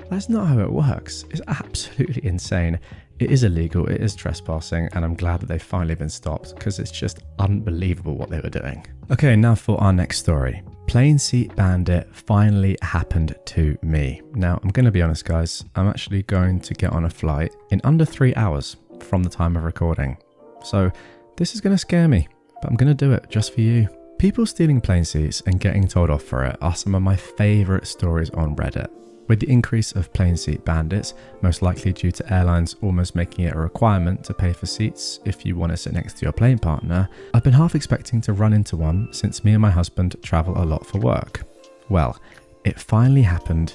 That's not how it works. It's absolutely insane. It is illegal, it is trespassing, and I'm glad that they've finally been stopped because it's just unbelievable what they were doing. Okay, now for our next story. Plane Seat Bandit finally happened to me. Now, I'm going to be honest, guys. I'm actually going to get on a flight in under 3 hours from the time of recording. So this is going to scare me, but I'm going to do it just for you. People stealing plane seats and getting told off for it are some of my favourite stories on Reddit. With the increase of plane seat bandits, most likely due to airlines almost making it a requirement to pay for seats if you want to sit next to your plane partner, I've been half expecting to run into one since me and my husband travel a lot for work. Well, it finally happened,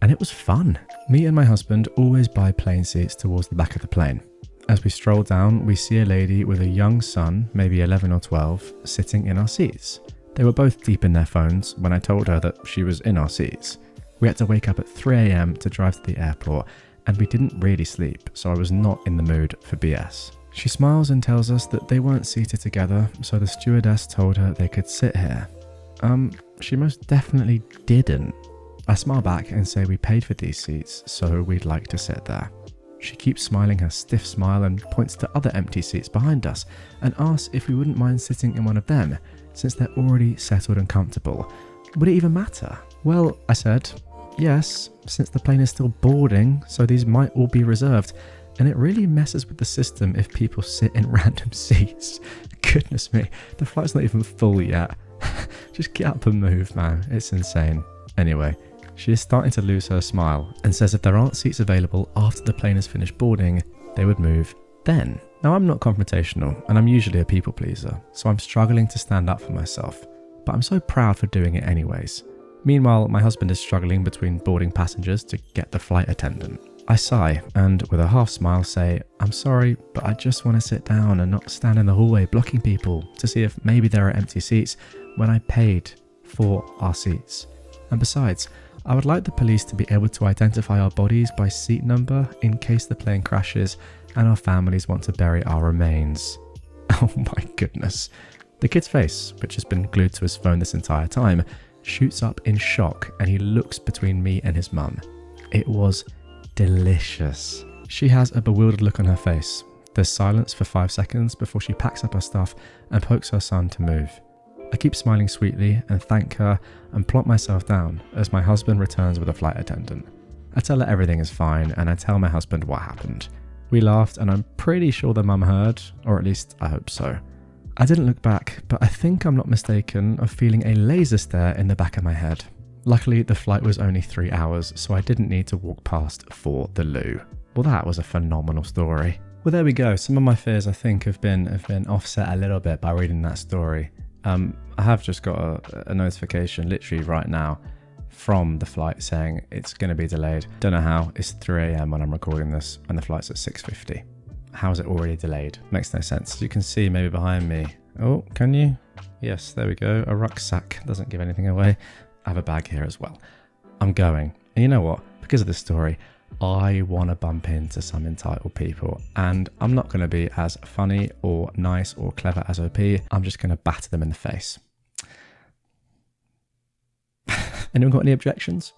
and it was fun. Me and my husband always buy plane seats towards the back of the plane. As we stroll down, we see a lady with a young son, maybe 11 or 12, sitting in our seats. They were both deep in their phones when I told her that she was in our seats. We had to wake up at 3 a.m. to drive to the airport, and we didn't really sleep, so I was not in the mood for BS. She smiles and tells us that they weren't seated together, so the stewardess told her they could sit here. She most definitely didn't. I smile back and say we paid for these seats, so we'd like to sit there. She keeps smiling her stiff smile and points to other empty seats behind us and asks if we wouldn't mind sitting in one of them, since they're already settled and comfortable. Would it even matter? Well, I said, yes, since the plane is still boarding, so these might all be reserved, and it really messes with the system if people sit in random seats. Goodness me, the flight's not even full yet. Just get up and move, man. It's insane. Anyway, she is starting to lose her smile and says if there aren't seats available after the plane has finished boarding, they would move then. Now, I'm not confrontational, and I'm usually a people pleaser, so I'm struggling to stand up for myself, but I'm so proud for doing it anyways. Meanwhile, my husband is struggling between boarding passengers to get the flight attendant. I sigh and, with a half smile, say, I'm sorry, but I just want to sit down and not stand in the hallway blocking people to see if maybe there are empty seats when I paid for our seats. And besides, I would like the police to be able to identify our bodies by seat number in case the plane crashes and our families want to bury our remains. Oh my goodness. The kid's face, which has been glued to his phone this entire time, shoots up in shock and he looks between me and his mum. It was delicious. She has a bewildered look on her face. There's silence for 5 seconds before she packs up her stuff and pokes her son to move. I keep smiling sweetly and thank her and plop myself down as my husband returns with a flight attendant. I tell her everything is fine and I tell my husband what happened. We laughed and I'm pretty sure the mum heard, or at least I hope so. I didn't look back, but I think I'm not mistaken of feeling a laser stare in the back of my head. Luckily, the flight was only 3 hours, so I didn't need to walk past for the loo. Well, that was a phenomenal story. Well, there we go. Some of my fears, I think, have been offset a little bit by reading that story. I have just got a notification literally right now from the flight saying it's going to be delayed. Don't know how. It's 3 a.m. when I'm recording this and the flight's at 6:50. How is it already delayed? Makes no sense. You can see maybe behind me. Oh, can you? Yes, there we go. A rucksack. Doesn't give anything away. I have a bag here as well. I'm going. And you know what? Because of this story, I want to bump into some entitled people, and I'm not going to be as funny or nice or clever as OP. I'm just going to batter them in the face. Anyone got any objections?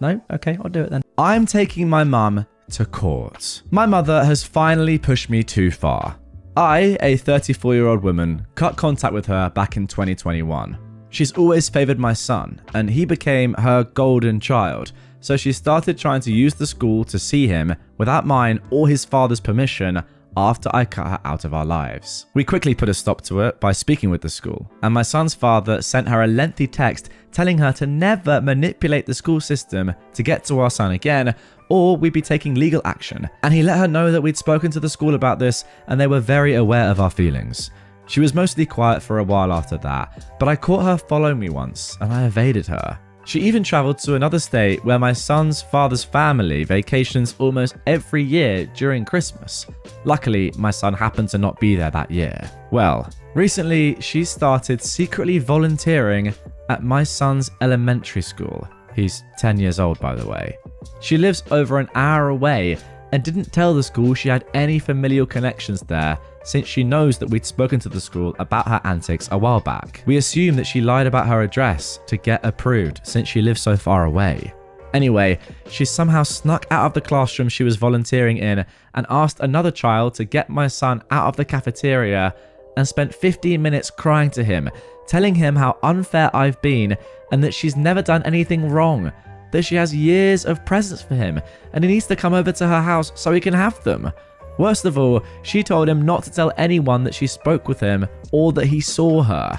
No? Okay, I'll do it then. I'm taking my mum to court. My mother has finally pushed me too far. I, a 34-year-old woman, cut contact with her back in 2021. She's always favoured my son, and he became her golden child. So she started trying to use the school to see him without mine or his father's permission after I cut her out of our lives. We quickly put a stop to it by speaking with the school, and my son's father sent her a lengthy text telling her to never manipulate the school system to get to our son again, or we'd be taking legal action. And he let her know that we'd spoken to the school about this and they were very aware of our feelings. She was mostly quiet for a while after that, but I caught her following me once and I evaded her. She even travelled to another state where my son's father's family vacations almost every year during Christmas. Luckily, my son happened to not be there that year. Well, recently she started secretly volunteering at my son's elementary school. He's 10 years old, by the way. She lives over an hour away and didn't tell the school she had any familial connections there, since she knows that we'd spoken to the school about her antics a while back. We assume that she lied about her address to get approved since she lives so far away. Anyway, she somehow snuck out of the classroom she was volunteering in and asked another child to get my son out of the cafeteria and spent 15 minutes crying to him, telling him how unfair I've been and that she's never done anything wrong, that she has years of presents for him and he needs to come over to her house so he can have them. Worst of all, she told him not to tell anyone that she spoke with him or that he saw her.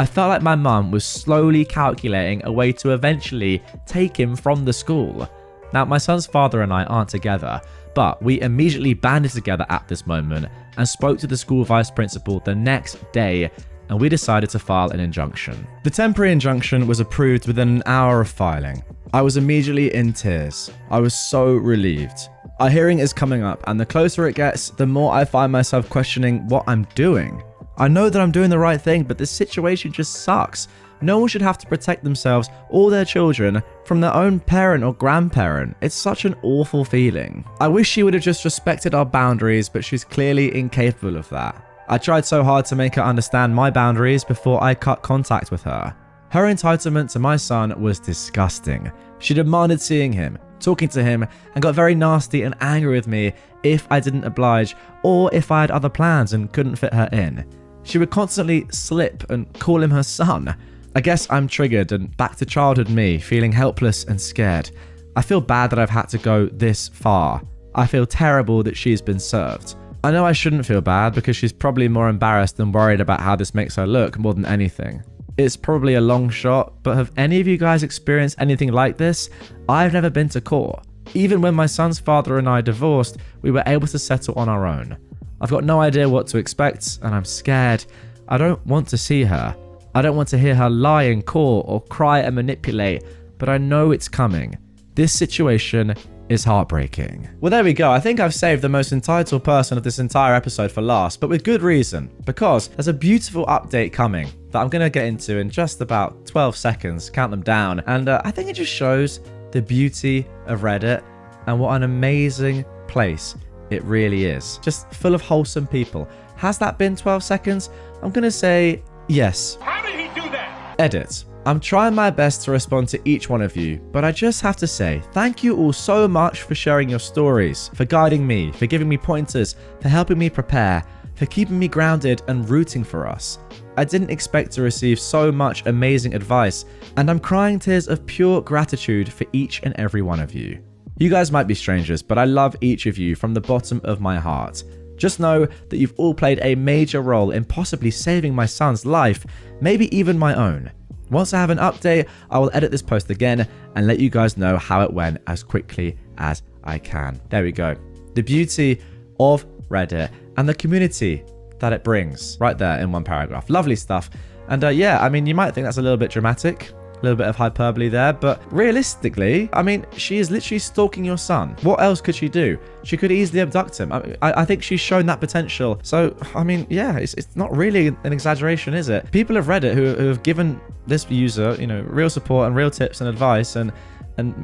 I felt like my mum was slowly calculating a way to eventually take him from the school. Now, my son's father and I aren't together, but we immediately banded together at this moment and spoke to the school vice principal the next day, and we decided to file an injunction. The temporary injunction was approved within an hour of filing. I was immediately in tears. I was so relieved. Our hearing is coming up, and the closer it gets, the more I find myself questioning what I'm doing. I know that I'm doing the right thing, but this situation just sucks. No one should have to protect themselves or their children from their own parent or grandparent. It's such an awful feeling. I wish she would have just respected our boundaries, but she's clearly incapable of that. I tried so hard to make her understand my boundaries before I cut contact with her. Her entitlement to my son was disgusting. She demanded seeing him, talking to him, and got very nasty and angry with me if I didn't oblige or if I had other plans and couldn't fit her in. She would constantly slip and call him her son. I guess I'm triggered and back to childhood me, feeling helpless and scared. I feel bad that I've had to go this far. I feel terrible that she's been served. I know I shouldn't feel bad because she's probably more embarrassed than worried about how this makes her look more than anything. It's probably a long shot, but have any of you guys experienced anything like this? I've never been to court. Even when my son's father and I divorced, we were able to settle on our own. I've got no idea what to expect, and I'm scared. I don't want to see her. I don't want to hear her lie in court or cry and manipulate, but I know it's coming. This situation is heartbreaking. Well, there we go. I think I've saved the most entitled person of this entire episode for last, but with good reason, because there's a beautiful update coming that I'm going to get into in just about 12 seconds, count them down, and I think it just shows the beauty of Reddit and what an amazing place it really is. Just full of wholesome people. Has that been 12 seconds? I'm going to say yes. How did he do that? Edit. I'm trying my best to respond to each one of you, but I just have to say thank you all so much for sharing your stories, for guiding me, for giving me pointers, for helping me prepare, for keeping me grounded and rooting for us. I didn't expect to receive so much amazing advice, and I'm crying tears of pure gratitude for each and every one of you. You guys might be strangers, but I love each of you from the bottom of my heart. Just know that you've all played a major role in possibly saving my son's life, maybe even my own. Once I have an update, I will edit this post again and let you guys know how it went as quickly as I can. There we go. The beauty of Reddit and the community that it brings right there in one paragraph. Lovely stuff. And yeah, I mean, you might think that's a little bit dramatic, a little bit of hyperbole there, but realistically, I mean, she is literally stalking your son. What else could she do? She could easily abduct him. I think she's shown that potential. So, I mean, yeah, it's not really an exaggeration, is it? People of Reddit who have given this user, you know, real support and real tips and advice and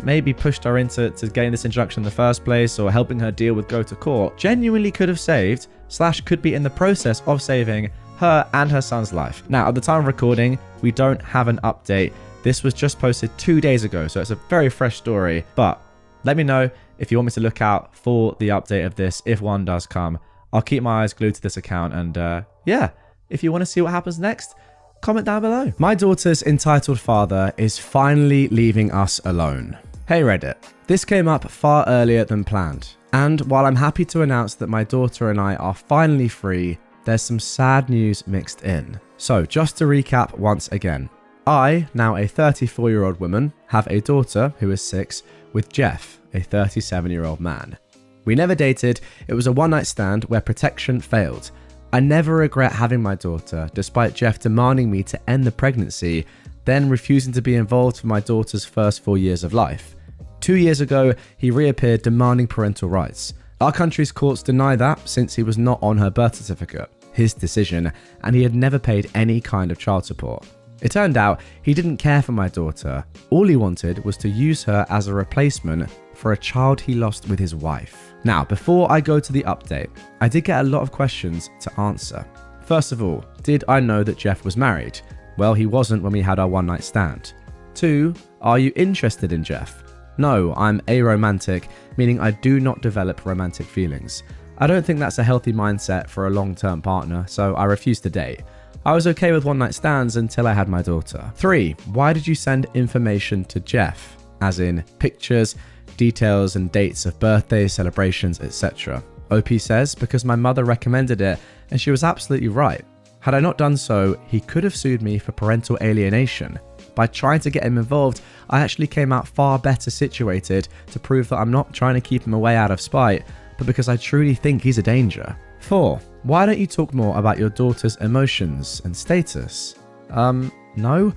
maybe pushed her into getting this injunction in the first place or helping her deal with go to court, genuinely could have saved / could be in the process of saving her and her son's life. Now, at the time of recording, we don't have an update. This was just posted 2 days ago, so it's a very fresh story. But let me know if you want me to look out for the update of this, if one does come. I'll keep my eyes glued to this account. And yeah, if you want to see what happens next, comment down below. My daughter's entitled father is finally leaving us alone. Hey Reddit, this came up far earlier than planned. And while I'm happy to announce that my daughter and I are finally free, there's some sad news mixed in. So just to recap once again. I, now a 34-year-old woman, have a daughter who is 6 with Jeff, a 37-year-old man. We never dated, it was a one-night stand where protection failed. I never regret having my daughter, despite Jeff demanding me to end the pregnancy, then refusing to be involved for my daughter's first 4 years of life. 2 years ago, he reappeared demanding parental rights. Our country's courts deny that since he was not on her birth certificate, his decision, and he had never paid any kind of child support. It turned out he didn't care for my daughter. All he wanted was to use her as a replacement for a child he lost with his wife. Now, before I go to the update, I did get a lot of questions to answer. First of all, did I know that Jeff was married? Well, he wasn't when we had our one-night stand. 2, are you interested in Jeff? No, I'm aromantic, meaning I do not develop romantic feelings. I don't think that's a healthy mindset for a long-term partner, so I refuse to date. I was okay with one-night stands until I had my daughter. 3, why did you send information to Jeff? As in pictures, details and dates of birthdays, celebrations, etc. OP says, because my mother recommended it and she was absolutely right. Had I not done so, he could have sued me for parental alienation. By trying to get him involved, I actually came out far better situated to prove that I'm not trying to keep him away out of spite, but because I truly think he's a danger. 4. Why don't you talk more about your daughter's emotions and status? No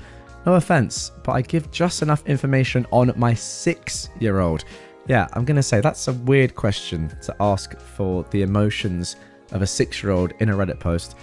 offense, but I give just enough information on my 6-year-old. Yeah, I'm going to say that's a weird question to ask for the emotions of a 6-year-old in a Reddit post.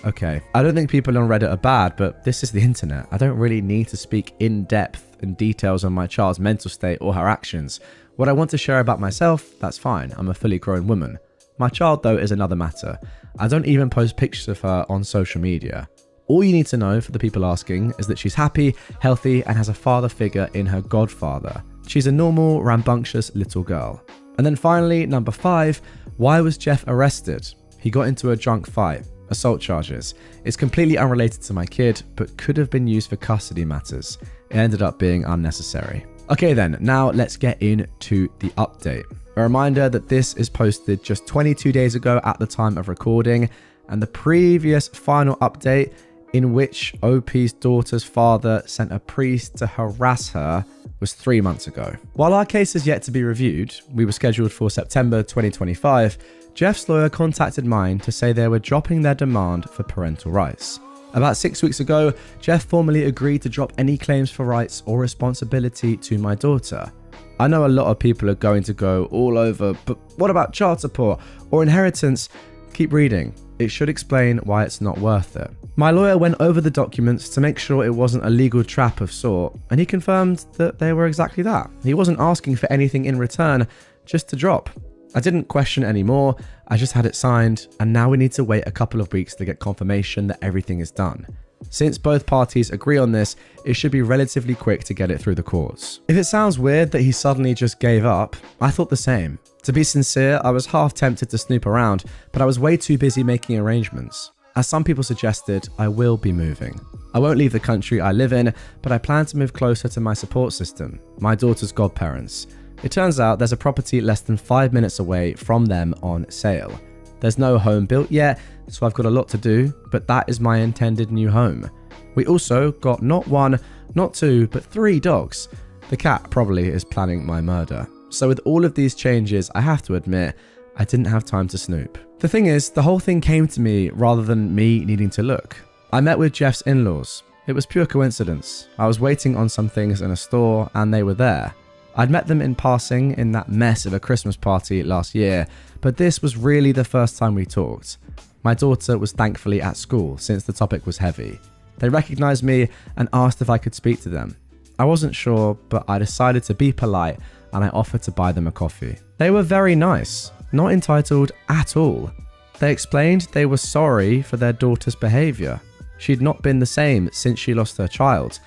Okay, I don't think people on Reddit are bad, but this is the internet. I don't really need to speak in depth and details on my child's mental state or her actions. What I want to share about myself, that's fine. I'm a fully grown woman. My child, though, is another matter. I don't even post pictures of her on social media. All you need to know, for the people asking, is that she's happy, healthy, and has a father figure in her godfather. She's a normal, rambunctious little girl. And then finally, number 5, why was Jeff arrested? He got into a drunk fight. Assault charges. It's completely unrelated to my kid, but could have been used for custody matters. It ended up being unnecessary. Okay then, now let's get into the update. A reminder that this is posted just 22 days ago at the time of recording, and the previous final update in which OP's daughter's father sent a priest to harass her was 3 months ago. While our case is yet to be reviewed, we were scheduled for September 2025, Jeff's lawyer contacted mine to say they were dropping their demand for parental rights. About 6 weeks ago, Jeff formally agreed to drop any claims for rights or responsibility to my daughter. I know a lot of people are going to go all over, but what about child support or inheritance? Keep reading. It should explain why it's not worth it. My lawyer went over the documents to make sure it wasn't a legal trap of sort, and he confirmed that they were exactly that. He wasn't asking for anything in return, just to drop. I didn't question anymore, I just had it signed, and now we need to wait a couple of weeks to get confirmation that everything is done. Since both parties agree on this, it should be relatively quick to get it through the courts. If it sounds weird that he suddenly just gave up, I thought the same. To be sincere, I was half tempted to snoop around, but I was way too busy making arrangements. As some people suggested, I will be moving. I won't leave the country I live in, but I plan to move closer to my support system, my daughter's godparents. It turns out there's a property less than 5 minutes away from them on sale. There's no home built yet, so I've got a lot to do, but that is my intended new home. We also got not 1, not 2, but 3 dogs. The cat probably is planning my murder. So with all of these changes, I have to admit, I didn't have time to snoop. The thing is, the whole thing came to me rather than me needing to look. I met with Jeff's in-laws. It was pure coincidence. I was waiting on some things in a store and they were there. I'd met them in passing in that mess of a Christmas party last year, but this was really the first time we talked. My daughter was thankfully at school since the topic was heavy. They recognized me and asked if I could speak to them. I wasn't sure, but I decided to be polite and I offered to buy them a coffee. They were very nice, not entitled at all. They explained they were sorry for their daughter's behavior. She'd not been the same since she lost her child.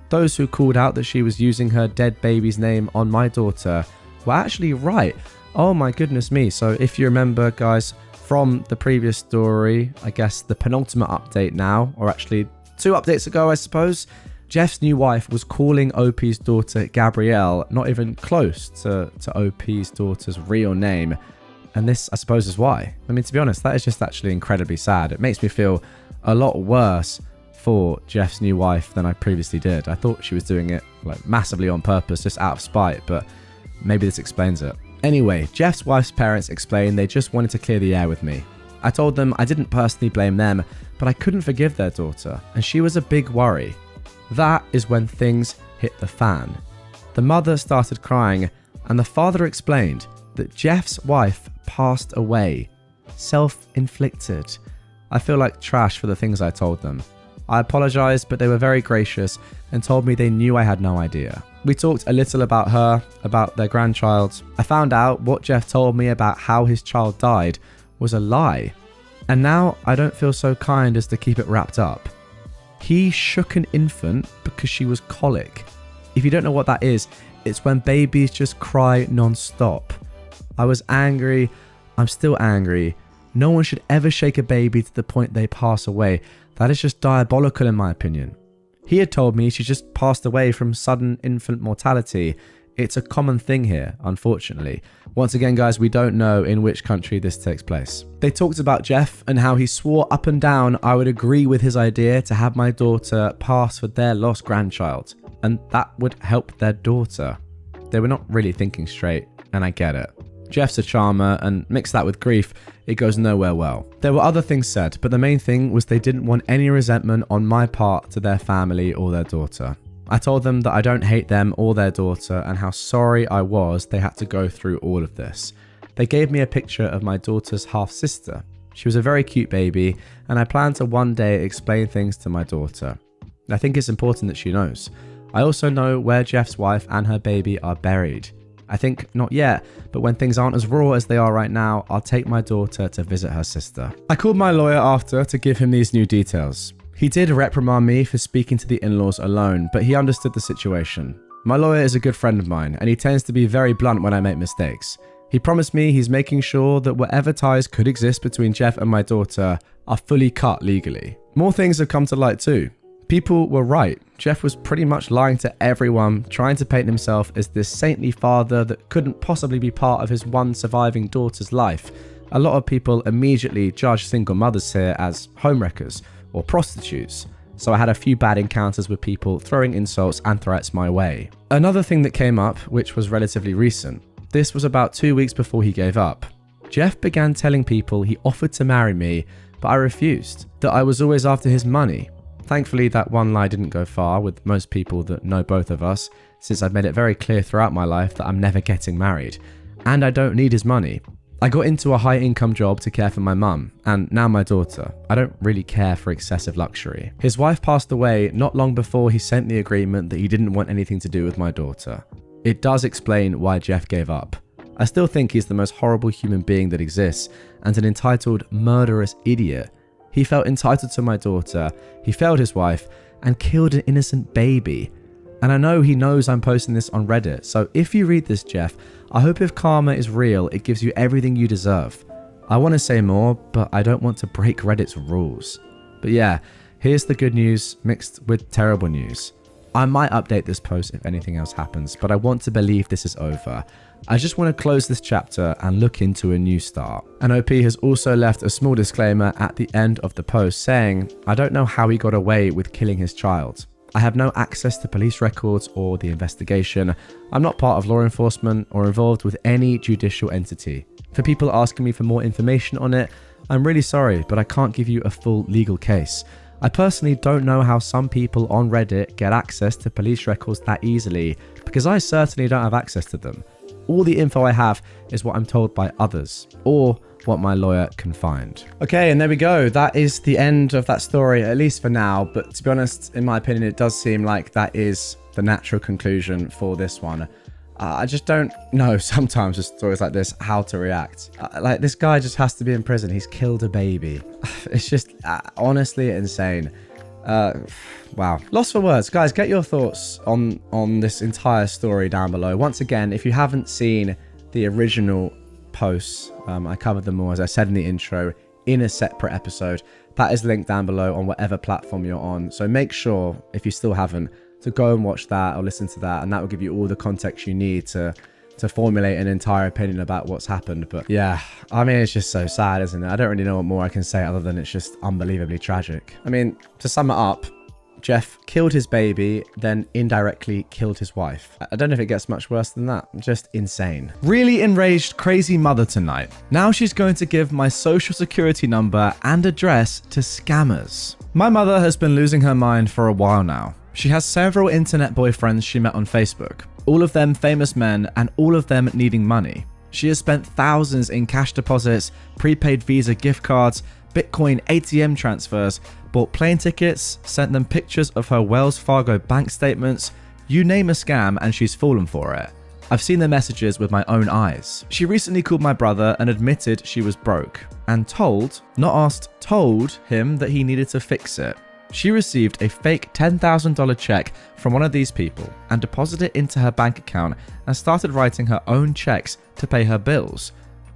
Those who called out that she was using her dead baby's name on my daughter were actually right. Oh my goodness me. So if you remember, guys, from the previous story, I guess the penultimate update now, or actually 2 updates ago, I suppose, Jeff's new wife was calling OP's daughter Gabrielle, not even close to OP's daughter's real name. And this, I suppose, is why. I mean, to be honest, that is just actually incredibly sad. It makes me feel a lot worse for Jeff's new wife than I previously did. I thought she was doing it like massively on purpose, just out of spite, but maybe this explains it. Anyway, Jeff's wife's parents explained they just wanted to clear the air with me. I told them I didn't personally blame them, but I couldn't forgive their daughter, and she was a big worry. That is when things hit the fan. The mother started crying, and the father explained that Jeff's wife passed away. Self-inflicted. I feel like trash for the things I told them. I apologized, but they were very gracious and told me they knew I had no idea. We talked a little about her, about their grandchild. I found out what Jeff told me about how his child died was a lie. And now I don't feel so kind as to keep it wrapped up. He shook an infant because she was colic. If you don't know what that is, it's when babies just cry non-stop. I was angry. I'm still angry. No one should ever shake a baby to the point they pass away. That is just diabolical in my opinion. He had told me she just passed away from sudden infant mortality. It's a common thing here, unfortunately. Once again, guys, we don't know in which country this takes place. They talked about Jeff and how he swore up and down I would agree with his idea to have my daughter pass for their lost grandchild, and that would help their daughter. They were not really thinking straight, and I get it. Jeff's a charmer, and mix that with grief, it goes nowhere well. There were other things said, but the main thing was they didn't want any resentment on my part to their family or their daughter. I told them that I don't hate them or their daughter and how sorry I was they had to go through all of this. They gave me a picture of my daughter's half-sister. She was a very cute baby, and I plan to one day explain things to my daughter. I think it's important that she knows. I also know where Jeff's wife and her baby are buried. I think not yet, but when things aren't as raw as they are right now, I'll take my daughter to visit her sister. I called my lawyer after to give him these new details. He did reprimand me for speaking to the in-laws alone, but he understood the situation. My lawyer is a good friend of mine, and he tends to be very blunt when I make mistakes. He promised me he's making sure that whatever ties could exist between Jeff and my daughter are fully cut legally. More things have come to light too. People were right. Jeff was pretty much lying to everyone, trying to paint himself as this saintly father that couldn't possibly be part of his one surviving daughter's life. A lot of people immediately judge single mothers here as homewreckers or prostitutes, so I had a few bad encounters with people throwing insults and threats my way. Another thing that came up, which was relatively recent, this was about 2 weeks before he gave up. Jeff began telling people he offered to marry me, but I refused, that I was always after his money. Thankfully, that one lie didn't go far with most people that know both of us, since I've made it very clear throughout my life that I'm never getting married, and I don't need his money. I got into a high income job to care for my mum, and now my daughter. I don't really care for excessive luxury. His wife passed away not long before he sent the agreement that he didn't want anything to do with my daughter. It does explain why Jeff gave up. I still think he's the most horrible human being that exists, and an entitled, murderous idiot. He felt entitled to my daughter, he failed his wife, and killed an innocent baby. And I know he knows I'm posting this on Reddit, so if you read this, Jeff, I hope if karma is real, it gives you everything you deserve. I want to say more, but I don't want to break Reddit's rules. But yeah, here's the good news mixed with terrible news. I might update this post if anything else happens, but I want to believe this is over. I just want to close this chapter and look into a new start. And OP has also left a small disclaimer at the end of the post saying, I don't know how he got away with killing his child. I have no access to police records or the investigation. I'm not part of law enforcement or involved with any judicial entity. For people asking me for more information on it, I'm really sorry, but I can't give you a full legal case. I personally don't know how some people on Reddit get access to police records that easily, because I certainly don't have access to them. All the info I have is what I'm told by others, or what my lawyer can find. Okay, and there we go. That is the end of that story, at least for now. But to be honest, in my opinion, it does seem like that is the natural conclusion for this one. I just don't know sometimes with stories like this how to react. Like, this guy just has to be in prison. He's killed a baby. It's just honestly insane. Wow, lost for words. Guys, get your thoughts on this entire story down below. Once again, if you haven't seen the original posts, I covered them all, as I said in the intro, in a separate episode. That is linked down below on whatever platform you're on, so make sure, if you still haven't, to go and watch that or listen to that, and that will give you all the context you need to formulate an entire opinion about what's happened. But yeah, I mean, it's just so sad, isn't it? I don't really know what more I can say other than it's just unbelievably tragic. I mean, to sum it up, Jeff killed his baby, then indirectly killed his wife. I don't know if it gets much worse than that. Just insane. Really enraged, crazy mother tonight. Now she's going to give my social security number and address to scammers. My mother has been losing her mind for a while now. She has several internet boyfriends she met on Facebook, all of them famous men and all of them needing money. She has spent thousands in cash deposits, prepaid Visa gift cards, Bitcoin ATM transfers, bought plane tickets, sent them pictures of her Wells Fargo bank statements. You name a scam and she's fallen for it. I've seen the messages with my own eyes. She recently called my brother and admitted she was broke, and told, not asked, told him that he needed to fix it. She received a fake $10,000 check from one of these people and deposited it into her bank account and started writing her own checks to pay her bills.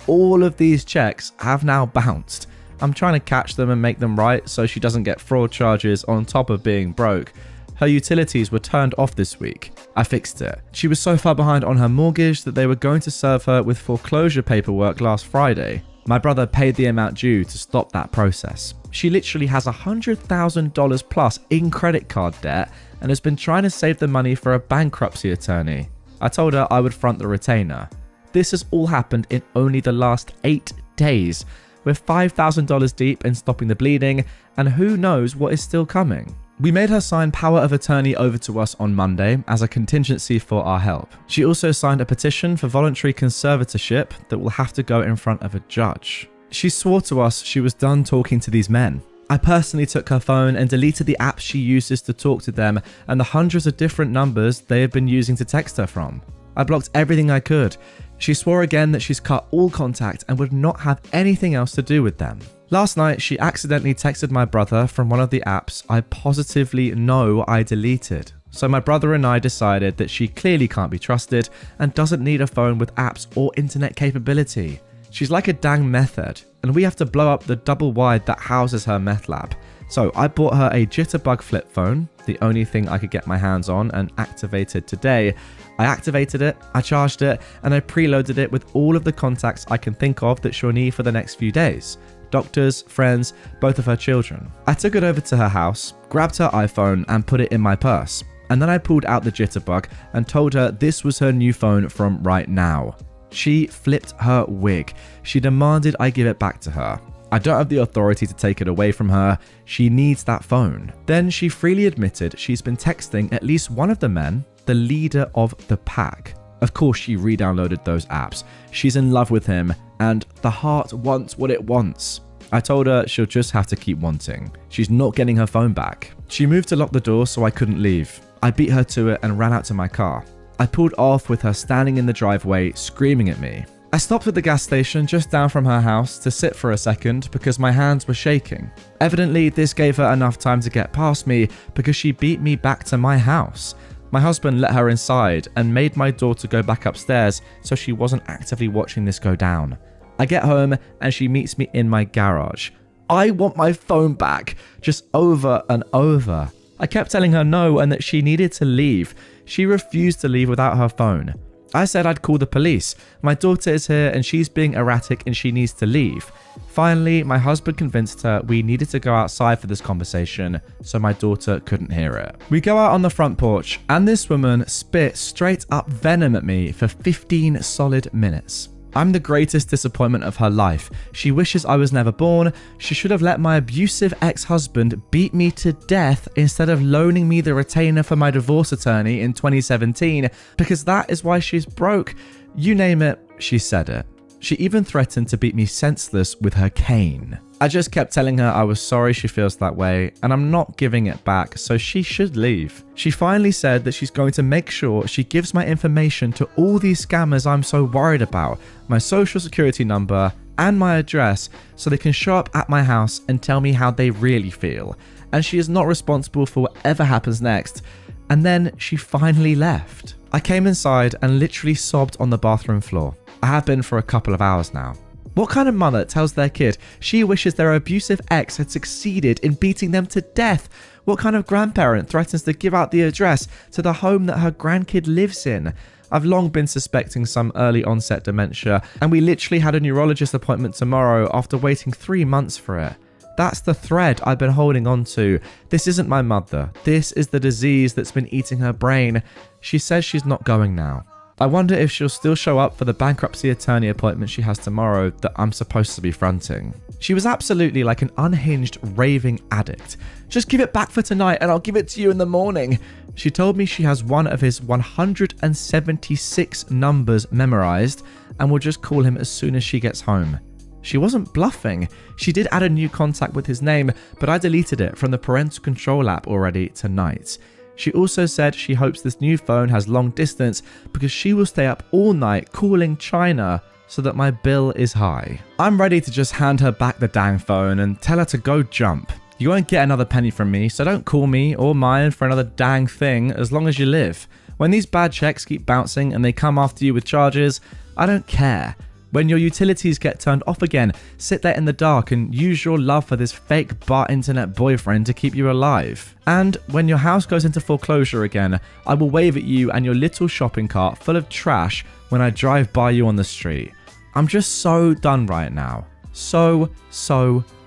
All of these checks have now bounced. I'm trying to catch them and make them right so she doesn't get fraud charges on top of being broke. Her utilities were turned off this week. I fixed it. She was so far behind on her mortgage that they were going to serve her with foreclosure paperwork last Friday. My brother paid the amount due to stop that process. She literally has $100,000 plus in credit card debt and has been trying to save the money for a bankruptcy attorney. I told her I would front the retainer. This has all happened in only the last 8 days. We're $5,000 deep in stopping the bleeding, and who knows what is still coming. We made her sign power of attorney over to us on Monday as a contingency for our help. She also signed a petition for voluntary conservatorship that will have to go in front of a judge. She swore to us she was done talking to these men. I personally took her phone and deleted the apps she uses to talk to them and the hundreds of different numbers they have been using to text her from. I blocked everything I could. She swore again that she's cut all contact and would not have anything else to do with them. Last night, she accidentally texted my brother from one of the apps I positively know I deleted. So my brother and I decided that she clearly can't be trusted and doesn't need a phone with apps or internet capability. She's like a dang meth head, and we have to blow up the double wide that houses her meth lab. So I bought her a jitterbug flip phone, the only thing I could get my hands on, and activated today. I activated it, I charged it, and I preloaded it with all of the contacts I can think of that she'll need for the next few days. Doctors, friends, both of her children. I took it over to her house, grabbed her iPhone and put it in my purse. And then I pulled out the jitterbug and told her this was her new phone from right now. She flipped her wig. She demanded I give it back to her. I don't have the authority to take it away from her. She needs that phone. Then she freely admitted she's been texting at least one of the men, the leader of the pack. Of course she re-downloaded those apps. She's in love with him and the heart wants what it wants. I told her she'll just have to keep wanting. She's not getting her phone back. She moved to lock the door so I couldn't leave. I beat her to it and ran out to my car. I pulled off with her standing in the driveway screaming at me. I stopped at the gas station just down from her house to sit for a second because my hands were shaking. Evidently, this gave her enough time to get past me because she beat me back to my house. My husband let her inside and made my daughter go back upstairs so she wasn't actively watching this go down. I get home and she meets me in my garage. I want my phone back, just over and over. I kept telling her no and that she needed to leave. She refused to leave without her phone. I said I'd call the police. My daughter is here and she's being erratic and she needs to leave. Finally, my husband convinced her we needed to go outside for this conversation so my daughter couldn't hear it. We go out on the front porch and this woman spit straight up venom at me for 15 solid minutes. I'm the greatest disappointment of her life. She wishes I was never born. She should have let my abusive ex-husband beat me to death instead of loaning me the retainer for my divorce attorney in 2017, because that is why she's broke. You name it, she said it. She even threatened to beat me senseless with her cane. I just kept telling her I was sorry she feels that way and I'm not giving it back, so she should leave. She finally said that she's going to make sure she gives my information to all these scammers I'm so worried about, my social security number and my address, so they can show up at my house and tell me how they really feel. And she is not responsible for whatever happens next. And then she finally left. I came inside and literally sobbed on the bathroom floor. I have been for a couple of hours now. What kind of mother tells their kid she wishes their abusive ex had succeeded in beating them to death? What kind of grandparent threatens to give out the address to the home that her grandkid lives in? I've long been suspecting some early onset dementia, and we literally had a neurologist appointment tomorrow after waiting 3 months for it. That's the thread I've been holding on to. This isn't my mother. This is the disease that's been eating her brain. She says she's not going now. I wonder if she'll still show up for the bankruptcy attorney appointment she has tomorrow that I'm supposed to be fronting. She was absolutely like an unhinged, raving addict. Just give it back for tonight and I'll give it to you in the morning. She told me she has one of his 176 numbers memorized and will just call him as soon as she gets home. She wasn't bluffing. She did add a new contact with his name, but I deleted it from the parental control app already tonight. She also said she hopes this new phone has long distance because she will stay up all night calling China so that my bill is high. I'm ready to just hand her back the dang phone and tell her to go jump. You won't get another penny from me, so don't call me or mine for another dang thing as long as you live. When these bad checks keep bouncing and they come after you with charges, I don't care. When your utilities get turned off again, sit there in the dark and use your love for this fake bar internet boyfriend to keep you alive. And when your house goes into foreclosure again, I will wave at you and your little shopping cart full of trash when I drive by you on the street. I'm just so done right now. So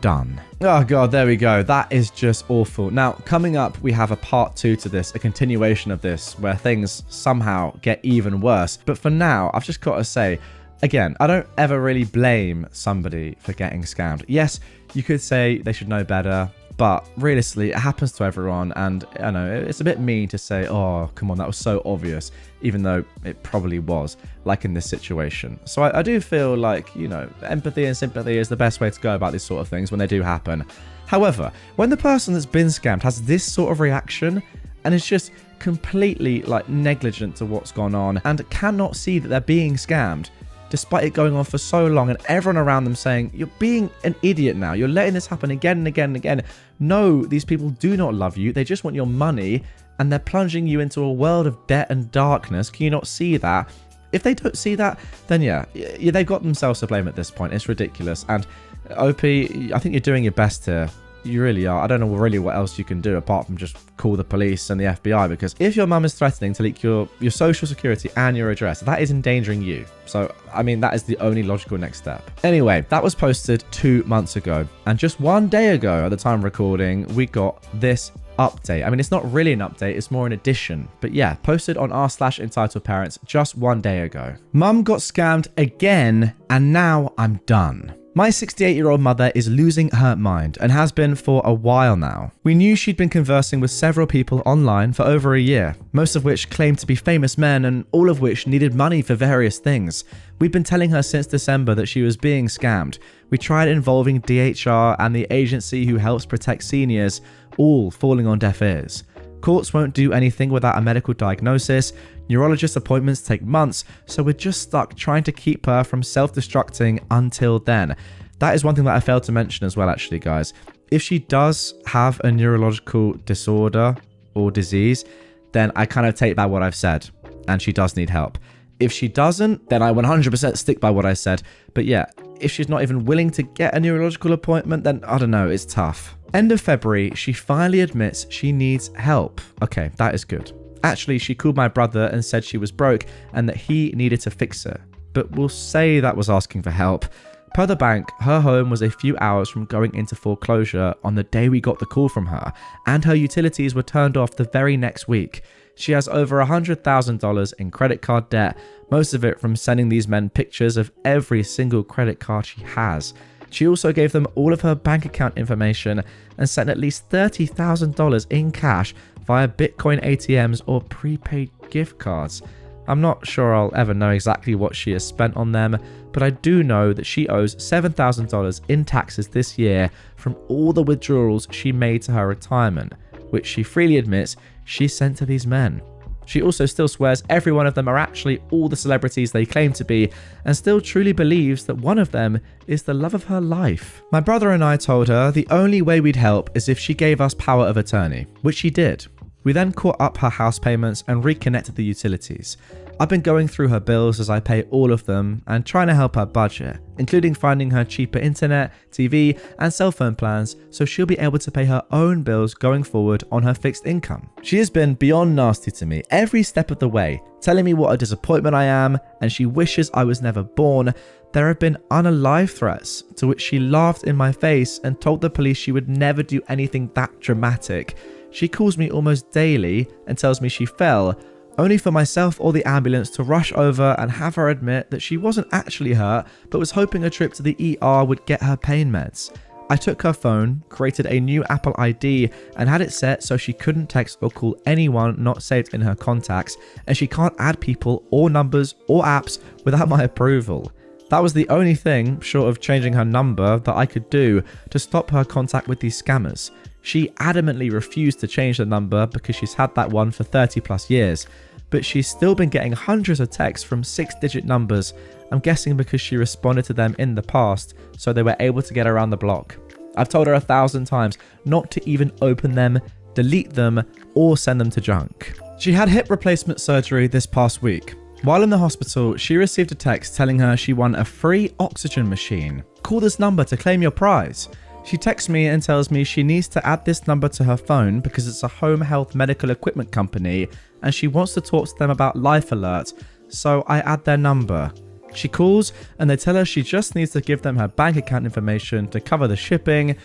done. Oh god, there we go. That is just awful. Now, coming up, we have a part 2 to this, a continuation of this, where things somehow get even worse. But for now, I've just got to say, again, I don't ever really blame somebody for getting scammed. Yes, you could say they should know better, but realistically, it happens to everyone, and I know it's a bit mean to say, oh, come on, that was so obvious, even though it probably was, like in this situation. So I do feel like, you know, empathy and sympathy is the best way to go about these sort of things when they do happen. However, when the person that's been scammed has this sort of reaction, and is just completely, like, negligent to what's gone on, and cannot see that they're being scammed, despite it going on for so long and everyone around them saying, you're being an idiot now, you're letting this happen again and again and again. No, these people do not love you, they just want your money, and they're plunging you into a world of debt and darkness. Can you not see that? If they don't see that, then yeah, they've got themselves to blame at this point. It's ridiculous. And OP, I think you're doing your best here. You really are. I don't know really what else you can do apart from just call the police and the FBI, because if your mum is threatening to leak your social security and your address, that is endangering you. So, I mean, that is the only logical next step. Anyway, that was posted 2 months ago. And just 1 day ago, at the time of recording, we got this update. I mean, it's not really an update, it's more an addition. But yeah, posted on r/entitledparents just 1 day ago. Mum got scammed again, and now I'm done. My 68-year-old mother is losing her mind and has been for a while now. We knew she'd been conversing with several people online for over a year, most of which claimed to be famous men and all of which needed money for various things. We'd been telling her since December that she was being scammed. We tried involving DHR and the agency who helps protect seniors, all falling on deaf ears. Courts won't do anything without a medical diagnosis. Neurologist appointments take months, so we're just stuck trying to keep her from self-destructing until then. That is one thing that I failed to mention as well, actually, guys. If she does have a neurological disorder or disease, then I kind of take back what I've said, and she does need help. If she doesn't, then I 100% stick by what I said. But yeah, if she's not even willing to get a neurological appointment, then I don't know, it's tough. End of February, she finally admits she needs help. Okay, that is good. Actually, she called my brother and said she was broke and that he needed to fix her. But we'll say that was asking for help. Per the bank, her home was a few hours from going into foreclosure on the day we got the call from her, and her utilities were turned off the very next week. She has over $100,000 in credit card debt, most of it from sending these men pictures of every single credit card she has. She also gave them all of her bank account information and sent at least $30,000 in cash via Bitcoin ATMs or prepaid gift cards. I'm not sure I'll ever know exactly what she has spent on them, but I do know that she owes $7,000 in taxes this year from all the withdrawals she made to her retirement, which she freely admits she sent to these men. She also still swears every one of them are actually all the celebrities they claim to be, and still truly believes that one of them is the love of her life. My brother and I told her the only way we'd help is if she gave us power of attorney, which she did. We then caught up her house payments and reconnected the utilities. I've been going through her bills as I pay all of them and trying to help her budget, including finding her cheaper internet, TV and cell phone plans so she'll be able to pay her own bills going forward on her fixed income. She has been beyond nasty to me every step of the way, telling me what a disappointment I am and she wishes I was never born. There have been unalive threats, to which she laughed in my face and told the police she would never do anything that dramatic. She calls me almost daily and tells me she fell, only for myself or the ambulance to rush over and have her admit that she wasn't actually hurt, but was hoping a trip to the ER would get her pain meds. I took her phone, created a new Apple ID, and had it set so she couldn't text or call anyone not saved in her contacts, and she can't add people or numbers or apps without my approval. That was the only thing, short of changing her number, that I could do to stop her contact with these scammers. She adamantly refused to change the number because she's had that one for 30 plus years, but she's still been getting hundreds of texts from 6-digit numbers, I'm guessing because she responded to them in the past, so they were able to get around the block. I've told her 1,000 times not to even open them, delete them, or send them to junk. She had hip replacement surgery this past week. While in the hospital, she received a text telling her she won a free oxygen machine. Call this number to claim your prize. She texts me and tells me she needs to add this number to her phone because it's a home health medical equipment company and she wants to talk to them about Life Alert, so I add their number. She calls and they tell her she just needs to give them her bank account information to cover the shipping,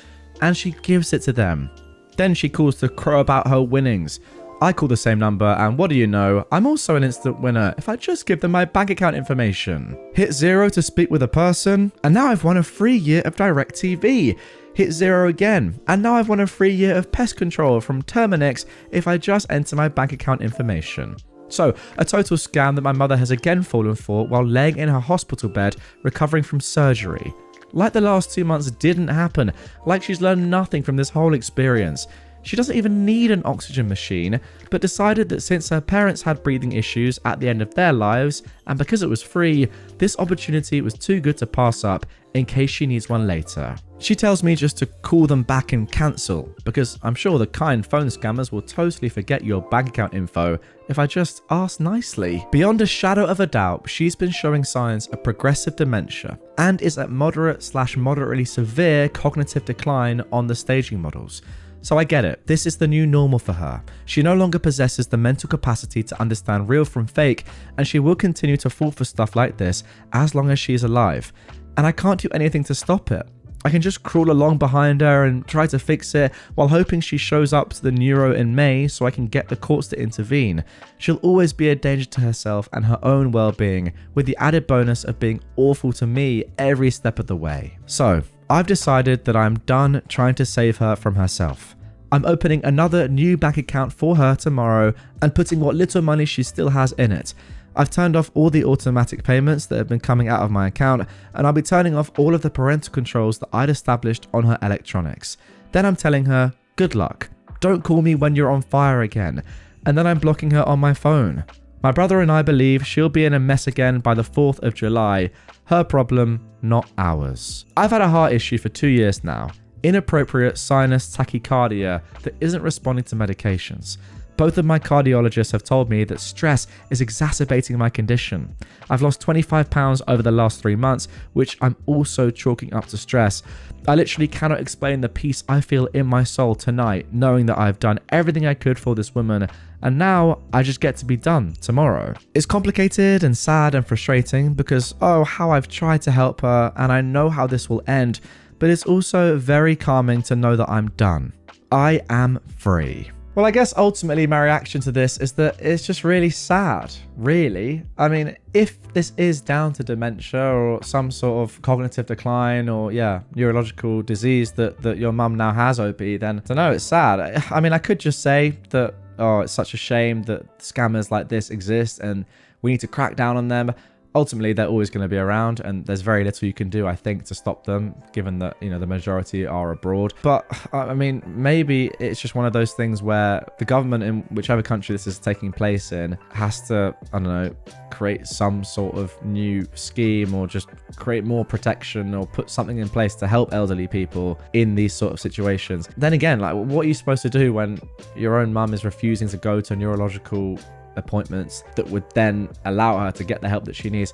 and she gives it to them. Then she calls to crow about her winnings. I call the same number and what do you know, I'm also an instant winner if I just give them my bank account information. Hit 0 to speak with a person, and now I've won a free year of DirecTV. Hit 0 again, and now I've won a free year of pest control from Terminix if I just enter my bank account information. So, a total scam that my mother has again fallen for while laying in her hospital bed recovering from surgery. Like the last 2 months didn't happen, like she's learned nothing from this whole experience. She doesn't even need an oxygen machine, but decided that since her parents had breathing issues at the end of their lives, and because it was free, this opportunity was too good to pass up in case she needs one later. She tells me just to call them back and cancel, because I'm sure the kind phone scammers will totally forget your bank account info if I just ask nicely. Beyond a shadow of a doubt, she's been showing signs of progressive dementia and is at moderate/moderately severe cognitive decline on the staging models. So I get it, this is the new normal for her. She no longer possesses the mental capacity to understand real from fake, and she will continue to fall for stuff like this as long as she is alive. And I can't do anything to stop it. I can just crawl along behind her and try to fix it while hoping she shows up to the neuro in May so I can get the courts to intervene. She'll always be a danger to herself and her own well-being, with the added bonus of being awful to me every step of the way. So, I've decided that I'm done trying to save her from herself. I'm opening another new bank account for her tomorrow and putting what little money she still has in it. I've turned off all the automatic payments that have been coming out of my account, and I'll be turning off all of the parental controls that I'd established on her electronics. Then I'm telling her, good luck, don't call me when you're on fire again, and then I'm blocking her on my phone. My brother and I believe she'll be in a mess again by the 4th of July. Her problem, not ours. I've had a heart issue for 2 years now. Inappropriate sinus tachycardia that isn't responding to medications. Both of my cardiologists have told me that stress is exacerbating my condition. I've lost 25 pounds over the last 3 months, which I'm also chalking up to stress. I literally cannot explain the peace I feel in my soul tonight, knowing that I've done everything I could for this woman, and now I just get to be done tomorrow. It's complicated and sad and frustrating because, oh, how I've tried to help her, and I know how this will end, but it's also very calming to know that I'm done. I am free. Well, I guess ultimately my reaction to this is that it's just really sad, really. I mean, if this is down to dementia or some sort of cognitive decline or, neurological disease that your mum now has, OP, then I don't know, it's sad. I mean, I could just say that, oh, it's such a shame that scammers like this exist and we need to crack down on them. Ultimately, they're always going to be around, and there's very little you can do, I think, to stop them, given that, the majority are abroad. But, I mean, maybe it's just one of those things where the government in whichever country this is taking place in has to, I don't know, create some sort of new scheme or just create more protection or put something in place to help elderly people in these sort of situations. Then again, like, what are you supposed to do when your own mum is refusing to go to neurological appointments that would then allow her to get the help that she needs?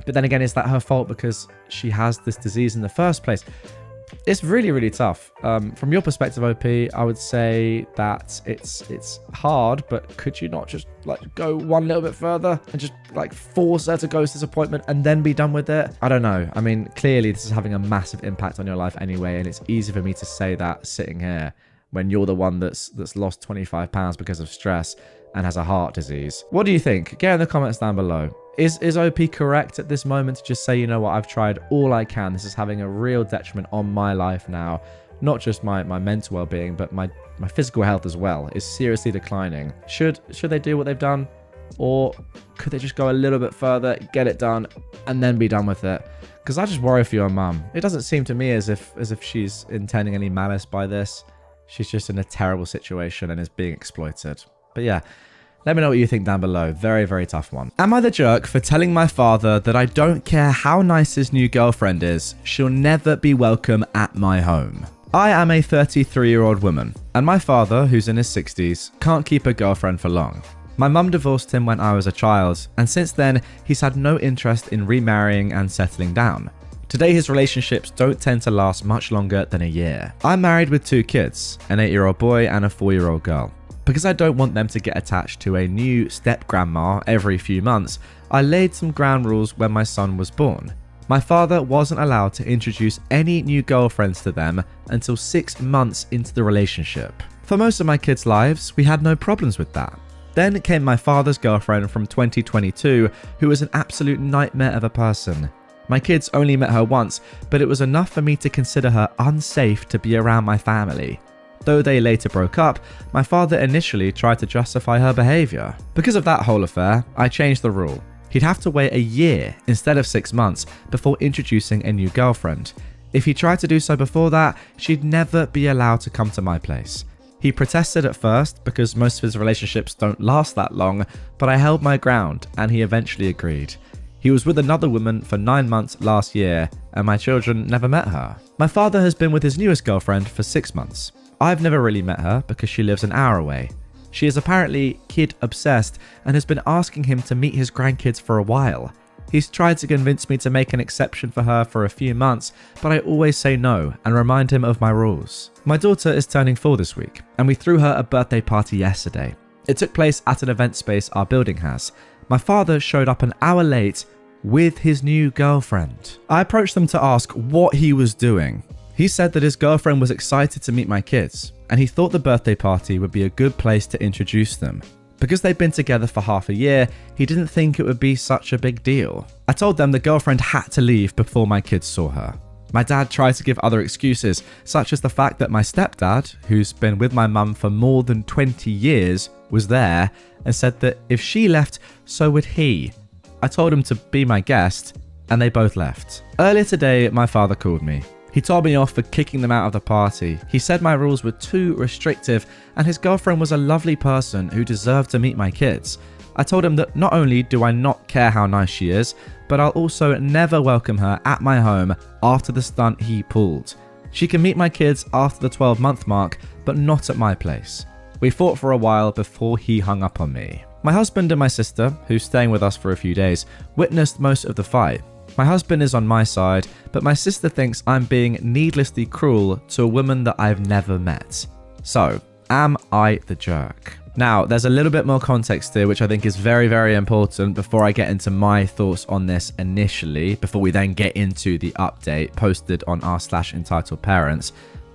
But then again, is that her fault because she has this disease in the first place? It's really, really tough. From your perspective, OP, I would say that it's hard, but could you not just go one little bit further and just force her to go to this appointment and then be done with it? I don't know. I mean, clearly this is having a massive impact on your life anyway, and it's easy for me to say that sitting here when you're the one that's lost 25 pounds because of stress and has a heart disease. What do you think? Get in the comments down below. Is OP correct at this moment to just say, you know what, I've tried all I can. This is having a real detriment on my life now. Not just my mental well-being, but my physical health as well is seriously declining. Should they do what they've done? Or could they just go a little bit further, get it done, and then be done with it? Because I just worry for your mum. It doesn't seem to me as if she's intending any malice by this. She's just in a terrible situation and is being exploited. But yeah, let me know what you think down below. Very, very tough one. Am I the jerk for telling my father that I don't care how nice his new girlfriend is, she'll never be welcome at my home? I am a 33-year-old woman, and my father, who's in his 60s, can't keep a girlfriend for long. My mum divorced him when I was a child, and since then, he's had no interest in remarrying and settling down. Today, his relationships don't tend to last much longer than a year. I'm married with 2 kids, an 8-year-old boy and a 4-year-old girl. Because I don't want them to get attached to a new step-grandma every few months, I laid some ground rules when my son was born. My father wasn't allowed to introduce any new girlfriends to them until 6 months into the relationship. For most of my kids' lives, we had no problems with that. Then came my father's girlfriend from 2022, who was an absolute nightmare of a person. My kids only met her once, but it was enough for me to consider her unsafe to be around my family. Though they later broke up, my father initially tried to justify her behaviour. Because of that whole affair, I changed the rule. He'd have to wait a year instead of 6 months before introducing a new girlfriend. If he tried to do so before that, she'd never be allowed to come to my place. He protested at first because most of his relationships don't last that long, but I held my ground and he eventually agreed. He was with another woman for 9 months last year and my children never met her. My father has been with his newest girlfriend for 6 months. I've never really met her because she lives an hour away. She is apparently kid obsessed and has been asking him to meet his grandkids for a while. He's tried to convince me to make an exception for her for a few months, but I always say no and remind him of my rules. My daughter is turning 4 this week, and we threw her a birthday party yesterday. It took place at an event space our building has. My father showed up an hour late with his new girlfriend. I approached them to ask what he was doing. He said that his girlfriend was excited to meet my kids, and he thought the birthday party would be a good place to introduce them. Because they'd been together for half a year, he didn't think it would be such a big deal. I told them the girlfriend had to leave before my kids saw her. My dad tried to give other excuses, such as the fact that my stepdad, who's been with my mum for more than 20 years, was there and said that if she left, so would he. I told him to be my guest, and they both left. Earlier today, my father called me. He told me off for kicking them out of the party. He said my rules were too restrictive and his girlfriend was a lovely person who deserved to meet my kids. I told him that not only do I not care how nice she is, but I'll also never welcome her at my home after the stunt he pulled. She can meet my kids after the 12-month mark, but not at my place. We fought for a while before he hung up on me. My husband and my sister, who's staying with us for a few days, witnessed most of the fight. My husband is on my side, but my sister thinks I'm being needlessly cruel to a woman that I've never met. So, am I the jerk? Now, there's a little bit more context here, which I think is very, very important before I get into my thoughts on this initially, before we then get into the update posted on r/entitledparents.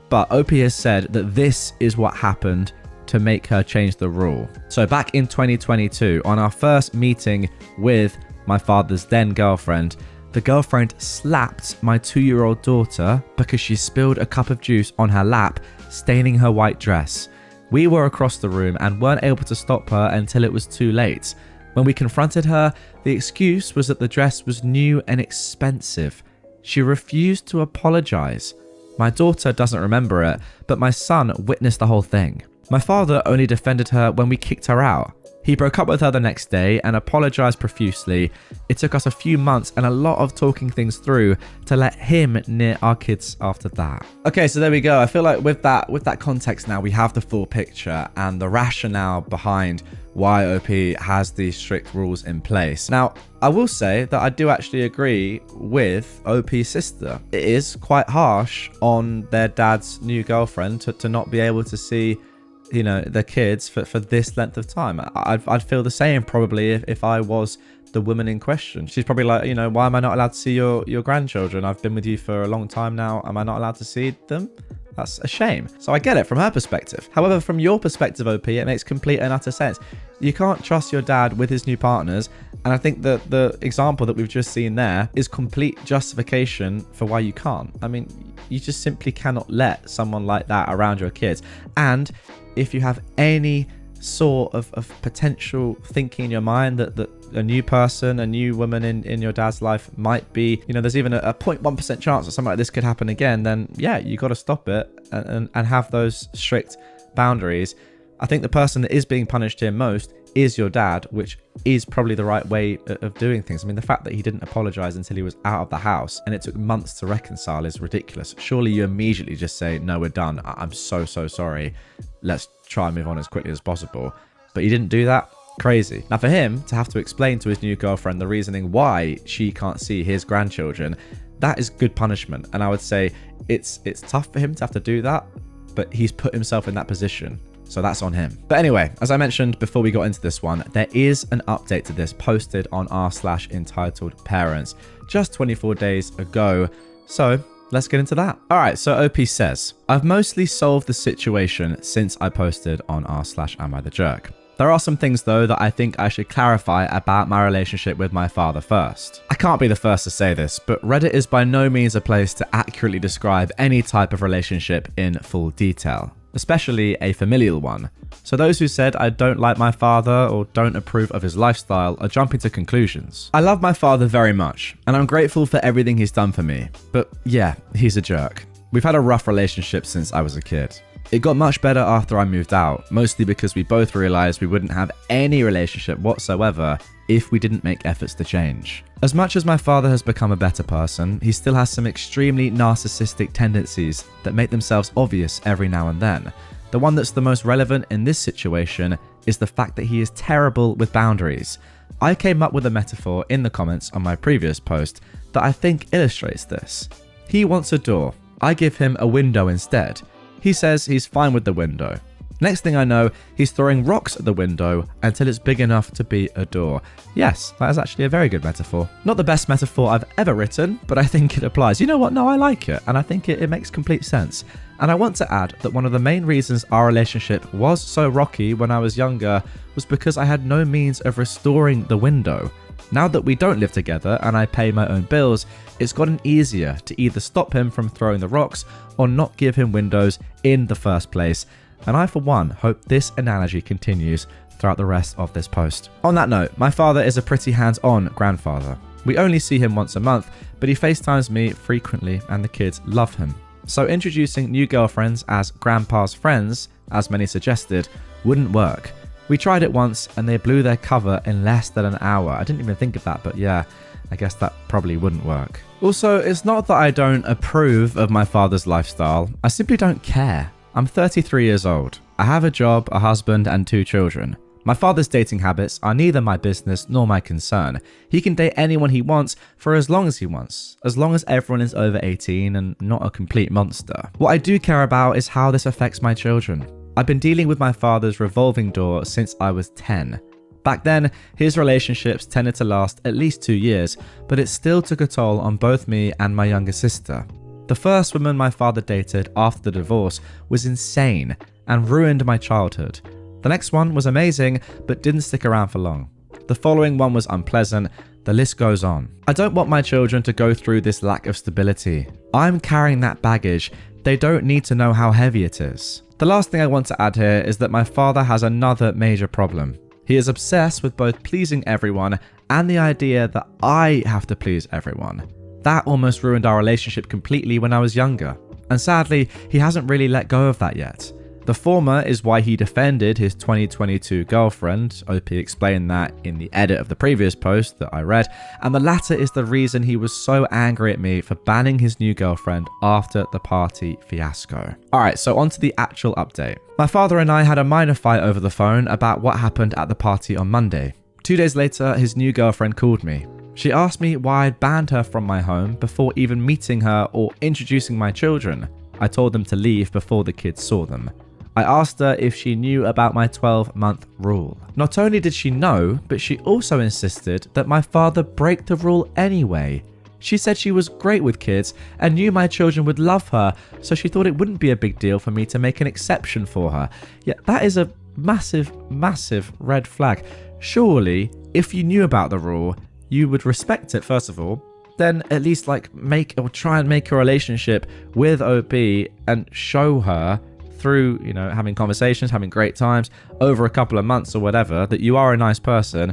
But OP has said that this is what happened to make her change the rule. So back in 2022, on our first meeting with my father's then girlfriend, the girlfriend slapped my 2-year-old daughter because she spilled a cup of juice on her lap, staining her white dress. We were across the room and weren't able to stop her until it was too late. When we confronted her, the excuse was that the dress was new and expensive. She refused to apologize. My daughter doesn't remember it, but my son witnessed the whole thing. My father only defended her when we kicked her out. He broke up with her the next day and apologized profusely. It took us a few months and a lot of talking things through to let him near our kids after that. Okay, so there we go. I feel like with that context now, we have the full picture and the rationale behind why OP has these strict rules in place. Now, I will say that I do actually agree with OP's sister. It is quite harsh on their dad's new girlfriend to not be able to see, you know, the kids for this length of time. I'd feel the same probably if I was the woman in question. She's probably like, you know, why am I not allowed to see your grandchildren? I've been with you for a long time now. Am I not allowed to see them? That's a shame. So I get it from her perspective. However, from your perspective, OP, it makes complete and utter sense. You can't trust your dad with his new partners. And I think that the example that we've just seen there is complete justification for why you can't. I mean, you just simply cannot let someone like that around your kids. And if you have any sort of potential thinking in your mind that a new person, a new woman in your dad's life might be, you know, there's even a 0.1% chance that something like this could happen again, then yeah, you got to stop it and have those strict boundaries. I think the person that is being punished here most is your dad, which is probably the right way of doing things. I mean, the fact that he didn't apologize until he was out of the house and it took months to reconcile is ridiculous. Surely you immediately just say, no, we're done. I'm so sorry. Let's try and move on as quickly as possible. But he didn't do that. Crazy. Now for him to have to explain to his new girlfriend the reasoning why she can't see his grandchildren, that is good punishment. And I would say it's tough for him to have to do that, but he's put himself in that position. So that's on him. But anyway, as I mentioned before we got into this one, there is an update to this posted on r/entitledparents just 24 days ago. So let's get into that. All right, so OP says, I've mostly solved the situation since I posted on r/amithejerk. There are some things though that I think I should clarify about my relationship with my father first. I can't be the first to say this, but Reddit is by no means a place to accurately describe any type of relationship in full detail, especially a familial one. So those who said I don't like my father or don't approve of his lifestyle are jumping to conclusions. I love my father very much, and I'm grateful for everything he's done for me. But yeah, he's a jerk. We've had a rough relationship since I was a kid. It got much better after I moved out, mostly because we both realized we wouldn't have any relationship whatsoever if we didn't make efforts to change. As much as my father has become a better person, he still has some extremely narcissistic tendencies that make themselves obvious every now and then. The one that's the most relevant in this situation is the fact that he is terrible with boundaries. I came up with a metaphor in the comments on my previous post that I think illustrates this. He wants a door. I give him a window instead. He says he's fine with the window. Next thing I know, he's throwing rocks at the window until it's big enough to be a door. Yes, that is actually a very good metaphor. Not the best metaphor I've ever written, but I think it applies. You know what? No, I like it, and I think it makes complete sense. And I want to add that one of the main reasons our relationship was so rocky when I was younger was because I had no means of restoring the window. Now that we don't live together and I pay my own bills, it's gotten easier to either stop him from throwing the rocks or not give him windows in the first place. And I, for one, hope this analogy continues throughout the rest of this post. On that note, my father is a pretty hands-on grandfather. We only see him once a month, but he FaceTimes me frequently and the kids love him. So introducing new girlfriends as grandpa's friends, as many suggested, wouldn't work. We tried it once and they blew their cover in less than an hour. I didn't even think of that, but yeah, I guess that probably wouldn't work. Also, it's not that I don't approve of my father's lifestyle. I simply don't care. I'm 33 years old. I have a job, a husband, and 2 children. My father's dating habits are neither my business nor my concern. He can date anyone he wants for as long as he wants, as long as everyone is over 18 and not a complete monster. What I do care about is how this affects my children. I've been dealing with my father's revolving door since I was 10. Back then, his relationships tended to last at least 2 years, but it still took a toll on both me and my younger sister. The first woman my father dated after the divorce was insane and ruined my childhood. The next one was amazing, but didn't stick around for long. The following one was unpleasant. The list goes on. I don't want my children to go through this lack of stability. I'm carrying that baggage. They don't need to know how heavy it is. The last thing I want to add here is that my father has another major problem. He is obsessed with both pleasing everyone and the idea that I have to please everyone. That almost ruined our relationship completely when I was younger. And sadly, he hasn't really let go of that yet. The former is why he defended his 2022 girlfriend. OP explained that in the edit of the previous post that I read. And the latter is the reason he was so angry at me for banning his new girlfriend after the party fiasco. Alright, so on to the actual update. My father and I had a minor fight over the phone about what happened at the party on Monday. 2 days later, his new girlfriend called me. She asked me why I'd banned her from my home before even meeting her or introducing my children. I told them to leave before the kids saw them. I asked her if she knew about my 12-month rule. Not only did she know, but she also insisted that my father break the rule anyway. She said she was great with kids and knew my children would love her, so she thought it wouldn't be a big deal for me to make an exception for her. Yet that is a massive, massive red flag. Surely, if you knew about the rule, you would respect it first of all, then at least try and make a relationship with OP and show her through, having conversations, having great times over a couple of months or whatever, that you are a nice person.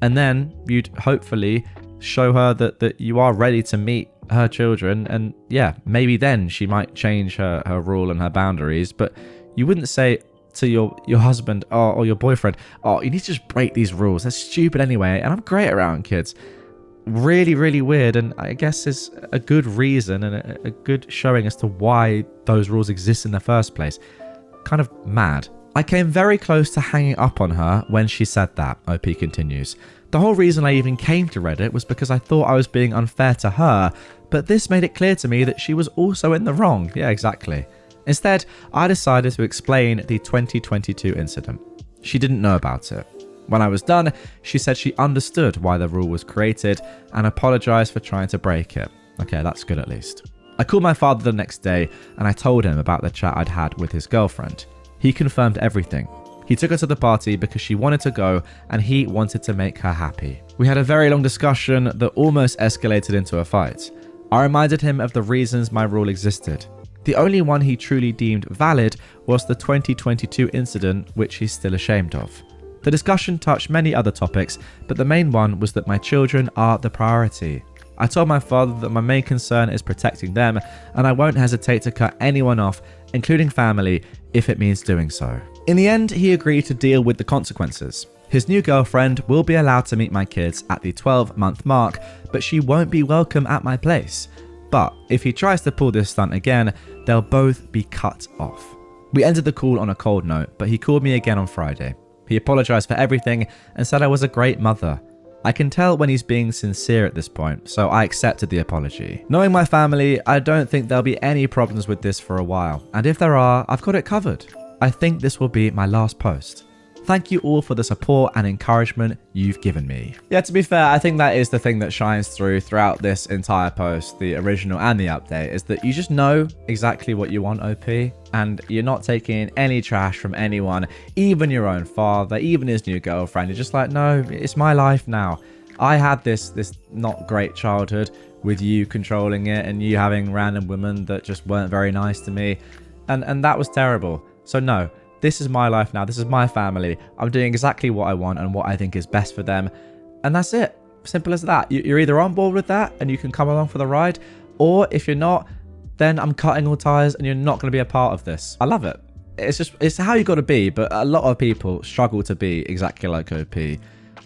And then you'd hopefully show her that you are ready to meet her children. And yeah, maybe then she might change her rule and her boundaries. But you wouldn't say to your husband or your boyfriend, oh, you need to just break these rules. That's stupid anyway. And I'm great around kids. Really, really weird, and I guess is a good reason and a good showing as to why those rules exist in the first place. Kind of mad. I came very close to hanging up on her when she said that, OP continues. The whole reason I even came to Reddit was because I thought I was being unfair to her, but this made it clear to me that she was also in the wrong. Yeah, exactly. Instead, I decided to explain the 2022 incident. She didn't know about it. When I was done, she said she understood why the rule was created and apologized for trying to break it. Okay, that's good at least. I called my father the next day and I told him about the chat I'd had with his girlfriend. He confirmed everything. He took her to the party because she wanted to go and he wanted to make her happy. We had a very long discussion that almost escalated into a fight. I reminded him of the reasons my rule existed. The only one he truly deemed valid was the 2022 incident, which he's still ashamed of. The discussion touched many other topics, but the main one was that my children are the priority. I told my father that my main concern is protecting them, and I won't hesitate to cut anyone off, including family, if it means doing so. In the end, he agreed to deal with the consequences. His new girlfriend will be allowed to meet my kids at the 12-month mark, but she won't be welcome at my place. But if he tries to pull this stunt again, they'll both be cut off. We ended the call on a cold note, but he called me again on Friday. He apologized for everything and said I was a great mother. I can tell when he's being sincere at this point, so I accepted the apology. Knowing my family, I don't think there'll be any problems with this for a while, and if there are, I've got it covered. I think this will be my last post. Thank you all for the support and encouragement you've given me. Yeah, to be fair, I think that is the thing that shines through throughout this entire post, the original and the update, is that you just know exactly what you want, OP, and you're not taking any trash from anyone, even your own father, even his new girlfriend. You're just like, no, it's my life now. I had this not great childhood with you controlling it and you having random women that just weren't very nice to me, and that was terrible. So no. This is my life now. This is my family. I'm doing exactly what I want and what I think is best for them. And that's it. Simple as that. You're either on board with that and you can come along for the ride, or if you're not, then I'm cutting all ties and you're not going to be a part of this. I love it. It's how you got to be, but a lot of people struggle to be exactly like OP.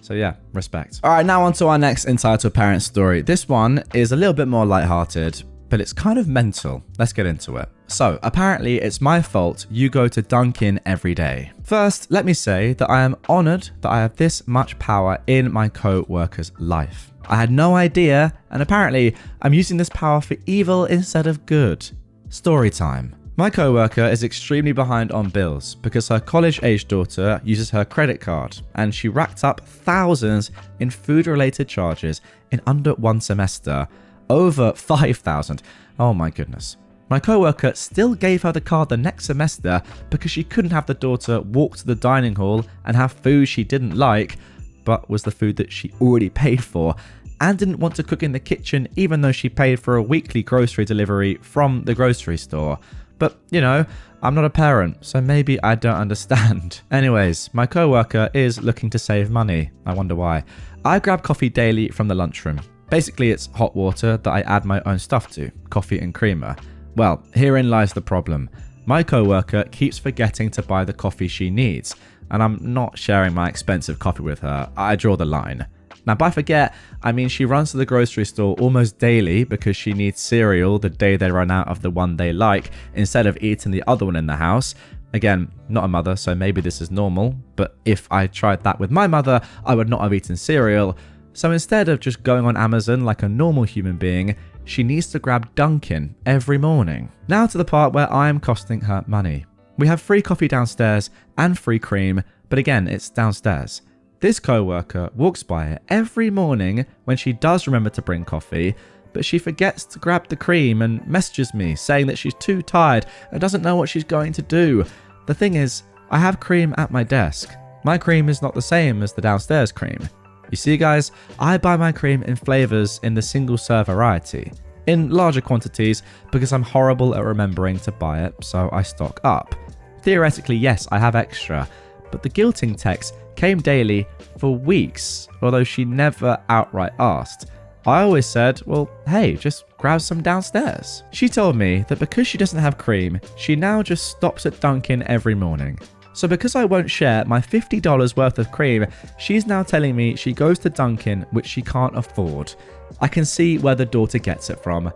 So yeah, respect. All right, now on to our next entitled parent story. This one is a little bit more lighthearted, but it's kind of mental. Let's get into it. So, apparently it's my fault you go to Dunkin' every day. First, let me say that I am honoured that I have this much power in my co-worker's life. I had no idea, and apparently I'm using this power for evil instead of good. Story time. My co-worker is extremely behind on bills because her college-aged daughter uses her credit card, and she racked up thousands in food-related charges in under one semester. Over 5,000. Oh my goodness. My co-worker still gave her the card the next semester because she couldn't have the daughter walk to the dining hall and have food she didn't like, but was the food that she already paid for, and didn't want to cook in the kitchen even though she paid for a weekly grocery delivery from the grocery store. But, you know, I'm not a parent, so maybe I don't understand. Anyways, my co-worker is looking to save money. I wonder why. I grab coffee daily from the lunchroom. Basically, it's hot water that I add my own stuff to, coffee and creamer. Well, herein lies the problem. My co-worker keeps forgetting to buy the coffee she needs, and I'm not sharing my expensive coffee with her. I draw the line. Now, by forget, I mean she runs to the grocery store almost daily because she needs cereal the day they run out of the one they like, instead of eating the other one in the house. Again, not a mother, so maybe this is normal, but if I tried that with my mother, I would not have eaten cereal. So instead of just going on Amazon like a normal human being, she needs to grab Dunkin' every morning. Now to the part where I am costing her money. We have free coffee downstairs and free cream, but again, it's downstairs. This co-worker walks by it every morning when she does remember to bring coffee, but she forgets to grab the cream and messages me saying that she's too tired and doesn't know what she's going to do. The thing is, I have cream at my desk. My cream is not the same as the downstairs cream. You see guys, I buy my cream in flavours in the single serve variety, in larger quantities because I'm horrible at remembering to buy it, so I stock up. Theoretically, yes, I have extra, but the guilting text came daily for weeks, although she never outright asked. I always said, well, hey, just grab some downstairs. She told me that because she doesn't have cream, she now just stops at Dunkin' every morning. So because I won't share my $50 worth of cream, she's now telling me she goes to Dunkin', which she can't afford. I can see where the daughter gets it from.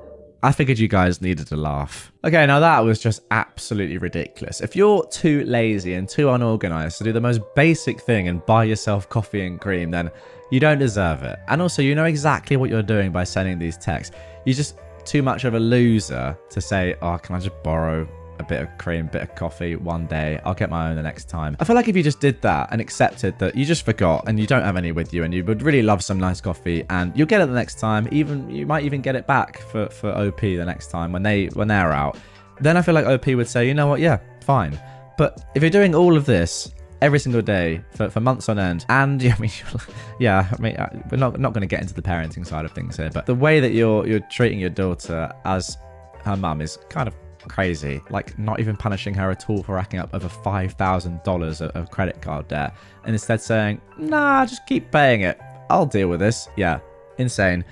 I figured you guys needed a laugh. Okay, now that was just absolutely ridiculous. If you're too lazy and too unorganized to do the most basic thing and buy yourself coffee and cream, then you don't deserve it. And also, you know exactly what you're doing by sending these texts. You're just too much of a loser to say, oh, can I just borrow a bit of cream, bit of coffee one day? I'll get my own the next time. I feel like if you just did that and accepted that you just forgot and you don't have any with you and you would really love some nice coffee and you'll get it the next time, even you might even get it back for OP the next time when they're out, then I feel like OP would say, you know what, yeah, fine. But if you're doing all of this every single day for months on end, and we're not going to get into the parenting side of things here, but the way that you're treating your daughter as her mum is kind of crazy. Like, not even punishing her at all for racking up over $5,000 of credit card debt, and instead saying, nah, just keep paying it, I'll deal with this. Yeah, insane.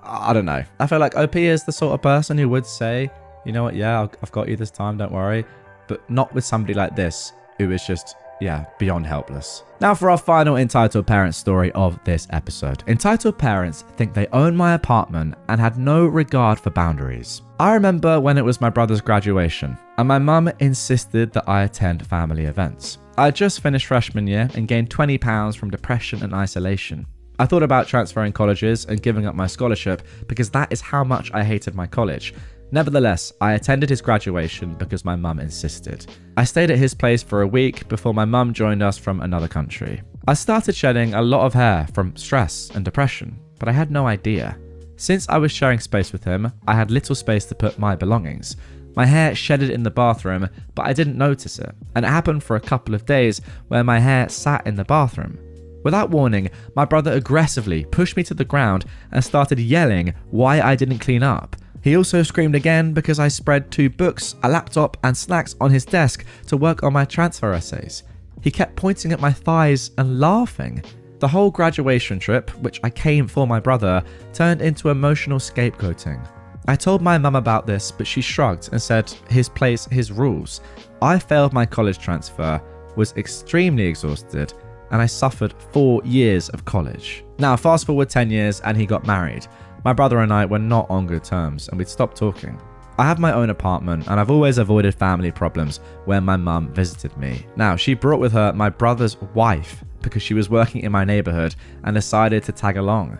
I don't know. I feel like OP is the sort of person who would say, you know what, yeah, I've got you this time, don't worry. But not with somebody like this who is just, yeah, beyond helpless. Now for our final entitled parent story of this episode. Entitled parents think they own my apartment and had no regard for boundaries. I remember when it was my brother's graduation and my mum insisted that I attend family events. I had just finished freshman year and gained 20 pounds from depression and isolation. I thought about transferring colleges and giving up my scholarship because that is how much I hated my college. Nevertheless, I attended his graduation because my mum insisted. I stayed at his place for a week before my mum joined us from another country. I started shedding a lot of hair from stress and depression, but I had no idea. Since I was sharing space with him, I had little space to put my belongings. My hair shedded in the bathroom, but I didn't notice it, and it happened for a couple of days where my hair sat in the bathroom. Without warning, my brother aggressively pushed me to the ground and started yelling why I didn't clean up. He also screamed again because I spread 2 books, a laptop, and snacks on his desk to work on my transfer essays. He kept pointing at my thighs and laughing. The whole graduation trip, which I came for my brother, turned into emotional scapegoating. I told my mum about this, but she shrugged and said, his place, his rules. I failed my college transfer, was extremely exhausted, and I suffered 4 years of college. Now, fast forward 10 years and he got married. My brother and I were not on good terms and we'd stopped talking. I have my own apartment and I've always avoided family problems when my mum visited me. Now, she brought with her my brother's wife because she was working in my neighborhood and decided to tag along.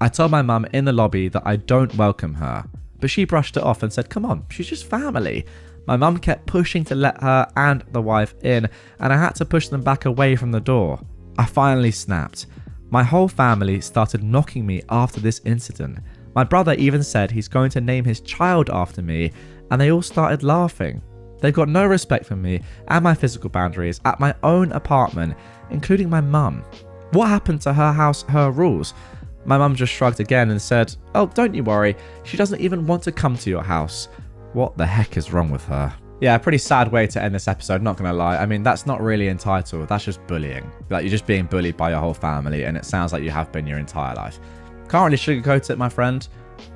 I told my mum in the lobby that I don't welcome her, but she brushed it off and said, come on, she's just family. My mum kept pushing to let her and the wife in, and I had to push them back away from the door. I finally snapped. My whole family started knocking me after this incident. My brother even said he's going to name his child after me, and they all started laughing. They've got no respect for me and my physical boundaries at my own apartment, including my mum. What happened to her house, her rules? My mum just shrugged again and said, oh, don't you worry, she doesn't even want to come to your house. What the heck is wrong with her? Yeah, pretty sad way to end this episode, not gonna lie. I mean, that's not really entitled, that's just bullying. Like, you're just being bullied by your whole family, and it sounds like you have been your entire life. Can't really sugarcoat it, my friend.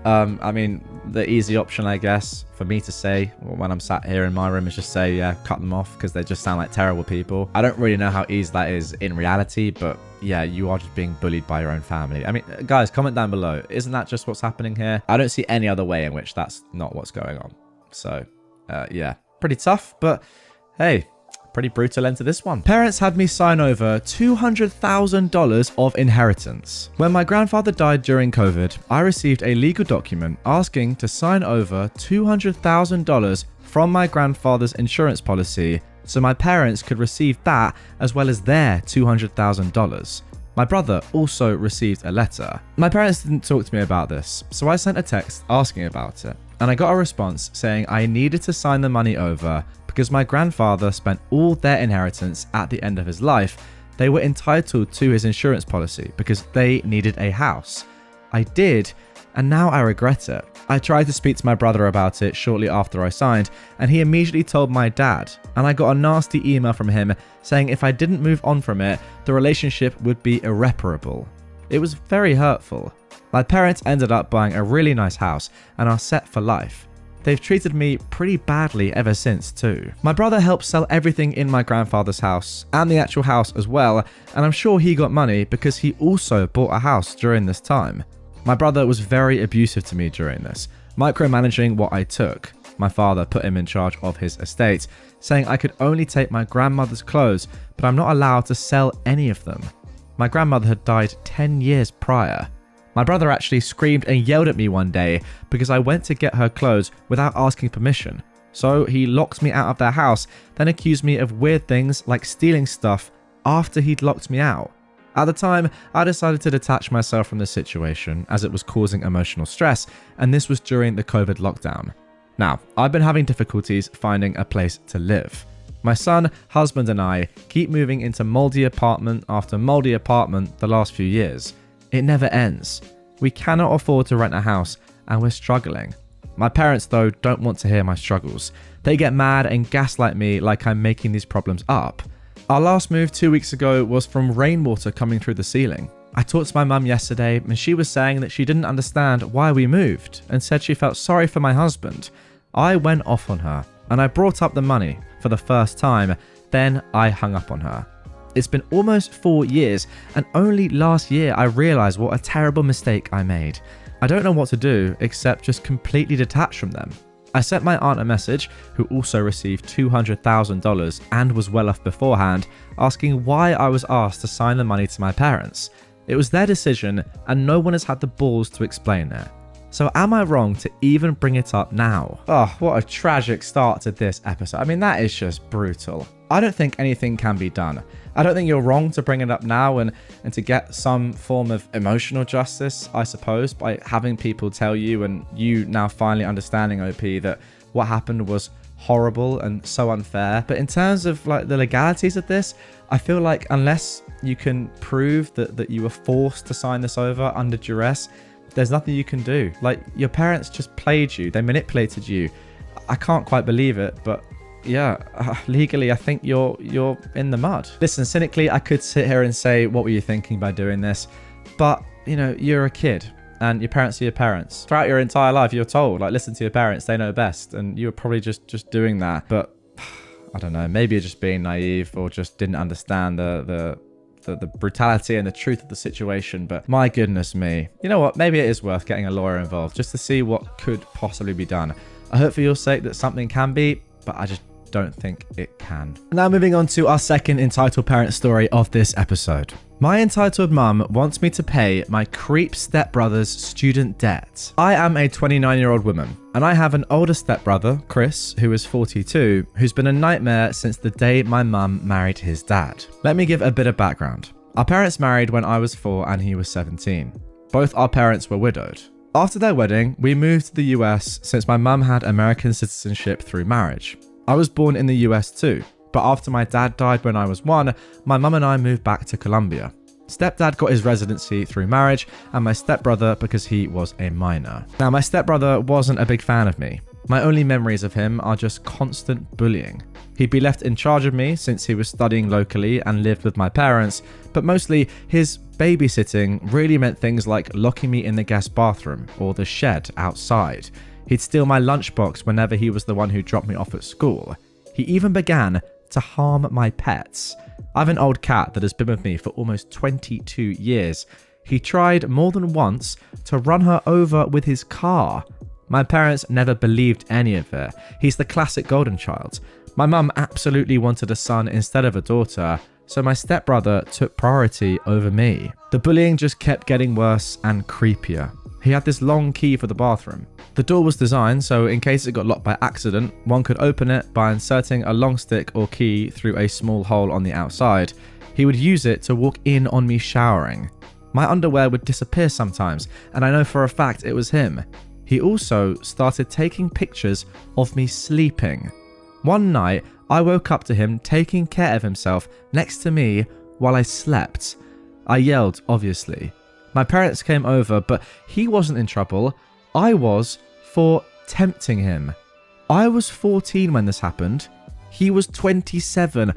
I mean, the easy option, I guess, for me to say when I'm sat here in my room is just say, yeah, cut them off, because they just sound like terrible people. I don't really know how easy that is in reality, but yeah, you are just being bullied by your own family. I mean, guys, comment down below. Isn't that just what's happening here? I don't see any other way in which that's not what's going on. So, yeah. Pretty tough, but hey, pretty brutal end to this one. Parents had me sign over $200,000 of inheritance. When my grandfather died during COVID, I received a legal document asking to sign over $200,000 from my grandfather's insurance policy so my parents could receive that as well as their $200,000. My brother also received a letter. My parents didn't talk to me about this, so I sent a text asking about it. And I got a response saying I needed to sign the money over because my grandfather spent all their inheritance at the end of his life. They were entitled to his insurance policy because they needed a house. I did, and now I regret it. I tried to speak to my brother about it shortly after I signed, and he immediately told my dad, and I got a nasty email from him saying if I didn't move on from it, the relationship would be irreparable. It was very hurtful. My parents ended up buying a really nice house and are set for life. They've treated me pretty badly ever since too. My brother helped sell everything in my grandfather's house and the actual house as well, and I'm sure he got money because he also bought a house during this time. My brother was very abusive to me during this. micromanaging what I took. My father put him in charge of his estate, saying I could only take my grandmother's clothes, but I'm not allowed to sell any of them. My grandmother had died 10 years prior. My brother actually screamed and yelled at me one day because I went to get her clothes without asking permission. So he locked me out of their house, then accused me of weird things like stealing stuff after he'd locked me out. At the time, I decided to detach myself from the situation as it was causing emotional stress, and this was during the COVID lockdown. Now, I've been having difficulties finding a place to live. My son, husband, and I keep moving into moldy apartment after moldy apartment the last few years. It never ends. We cannot afford to rent a house, and we're struggling. My parents, though, don't want to hear my struggles. They get mad and gaslight me like I'm making these problems up. Our last move 2 weeks ago was from rainwater coming through the ceiling. I talked to my mum yesterday, and she was saying that she didn't understand why we moved and said she felt sorry for my husband. I went off on her, and I brought up the money for the first time, then I hung up on her. It's been almost 4 years, and only last year I realised what a terrible mistake I made. I don't know what to do except just completely detach from them. I sent my aunt a message, who also received $200,000 and was well off beforehand, asking why I was asked to sign the money to my parents. It was their decision, and no one has had the balls to explain it. So am I wrong to even bring it up now? Oh, what a tragic start to this episode. I mean, that is just brutal. I don't think anything can be done. I don't think you're wrong to bring it up now and to get some form of emotional justice, I suppose, by having people tell you and you now finally understanding, OP, that what happened was horrible and so unfair. But in terms of like the legalities of this, I feel like unless you can prove that you were forced to sign this over under duress, there's nothing you can do. Like, your parents just played you. They manipulated you. I can't quite believe it, but yeah, legally, I think you're in the mud. Listen, cynically, I could sit here and say, what were you thinking by doing this? But, you know, you're a kid and your parents are your parents. Throughout your entire life, you're told, like, listen to your parents. They know best. And you were probably just doing that. But I don't know, maybe you're just being naive or just didn't understand the brutality and the truth of the situation. But my goodness me, you know what, maybe it is worth getting a lawyer involved just to see what could possibly be done. I hope for your sake that something can be, but I just don't think it can. Now moving on to our second entitled parent story of this episode. My entitled mum wants me to pay my creep stepbrother's student debt. I am a 29-year-old woman, and I have an older stepbrother, Chris, who is 42, who's been a nightmare since the day my mum married his dad. Let me give a bit of background. Our parents married when I was 4 and he was 17. Both our parents were widowed. After their wedding, we moved to the US since my mum had American citizenship through marriage. I was born in the US too, but after my dad died when I was 1, my mum and I moved back to Colombia. Stepdad got his residency through marriage, and my stepbrother because he was a minor. Now, my stepbrother wasn't a big fan of me. My only memories of him are just constant bullying. He'd be left in charge of me since he was studying locally and lived with my parents, but mostly his babysitting really meant things like locking me in the guest bathroom or the shed outside. He'd steal my lunchbox whenever he was the one who dropped me off at school. He even began to harm my pets. I have an old cat that has been with me for almost 22 years. He tried more than once to run her over with his car. My parents never believed any of it. He's the classic golden child. My mum absolutely wanted a son instead of a daughter, so my stepbrother took priority over me. The bullying just kept getting worse and creepier. He had this long key for the bathroom. The door was designed so in case it got locked by accident, one could open it by inserting a long stick or key through a small hole on the outside. He would use it to walk in on me showering. My underwear would disappear sometimes, and I know for a fact it was him. He also started taking pictures of me sleeping. One night, I woke up to him taking care of himself next to me while I slept. I yelled, obviously. My parents came over, but he wasn't in trouble. I was for tempting him. I was 14 when this happened. He was 27.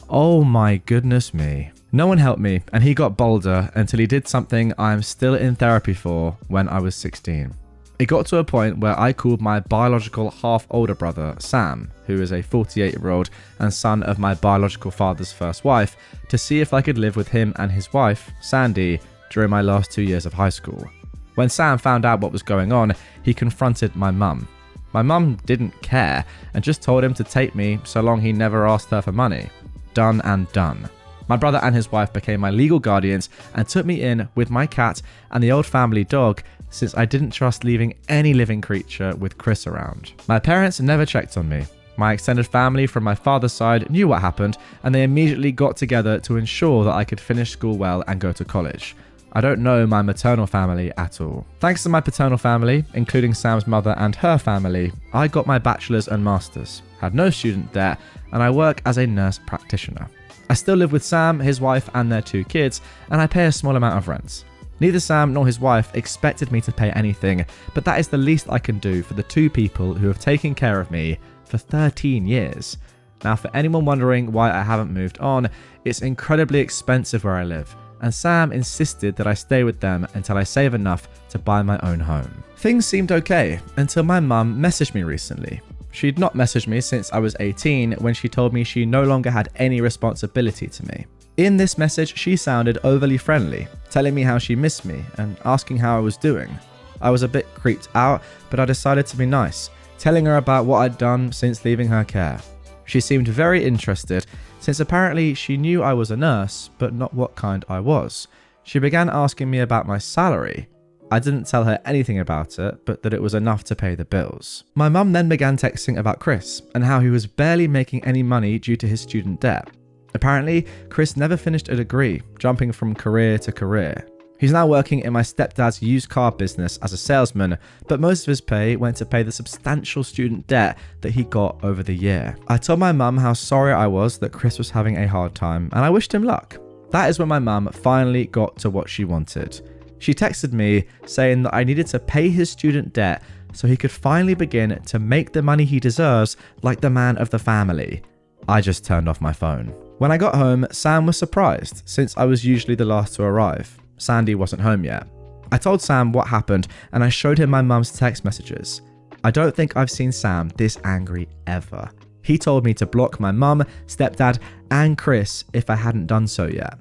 Oh my goodness me. No one helped me, and he got bolder until he did something I'm still in therapy for when I was 16. It got to a point where I called my biological half-older brother, Sam, who is a 48-year-old and son of my biological father's first wife, to see if I could live with him and his wife, Sandy, during my last 2 years of high school. When Sam found out what was going on, he confronted my mum. My mum didn't care and just told him to take me so long he never asked her for money. Done and done. My brother and his wife became my legal guardians and took me in with my cat and the old family dog since I didn't trust leaving any living creature with Chris around. My parents never checked on me. My extended family from my father's side knew what happened and they immediately got together to ensure that I could finish school well and go to college. I don't know my maternal family at all. Thanks to my paternal family, including Sam's mother and her family, I got my bachelor's and master's, had no student debt, and I work as a nurse practitioner. I still live with Sam, his wife, and their 2 kids, and I pay a small amount of rent. Neither Sam nor his wife expected me to pay anything, but that is the least I can do for the 2 people who have taken care of me for 13 years. Now, for anyone wondering why I haven't moved on, it's incredibly expensive where I live, and Sam insisted that I stay with them until I save enough to buy my own home. Things seemed okay until my mum messaged me recently. She'd not messaged me since I was 18 when she told me she no longer had any responsibility to me. In this message, she sounded overly friendly, telling me how she missed me and asking how I was doing. I was a bit creeped out, but I decided to be nice, telling her about what I'd done since leaving her care. She seemed very interested, since apparently she knew I was a nurse, but not what kind I was. She began asking me about my salary. I didn't tell her anything about it, but that it was enough to pay the bills. My mum then began texting about Chris, and how he was barely making any money due to his student debt. Apparently, Chris never finished a degree, jumping from career to career. He's now working in my stepdad's used car business as a salesman, but most of his pay went to pay the substantial student debt that he got over the year. I told my mum how sorry I was that Chris was having a hard time, and I wished him luck. That is when my mum finally got to what she wanted. She texted me saying that I needed to pay his student debt so he could finally begin to make the money he deserves like the man of the family. I just turned off my phone. When I got home, Sam was surprised, since I was usually the last to arrive. Sandy wasn't home yet. I told Sam what happened and I showed him my mum's text messages. I don't think I've seen Sam this angry ever. He told me to block my mum, stepdad, and Chris if I hadn't done so yet.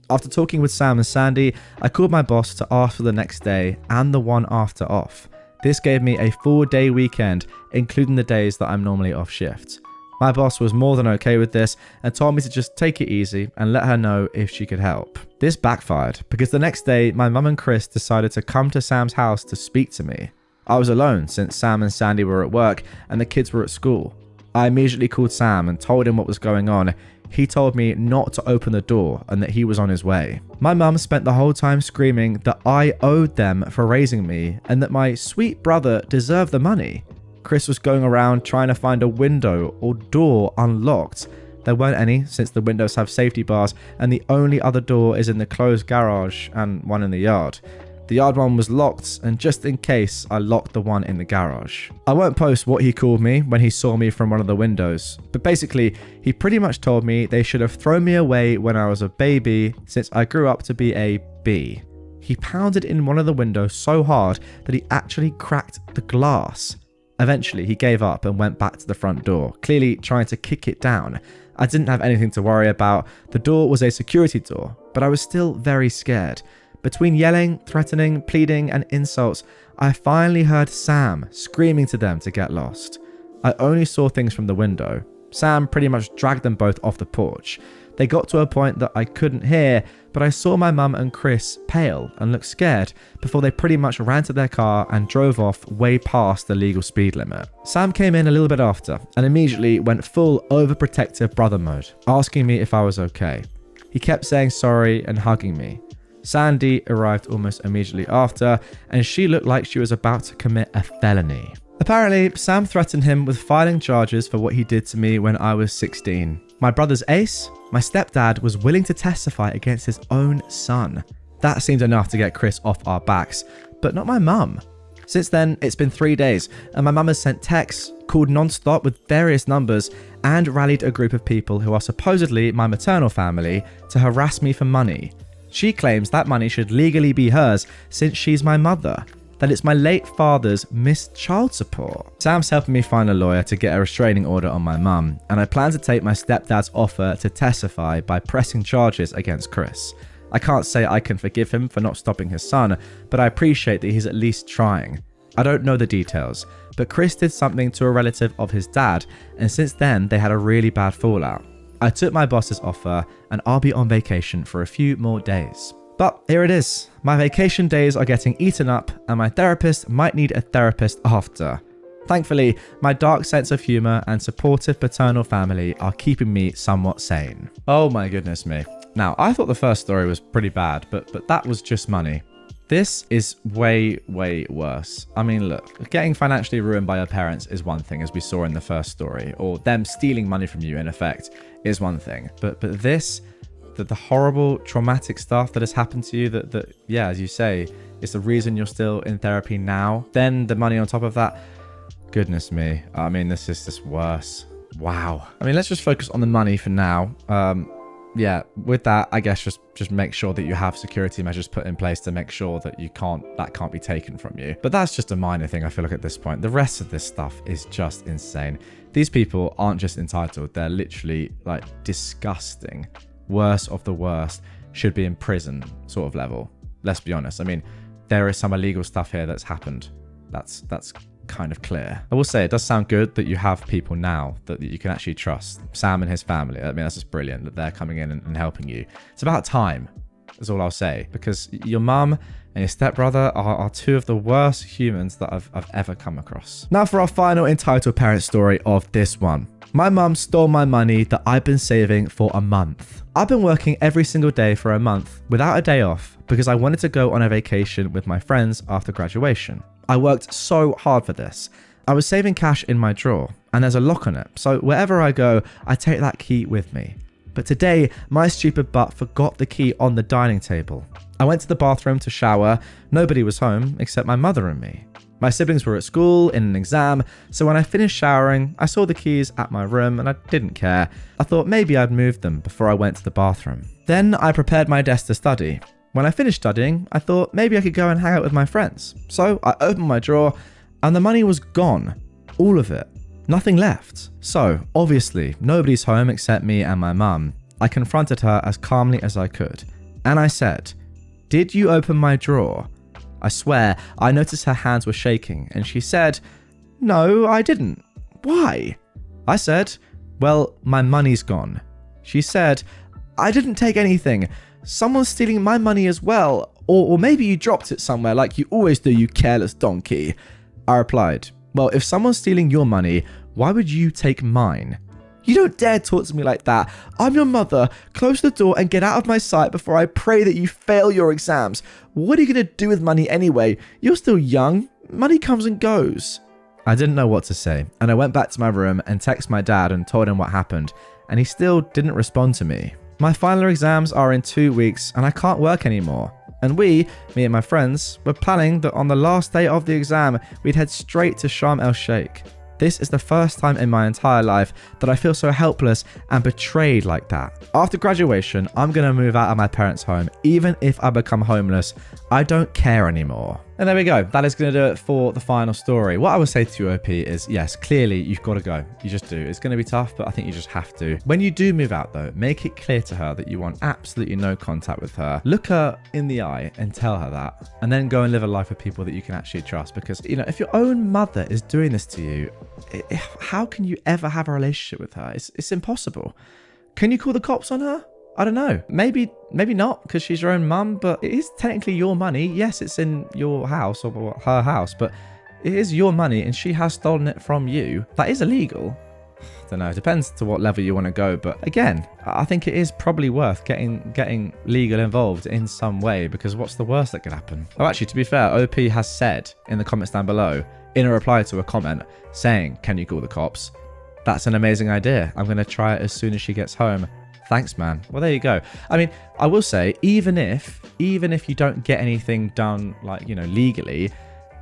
After talking with Sam and Sandy, I called my boss to ask for the next day and the one after off. This gave me a 4-day weekend, including the days that I'm normally off shift. My boss was more than okay with this and told me to just take it easy and let her know if she could help. This backfired because the next day my mum and Chris decided to come to Sam's house to speak to me. I was alone since Sam and Sandy were at work and the kids were at school. I immediately called Sam and told him what was going on. He told me not to open the door and that he was on his way. My mum spent the whole time screaming that I owed them for raising me and that my sweet brother deserved the money. Chris was going around trying to find a window or door unlocked. There weren't any since the windows have safety bars and the only other door is in the closed garage and one in the yard. The yard one was locked and just in case I locked the one in the garage. I won't post what he called me when he saw me from one of the windows, but basically he pretty much told me they should have thrown me away when I was a baby since I grew up to be a B. He pounded in one of the windows so hard that he actually cracked the glass. Eventually, he gave up and went back to the front door, clearly trying to kick it down. I didn't have anything to worry about. The door was a security door, but I was still very scared. Between yelling, threatening, pleading, and insults, I finally heard Sam screaming to them to get lost. I only saw things from the window. Sam pretty much dragged them both off the porch. They got to a point that I couldn't hear, but I saw my mum and Chris pale and look scared before they pretty much ran to their car and drove off way past the legal speed limit. Sam came in a little bit after and immediately went full overprotective brother mode, asking me if I was okay. He kept saying sorry and hugging me. Sandy arrived almost immediately after, and she looked like she was about to commit a felony. Apparently, Sam threatened him with filing charges for what he did to me when I was 16. My brother's ace, my stepdad, was willing to testify against his own son. That seemed enough to get Chris off our backs, but not my mum. Since then, it's been 3 days, and my mum has sent texts, called non-stop with various numbers, and rallied a group of people who are supposedly my maternal family to harass me for money. She claims that money should legally be hers since she's my mother, that it's my late father's missed child support. Sam's helping me find a lawyer to get a restraining order on my mum, and I plan to take my stepdad's offer to testify by pressing charges against Chris. I can't say I can forgive him for not stopping his son, but I appreciate that he's at least trying. I don't know the details, but Chris did something to a relative of his dad, and since then they had a really bad fallout. I took my boss's offer and I'll be on vacation for a few more days. But here it is. My vacation days are getting eaten up and my therapist might need a therapist after. Thankfully, my dark sense of humor and supportive paternal family are keeping me somewhat sane. Oh my goodness me. Now, I thought the first story was pretty bad, but that was just money. This is way, way worse. I mean, look, getting financially ruined by your parents is one thing, as we saw in the first story, or them stealing money from you, in effect, is one thing. But this, the horrible, traumatic stuff that has happened to you, that yeah, as you say, is the reason you're still in therapy now, then the money on top of that, goodness me. I mean, this is just worse. Wow. I mean, let's just focus on the money for now. Yeah, with that, I guess just make sure that you have security measures put in place to make sure that that can't be taken from you. But that's just a minor thing, I feel like, at this point. The rest of this stuff is just insane. These people aren't just entitled, they're literally like disgusting. Worst of the worst, should be in prison sort of level. Let's be honest. I mean, there is some illegal stuff here that's happened. That's kind of clear. I will say it does sound good that you have people now that you can actually trust. Sam and his family. I mean, that's just brilliant that they're coming in and helping you. It's about time, is all I'll say, because your mum and your stepbrother are two of the worst humans that I've ever come across. Now for our final entitled parent story of this one. My mum stole my money that I've been saving for a month. I've been working every single day for a month without a day off because I wanted to go on a vacation with my friends after graduation. I worked so hard for this. I was saving cash in my drawer and there's a lock on it, so wherever I go, I take that key with me. But today, my stupid butt forgot the key on the dining table. I went to the bathroom to shower. Nobody was home except my mother and me. My siblings were at school in an exam, so when I finished showering, I saw the keys at my room and I didn't care. I thought maybe I'd moved them before I went to the bathroom. Then I prepared my desk to study. When I finished studying, I thought maybe I could go and hang out with my friends. So I opened my drawer and the money was gone. All of it. Nothing left. So obviously nobody's home except me and my mum. I confronted her as calmly as I could. And I said, "Did you open my drawer?" I swear I noticed her hands were shaking and she said, "No, I didn't." "Why?" I said, "Well, my money's gone." She said, "I didn't take anything. Someone's stealing my money as well. Or maybe you dropped it somewhere like you always do, you careless donkey." I replied, "Well, if someone's stealing your money, why would you take mine?" "You don't dare talk to me like that. I'm your mother. Close the door and get out of my sight before I pray that you fail your exams. What are you going to do with money anyway? You're still young. Money comes and goes." I didn't know what to say, and I went back to my room and texted my dad and told him what happened, and he still didn't respond to me. My final exams are in 2 weeks and I can't work anymore. And me and my friends, were planning that on the last day of the exam, we'd head straight to Sharm el-Sheikh. This is the first time in my entire life that I feel so helpless and betrayed like that. After graduation, I'm going to move out of my parents' home. Even if I become homeless, I don't care anymore. And there we go. That is going to do it for the final story. What I would say to you, OP, is yes, clearly you've got to go. You just do. It's going to be tough, but I think you just have to. When you do move out though, make it clear to her that you want absolutely no contact with her. Look her in the eye and tell her that. And then go and live a life with people that you can actually trust. Because, you know, if your own mother is doing this to you, how can you ever have a relationship with her? It's impossible. Can you call the cops on her? I don't know. Maybe not, because she's your own mum, but it is technically your money. Yes, it's in your house or her house, but it is your money and she has stolen it from you. That is illegal. I don't know. It depends to what level you want to go. But again, I think it is probably worth getting legal involved in some way, because what's the worst that could happen? Oh, actually, to be fair, OP has said in the comments down below, in a reply to a comment saying, "Can you call the cops?" That's an amazing idea. I'm going to try it as soon as she gets home. Thanks, man. Well, there you go. I mean, I will say, even if you don't get anything done, like, you know, legally,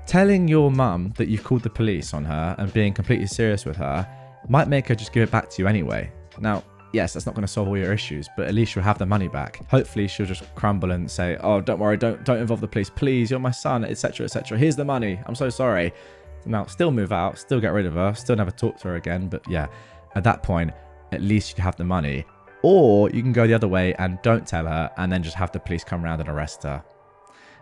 telling your mum that you've called the police on her and being completely serious with her might make her just give it back to you anyway. Now, yes, that's not going to solve all your issues, but at least you'll have the money back. Hopefully she'll just crumble and say, "Oh, don't worry, don't involve the police. Please, you're my son, etc., etc. Here's the money. I'm so sorry." Now, still move out, still get rid of her, still never talk to her again. But yeah, at that point, at least you have the money. Or you can go the other way and don't tell her and then just have the police come around and arrest her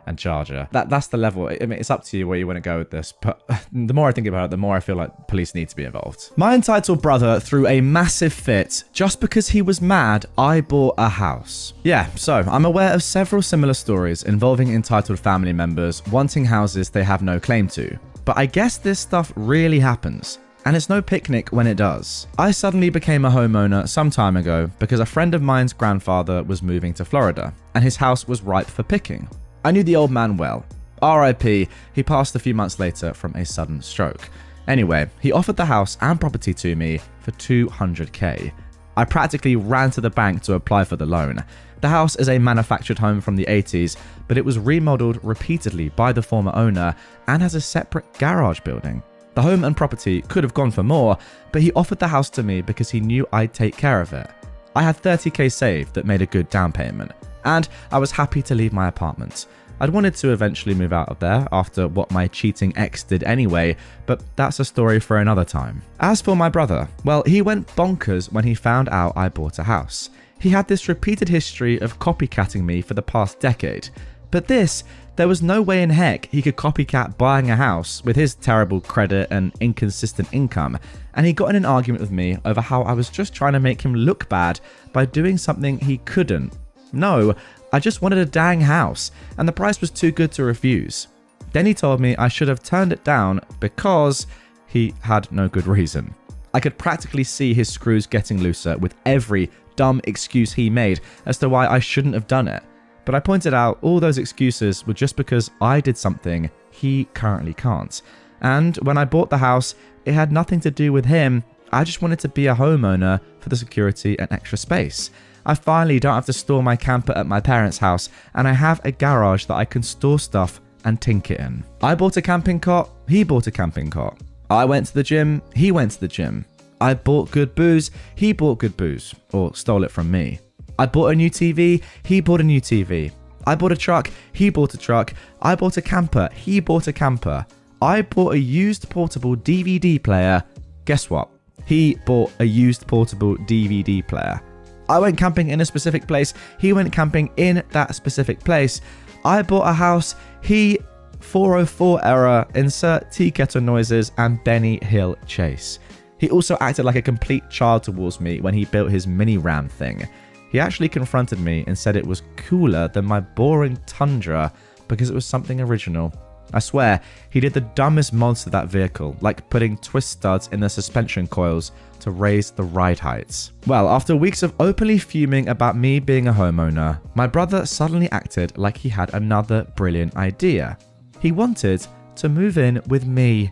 and charge her. That's the level. I mean, it's up to you where you want to go with this, but the more I think about it, the more I feel like police need to be involved. My entitled brother threw a massive fit just because he was mad I bought a house. Yeah, so I'm aware of several similar stories involving entitled family members wanting houses they have no claim to. But I guess this stuff really happens. And it's no picnic when it does. I suddenly became a homeowner some time ago because a friend of mine's grandfather was moving to Florida, and his house was ripe for picking. I knew the old man well. RIP, he passed a few months later from a sudden stroke. Anyway, he offered the house and property to me for $200K. I practically ran to the bank to apply for the loan. The house is a manufactured home from the 80s, but it was remodeled repeatedly by the former owner and has a separate garage building. The home and property could have gone for more, but he offered the house to me because he knew I'd take care of it. I had $30K saved that made a good down payment, and I was happy to leave my apartment. I'd wanted to eventually move out of there after what my cheating ex did anyway, but that's a story for another time. As for my brother, well, he went bonkers when he found out I bought a house. He had this repeated history of copycatting me for the past decade, but there was no way in heck he could copycat buying a house with his terrible credit and inconsistent income, and he got in an argument with me over how I was just trying to make him look bad by doing something he couldn't. No, I just wanted a dang house, and the price was too good to refuse. Then he told me I should have turned it down because he had no good reason. I could practically see his screws getting looser with every dumb excuse he made as to why I shouldn't have done it. But I pointed out all those excuses were just because I did something he currently can't. And when I bought the house, it had nothing to do with him. I just wanted to be a homeowner for the security and extra space. I finally don't have to store my camper at my parents' house, and I have a garage that I can store stuff and tinker in. I bought a camping cot, he bought a camping cot. I went to the gym, he went to the gym. I bought good booze, he bought good booze, or stole it from me. I bought a new TV, he bought a new TV. I bought a truck, he bought a truck. I bought a camper, he bought a camper. I bought a used portable DVD player. Guess what? He bought a used portable DVD player. I went camping in a specific place, he went camping in that specific place. I bought a house, he 404 error, insert tea kettle noises and Benny Hill chase. He also acted like a complete child towards me when he built his mini ram thing. He actually confronted me and said it was cooler than my boring Tundra because it was something original. I swear, he did the dumbest mods to that vehicle, like putting twist studs in the suspension coils to raise the ride heights. Well, after weeks of openly fuming about me being a homeowner, my brother suddenly acted like he had another brilliant idea. He wanted to move in with me.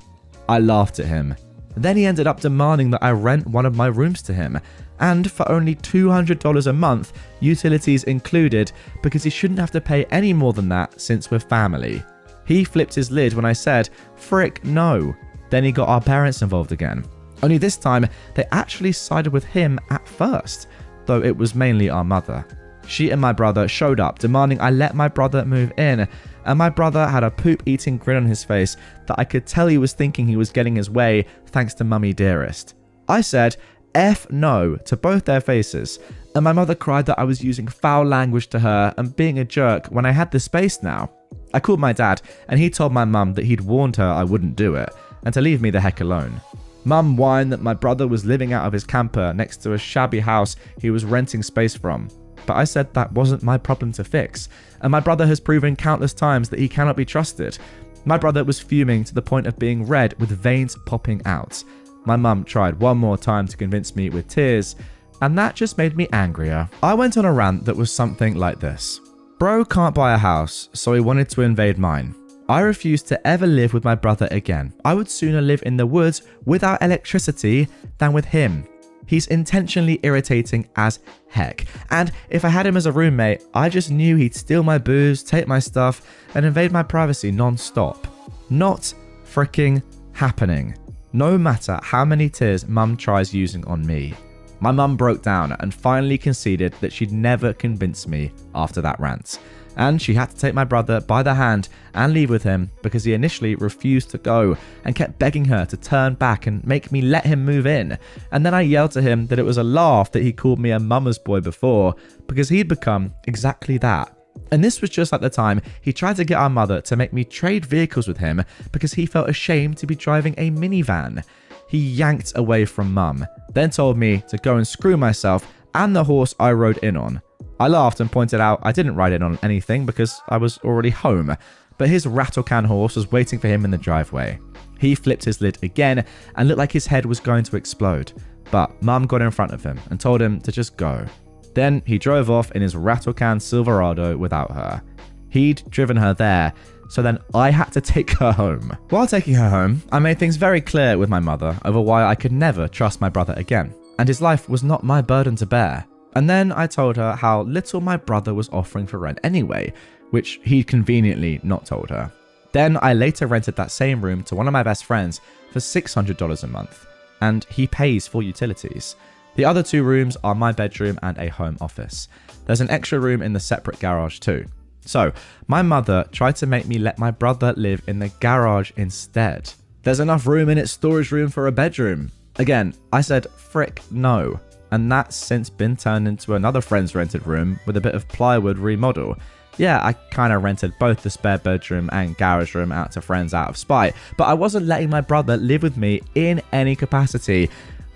I laughed at him. Then he ended up demanding that I rent one of my rooms to him, and for only $200 a month, utilities included, because he shouldn't have to pay any more than that since we're family. He flipped his lid when I said, frick no. Then he got our parents involved again. Only this time, they actually sided with him at first, though it was mainly our mother. She and my brother showed up, demanding I let my brother move in, and my brother had a poop-eating grin on his face that I could tell he was thinking he was getting his way thanks to Mummy Dearest. I said, F no to both their faces, and my mother cried that I was using foul language to her and being a jerk when I had the space now. I called my dad, and he told my mum that he'd warned her I wouldn't do it, and to leave me the heck alone. Mum whined that my brother was living out of his camper next to a shabby house he was renting space from, but I said that wasn't my problem to fix, and my brother has proven countless times that he cannot be trusted. My brother was fuming to the point of being red with veins popping out. My mum tried one more time to convince me with tears, and that just made me angrier. I went on a rant that was something like this. Bro can't buy a house, so he wanted to invade mine. I refused to ever live with my brother again. I would sooner live in the woods without electricity than with him. He's intentionally irritating as heck, and if I had him as a roommate, I just knew he'd steal my booze, take my stuff, and invade my privacy non-stop. Not freaking happening. No matter how many tears mum tries using on me. My mum broke down and finally conceded that she'd never convince me after that rant. and she had to take my brother by the hand and leave with him because he initially refused to go and kept begging her to turn back and make me let him move in. And then I yelled to him that it was a laugh that he called me a mama's boy before, because he'd become exactly that. And this was just at the time he tried to get our mother to make me trade vehicles with him because he felt ashamed to be driving a minivan. He yanked away from mum, then told me to go and screw myself and the horse I rode in on. I laughed and pointed out I didn't ride in on anything because I was already home, but his rattle-can horse was waiting for him in the driveway. He flipped his lid again and looked like his head was going to explode, but mum got in front of him and told him to just go. Then he drove off in his rattle-can Silverado without her. He'd driven her there, so then I had to take her home. While taking her home, I made things very clear with my mother over why I could never trust my brother again, and his life was not my burden to bear. And then I told her how little my brother was offering for rent anyway, which he'd conveniently not told her. Then I later rented that same room to one of my best friends for $600 a month, and he pays for utilities. The other 2 rooms are my bedroom and a home office. There's an extra room in the separate garage too. So my mother tried to make me let my brother live in the garage instead. There's enough room in its storage room for a bedroom. Again, I said frick no. And that's since been turned into another friend's rented room with a bit of plywood remodel. Yeah, I kind of rented both the spare bedroom and garage room out to friends out of spite, but I wasn't letting my brother live with me in any capacity.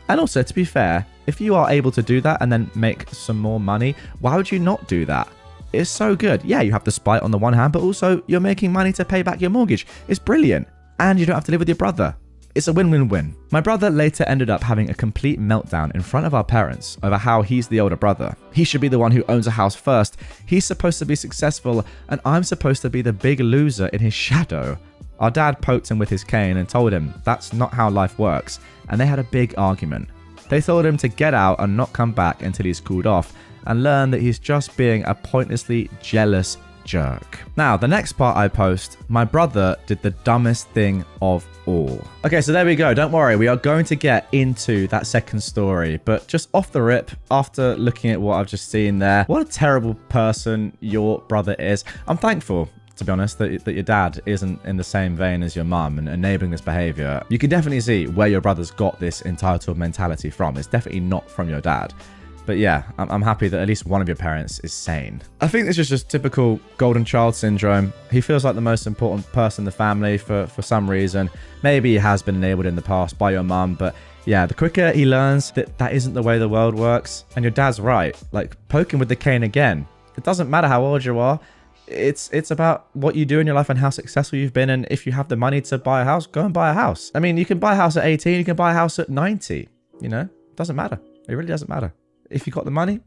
And also, to be fair, if you are able to do that and then make some more money, why would you not do that? It's so good. Yeah, you have the spite on the one hand, but also you're making money to pay back your mortgage. It's brilliant. And you don't have to live with your brother. It's a win-win-win. My brother later ended up having a complete meltdown in front of our parents over how he's the older brother. He should be the one who owns a house first. He's supposed to be successful, and I'm supposed to be the big loser in his shadow. Our dad poked him with his cane and told him that's not how life works, and they had a big argument. They told him to get out and not come back until he's cooled off and learn that he's just being a pointlessly jealous jerk. Now, the next part I post, my brother did the dumbest thing of all. Okay, so there we go. Don't worry, we are going to get into that second story, but just off the rip, after looking at what I've just seen there, what a terrible person your brother is. I'm thankful, to be honest, that your dad isn't in the same vein as your mum and enabling this behavior. You can definitely see where your brother's got this entitled mentality from. It's definitely not from your dad. But yeah, I'm happy that at least one of your parents is sane. I think this is just typical golden child syndrome. He feels like the most important person in the family for some reason. Maybe he has been enabled in the past by your mum, but yeah, the quicker he learns that that isn't the way the world works, and your dad's right, like poke him with the cane again. It doesn't matter how old you are. It's about what you do in your life and how successful you've been, and if you have the money to buy a house, go and buy a house. I mean, you can buy a house at 18, you can buy a house at 90, you know? It doesn't matter. It really doesn't matter. If you got the money,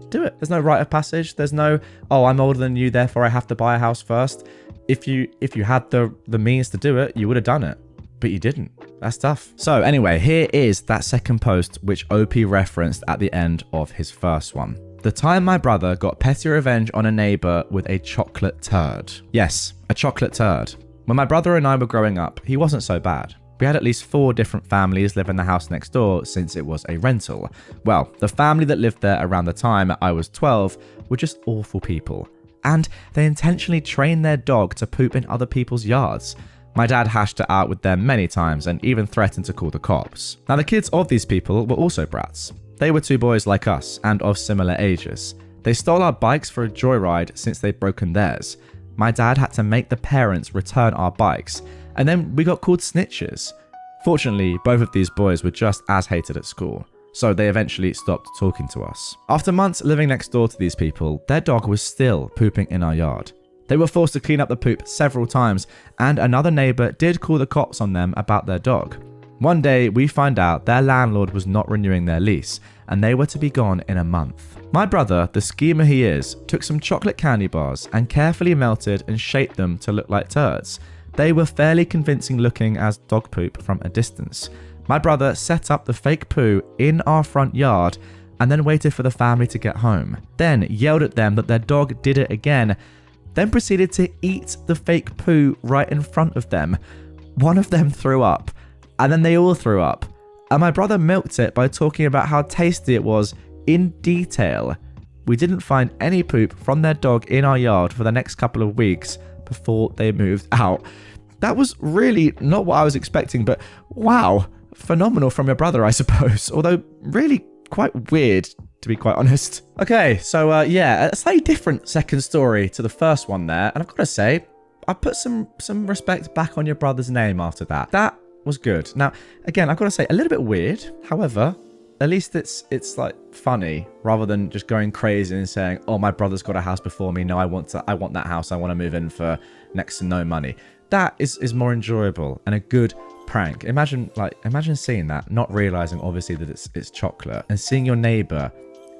do it. There's no rite of passage. There's no, oh, I'm older than you, therefore I have to buy a house first. If you had the means to do it, you would have done it. But you didn't. That's tough. So anyway, here is that second post which OP referenced at the end of his first one. The time my brother got petty revenge on a neighbor with a chocolate turd. Yes, a chocolate turd. When my brother and I were growing up, he wasn't so bad. We had at least 4 different families live in the house next door since it was a rental. Well, the family that lived there around the time I was 12 were just awful people. And they intentionally trained their dog to poop in other people's yards. My dad hashed it out with them many times and even threatened to call the cops. Now, the kids of these people were also brats. They were 2 boys like us and of similar ages. They stole our bikes for a joyride since they'd broken theirs. My dad had to make the parents return our bikes, and then we got called snitches. Fortunately, both of these boys were just as hated at school, so they eventually stopped talking to us. After months living next door to these people, their dog was still pooping in our yard. They were forced to clean up the poop several times, and another neighbor did call the cops on them about their dog. One day, we find out their landlord was not renewing their lease, and they were to be gone in a month. My brother, the schemer he is, took some chocolate candy bars and carefully melted and shaped them to look like turds. They were fairly convincing looking as dog poop from a distance. My brother set up the fake poo in our front yard and then waited for the family to get home. Then yelled at them that their dog did it again, then proceeded to eat the fake poo right in front of them. One of them threw up, and then they all threw up. And my brother milked it by talking about how tasty it was in detail, we didn't find any poop from their dog in our yard for the next couple of weeks before they moved out. That was really not what I was expecting, but wow, phenomenal from your brother, I suppose. Although really quite weird, to be quite honest. Okay, so yeah, a slightly different second story to the first one there. And I've got to say, I put some respect back on your brother's name after that. That was good. Now, again, I've got to say, a little bit weird. However, at least it's like funny rather than just going crazy and saying, oh, my brother's got a house before me. No, I want that house. I want to move in for next to no money. That is more enjoyable and a good prank. Imagine seeing that, not realizing obviously that it's chocolate, and seeing your neighbor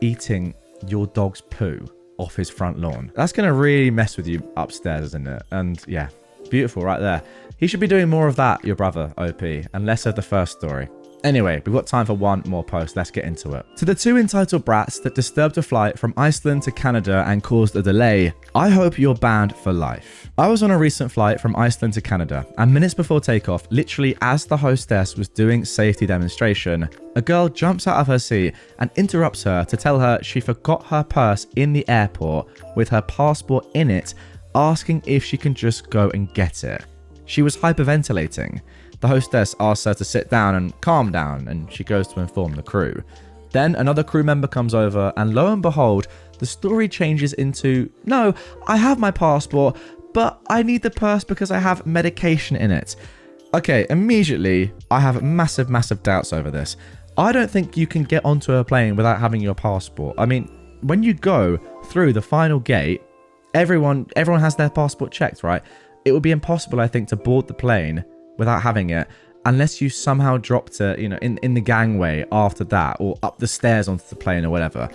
eating your dog's poo off his front lawn. That's going to really mess with you upstairs, isn't it? And yeah, beautiful right there. He should be doing more of that, your brother, OP, and less of the first story. Anyway, we've got time for one more post. Let's get into it. To the two entitled brats that disturbed a flight from Iceland to Canada and caused a delay, I hope you're banned for life. I was on a recent flight from Iceland to Canada, and minutes before takeoff, literally as the hostess was doing safety demonstration, a girl jumps out of her seat and interrupts her to tell her she forgot her purse in the airport with her passport in it, asking if she can just go and get it. She was hyperventilating. The hostess asks her to sit down and calm down, and she goes to inform the crew. Then another crew member comes over, and lo and behold, the story changes into, no, I have my passport, but I need the purse because I have medication in it. Okay, immediately, I have massive doubts over this. I don't think you can get onto a plane without having your passport. I mean, when you go through the final gate, everyone has their passport checked, right? It would be impossible, I think, to board the plane without having it, unless you somehow dropped it, in the gangway after that, or up the stairs onto the plane or whatever.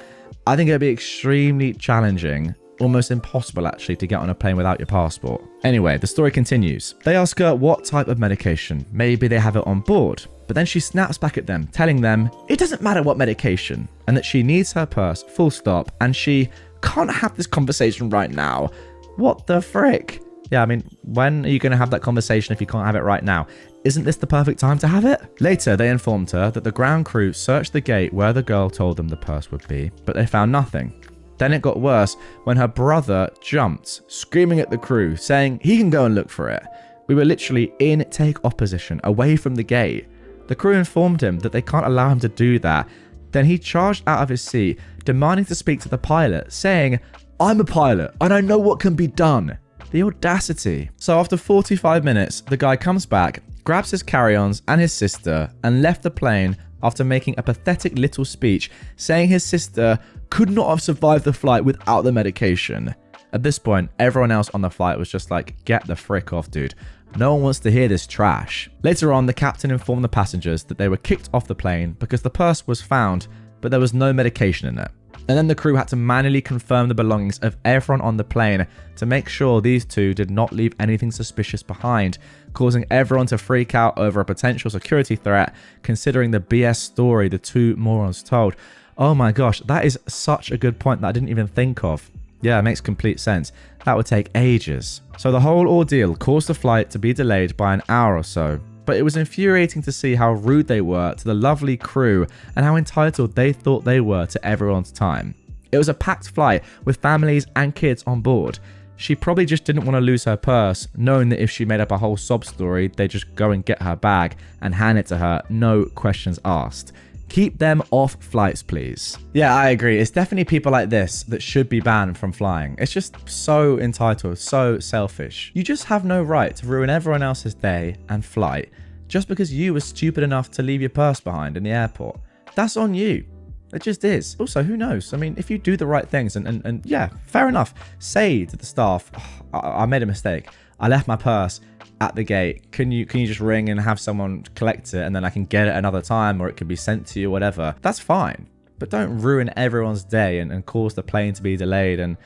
I think it'd be extremely challenging, almost impossible actually, to get on a plane without your passport. Anyway, the story continues. They ask her what type of medication. Maybe they have it on board. But then she snaps back at them, telling them it doesn't matter what medication, and that she needs her purse, full stop, and she can't have this conversation right now. What the frick? Yeah, I mean, when are you going to have that conversation if you can't have it right now? Isn't this the perfect time to have it? Later, they informed her that the ground crew searched the gate where the girl told them the purse would be, but they found nothing. Then it got worse when her brother jumped, screaming at the crew, saying he can go and look for it. We were literally in take-off position, away from the gate. The crew informed him that they can't allow him to do that. Then he charged out of his seat, demanding to speak to the pilot, saying, I'm a pilot, and I know what can be done. The audacity. So after 45 minutes, the guy comes back, grabs his carry-ons and his sister, and left the plane after making a pathetic little speech saying his sister could not have survived the flight without the medication. At this point, everyone else on the flight was just like, get the frick off, dude. No one wants to hear this trash. Later on, the captain informed the passengers that they were kicked off the plane because the purse was found, but there was no medication in it. And then the crew had to manually confirm the belongings of everyone on the plane to make sure these two did not leave anything suspicious behind, causing everyone to freak out over a potential security threat, considering the BS story the two morons told. Oh my gosh, that is such a good point that I didn't even think of. Yeah, it makes complete sense. That would take ages. So the whole ordeal caused the flight to be delayed by an hour or so. But it was infuriating to see how rude they were to the lovely crew and how entitled they thought they were to everyone's time. It was a packed flight with families and kids on board. She probably just didn't want to lose her purse, knowing that if she made up a whole sob story, they'd just go and get her bag and hand it to her, no questions asked. Keep them off flights, please. Yeah, I agree. It's definitely people like this that should be banned from flying. It's just so entitled, so selfish. You just have no right to ruin everyone else's day and flight just because you were stupid enough to leave your purse behind in the airport. That's on you. It just is. Also, who knows? I mean, if you do the right things and yeah, fair enough. Say to the staff, oh, I made a mistake. I left my purse at the gate. Can you just ring and have someone collect it and then I can get it another time, or it could be sent to you, whatever. That's fine. But don't ruin everyone's day and cause the plane to be delayed and,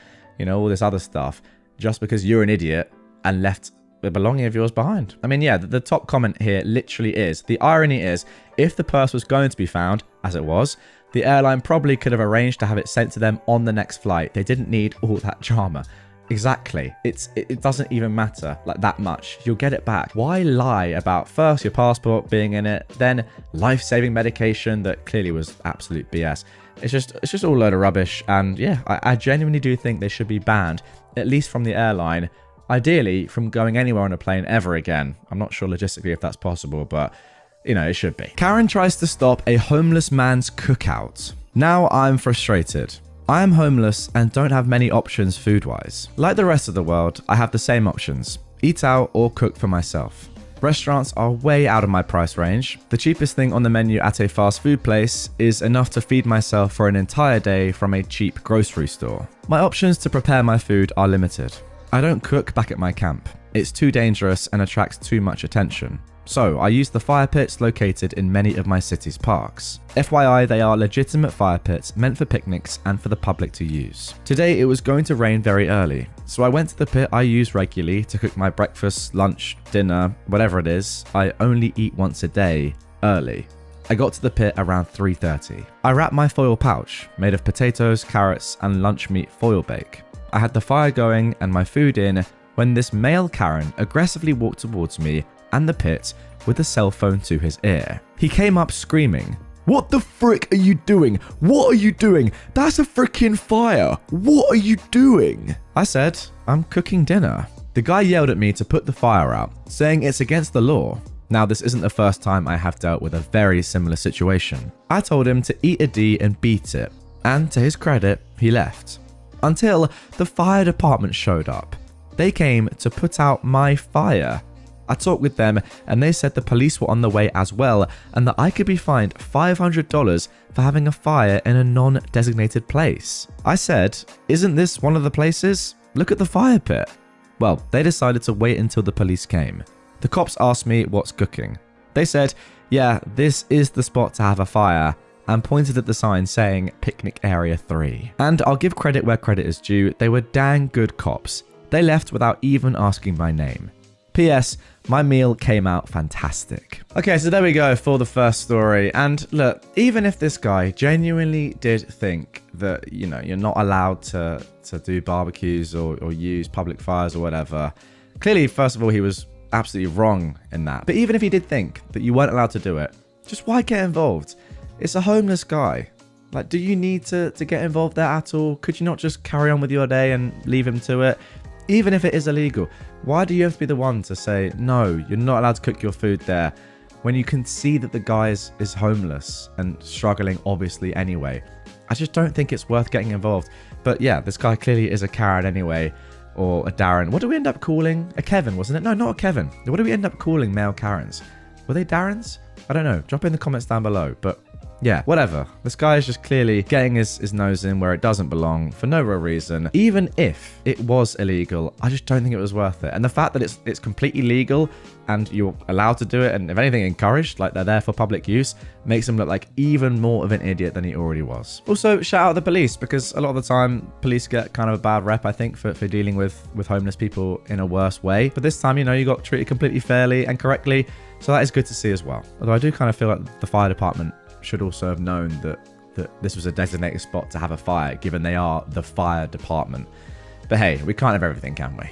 all this other stuff just because you're an idiot and left a belonging of yours behind. I mean, yeah, the top comment here literally is, the irony is, if the purse was going to be found, as it was, the airline probably could have arranged to have it sent to them on the next flight. They didn't need all that drama. Exactly. It doesn't even matter like that much. You'll get it back. Why lie about first your passport being in it, then life-saving medication that clearly was absolute BS. It's just all a load of rubbish. And yeah, I genuinely do think they should be banned, at least from the airline. Ideally, from going anywhere on a plane ever again. I'm not sure logistically if that's possible, but you know, it should be. Karen tries to stop a homeless man's cookout. Now I'm frustrated. I am homeless and don't have many options food-wise. Like the rest of the world, I have the same options: eat out or cook for myself. Restaurants are way out of my price range. The cheapest thing on the menu at a fast food place is enough to feed myself for an entire day from a cheap grocery store. My options to prepare my food are limited. I don't cook back at my camp. It's too dangerous and attracts too much attention. So I use the fire pits located in many of my city's parks. FYI, they are legitimate fire pits meant for picnics and for the public to use. Today it was going to rain very early, so I went to the pit I use regularly to cook my breakfast, lunch, dinner, whatever it is. I only eat once a day, early. I got to the pit around 3:30. I wrapped my foil pouch, made of potatoes, carrots, and lunch meat foil bake. I had the fire going and my food in when this male Karen aggressively walked towards me and the pit with a cell phone to his ear. He came up screaming, "What the frick are you doing? What are you doing? That's a freaking fire. What are you doing?" I said, "I'm cooking dinner." The guy yelled at me to put the fire out, saying it's against the law. Now, this isn't the first time I have dealt with a very similar situation. I told him to eat a D and beat it, and to his credit, he left. Until the fire department showed up. They came to put out my fire. I talked with them and they said the police were on the way as well and that I could be fined $500 for having a fire in a non-designated place. I said, "Isn't this one of the places? Look at the fire pit." Well, they decided to wait until the police came. The cops asked me what's cooking. They said, "Yeah, this is the spot to have a fire," and pointed at the sign saying Picnic Area 3. And I'll give credit where credit is due, they were dang good cops. They left without even asking my name. P.S. My meal came out fantastic. Okay, so there we go for the first story. And look, even if this guy genuinely did think that, you know, you're not allowed to do barbecues or use public fires or whatever, clearly, first of all, he was absolutely wrong in that. But even if he did think that you weren't allowed to do it, just why get involved? It's a homeless guy. Like, do you need to get involved there at all? Could you not just carry on with your day and leave him to it? Even if it is illegal, why do you have to be the one to say, no, you're not allowed to cook your food there, when you can see that the guy is homeless and struggling, obviously, anyway? I just don't think it's worth getting involved. But yeah, this guy clearly is a Karen anyway, or a Darren. What do we end up calling? A Kevin, wasn't it? No, not a Kevin. What do we end up calling male Karens? Were they Darrens? I don't know. Drop in the comments down below. But yeah, whatever. This guy is just clearly getting his nose in where it doesn't belong for no real reason. Even if it was illegal, I just don't think it was worth it. And the fact that it's completely legal and you're allowed to do it, and if anything encouraged, like they're there for public use, makes him look like even more of an idiot than he already was. Also, shout out the police, because a lot of the time police get kind of a bad rep, I think, for dealing with homeless people in a worse way. But this time, you know, you got treated completely fairly and correctly. So that is good to see as well. Although I do kind of feel like the fire department should also have known that this was a designated spot to have a fire, given they are the fire department. But hey, we can't have everything, can we?